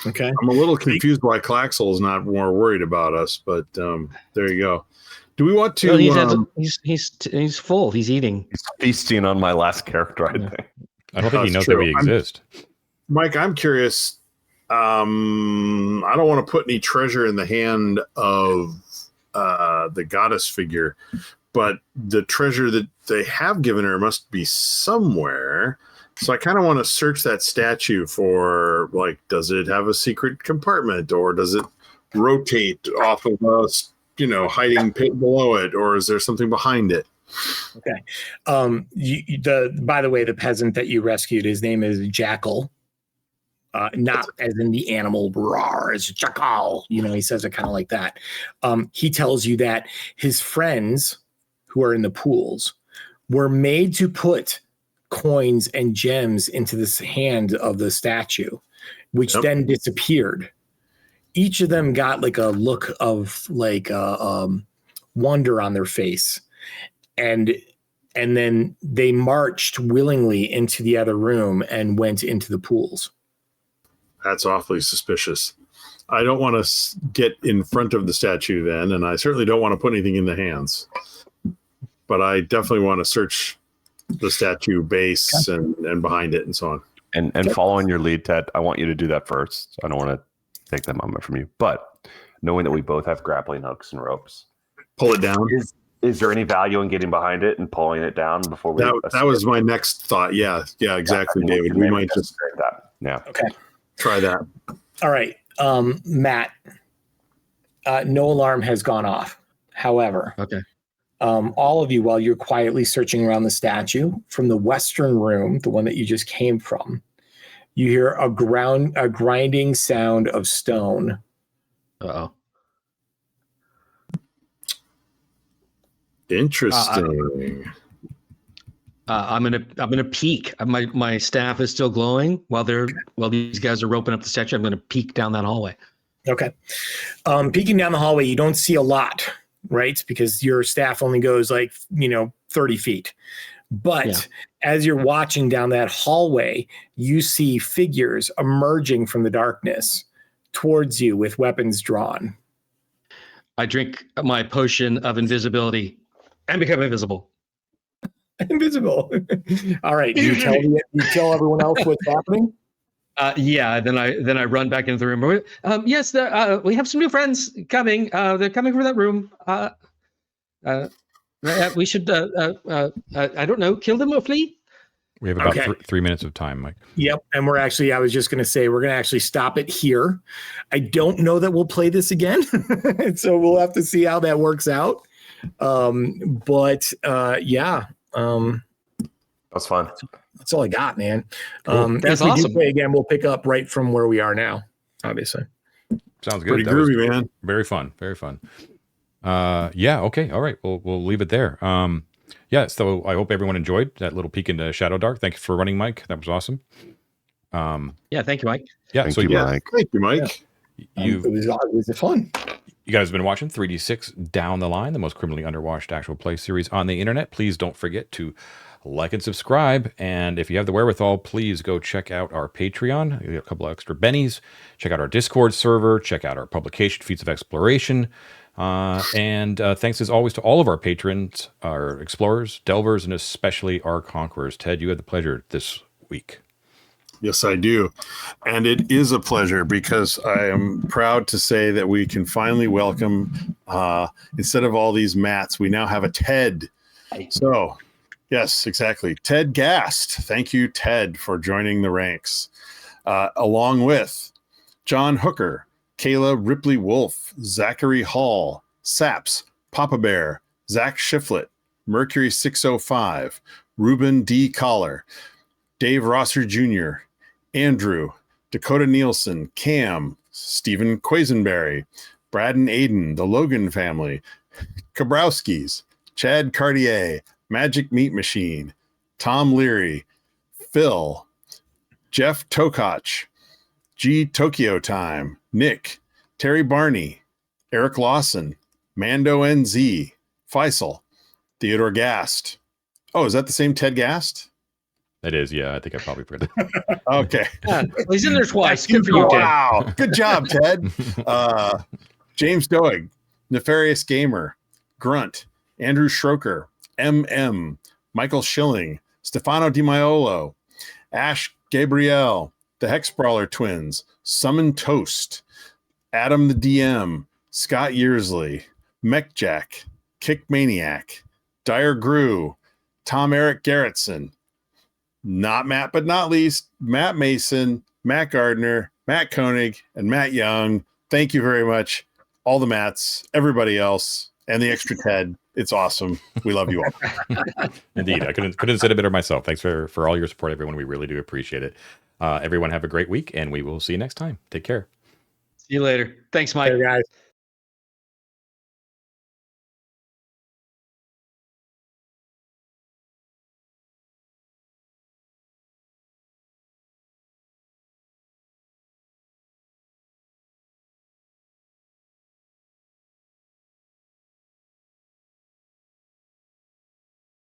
Okay.
I'm a little confused why Claxel is not more worried about us, but there you go. Do we want to?
Well, he's full. He's eating.
He's feasting on my last character, I think.
I don't think he
That's
knows
true.
that we exist.
Mike, I'm curious. I don't want to put any treasure in the hand of the goddess figure, but the treasure that they have given her must be somewhere. So I kind of want to search that statue for, like, does it have a secret compartment, or does it rotate off of us, hiding pit below it, or is there something behind it?
Okay. By the way, the peasant that you rescued, his name is Jackal. Not as in the animal, roar, it's Jackal. He says it kind of like that. He tells you that his friends who are in the pools were made to put coins and gems into this hand of the statue, which then disappeared. Each of them got like a look of like wonder on their face, and then they marched willingly into the other room and went into the pools.
That's awfully suspicious. I don't want to get in front of the statue then, and I certainly don't want to put anything in the hands. But I definitely want to search the statue base and behind it and so on.
And following your lead, Ted, I want you to do that first. I don't want to take that moment from you. But knowing that we both have grappling hooks and ropes,
pull it down.
Is there any value in getting behind it and pulling it down before we?
That was my next thought. Yeah, exactly, David. We might just
that. Yeah.
Okay.
Try that.
All right, Matt. No alarm has gone off. However,
Okay.
All of you, while you're quietly searching around the statue, from the western room, the one that you just came from, you hear a grinding sound of stone.
Uh-oh.
Interesting.
I'm gonna peek. My staff is still glowing while these guys are roping up the statue. I'm gonna peek down that hallway.
Okay. Peeking down the hallway, you don't see a lot, right? Because your staff only goes 30 feet. But as you're watching down that hallway, you see figures emerging from the darkness towards you with weapons drawn.
I drink my potion of invisibility and become invisible.
Invisible. All right. You tell everyone else what's happening?
Then I run back into the room. Yes, we have some new friends coming. They're coming from that room. We should, I don't know, kill them or flee?
We have about 3 minutes of time, Mike.
Yep. And I was just going to say, we're going to actually stop it here. I don't know that we'll play this again. So we'll have to see how that works out.
That's fun.
That's all I got, man.
That's
if we
awesome.
do play again, we'll pick up right from where we are now, obviously.
Sounds good.
Pretty groovy, man.
Very fun. Very fun. Okay. All right. We'll leave it there. So I hope everyone enjoyed that little peek into Shadowdark. Thank you for running, Mike. That was awesome.
Thank you, Mike.
Thank you, Mike.
Thank you, Mike.
It was fun.
You guys have been watching 3D6 Down the Line, the most criminally underwashed actual play series on the internet. Please don't forget to like and subscribe. And if you have the wherewithal, please go check out our Patreon. We got a couple of extra bennies. Check out our Discord server. Check out our publication, Feats of Exploration. And thanks as always to all of our patrons, our explorers, delvers, and especially our conquerors. Ted, you had the pleasure this week.
Yes, I do. And it is a pleasure because I am proud to say that we can finally welcome, instead of all these Matts, we now have a Ted. So, yes, exactly. Ted Gast. Thank you, Ted, for joining the ranks. Along with John Hooker, Kayla Ripley Wolf, Zachary Hall, Saps, Papa Bear, Zach Shiflett, Mercury 605, Ruben D. Collar, Dave Rosser Jr., Andrew, Dakota Nielsen, Cam, Stephen Quisenberry, Brad and Aiden, the Logan family, Kabrowskis, Chad Cartier, Magic Meat Machine, Tom Leary, Phil, Jeff Tokach, G Tokyo Time, Nick, Terry Barney, Eric Lawson, Mando NZ, Faisal, Theodore Gast. Oh, is that the same Ted Gast?
It is, yeah. I think I probably forgot that.
Okay.
Yeah, well, he's in there twice. Good for you, Ted.
Wow. Good job, Ted. James Doig, Nefarious Gamer, Grunt, Andrew Schroker, MM, Michael Schilling, Stefano Di Maiolo, Ash Gabriel, the Hexbrawler Twins, Summon Toast, Adam the DM, Scott Yearsley, Mech Jack, Kick Maniac, Dire Grew, Tom Eric Garrettson, not Matt but not least, Matt Mason, Matt Gardner, Matt Koenig, and Matt Young. Thank you very much. All the Matts, everybody else, and the extra Ted. It's awesome. We love you all.
Indeed. I couldn't have said it better myself. Thanks for all your support, everyone. We really do appreciate it. Everyone have a great week, and we will see you next time. Take care.
See you later. Thanks, Mike.
Hey, guys.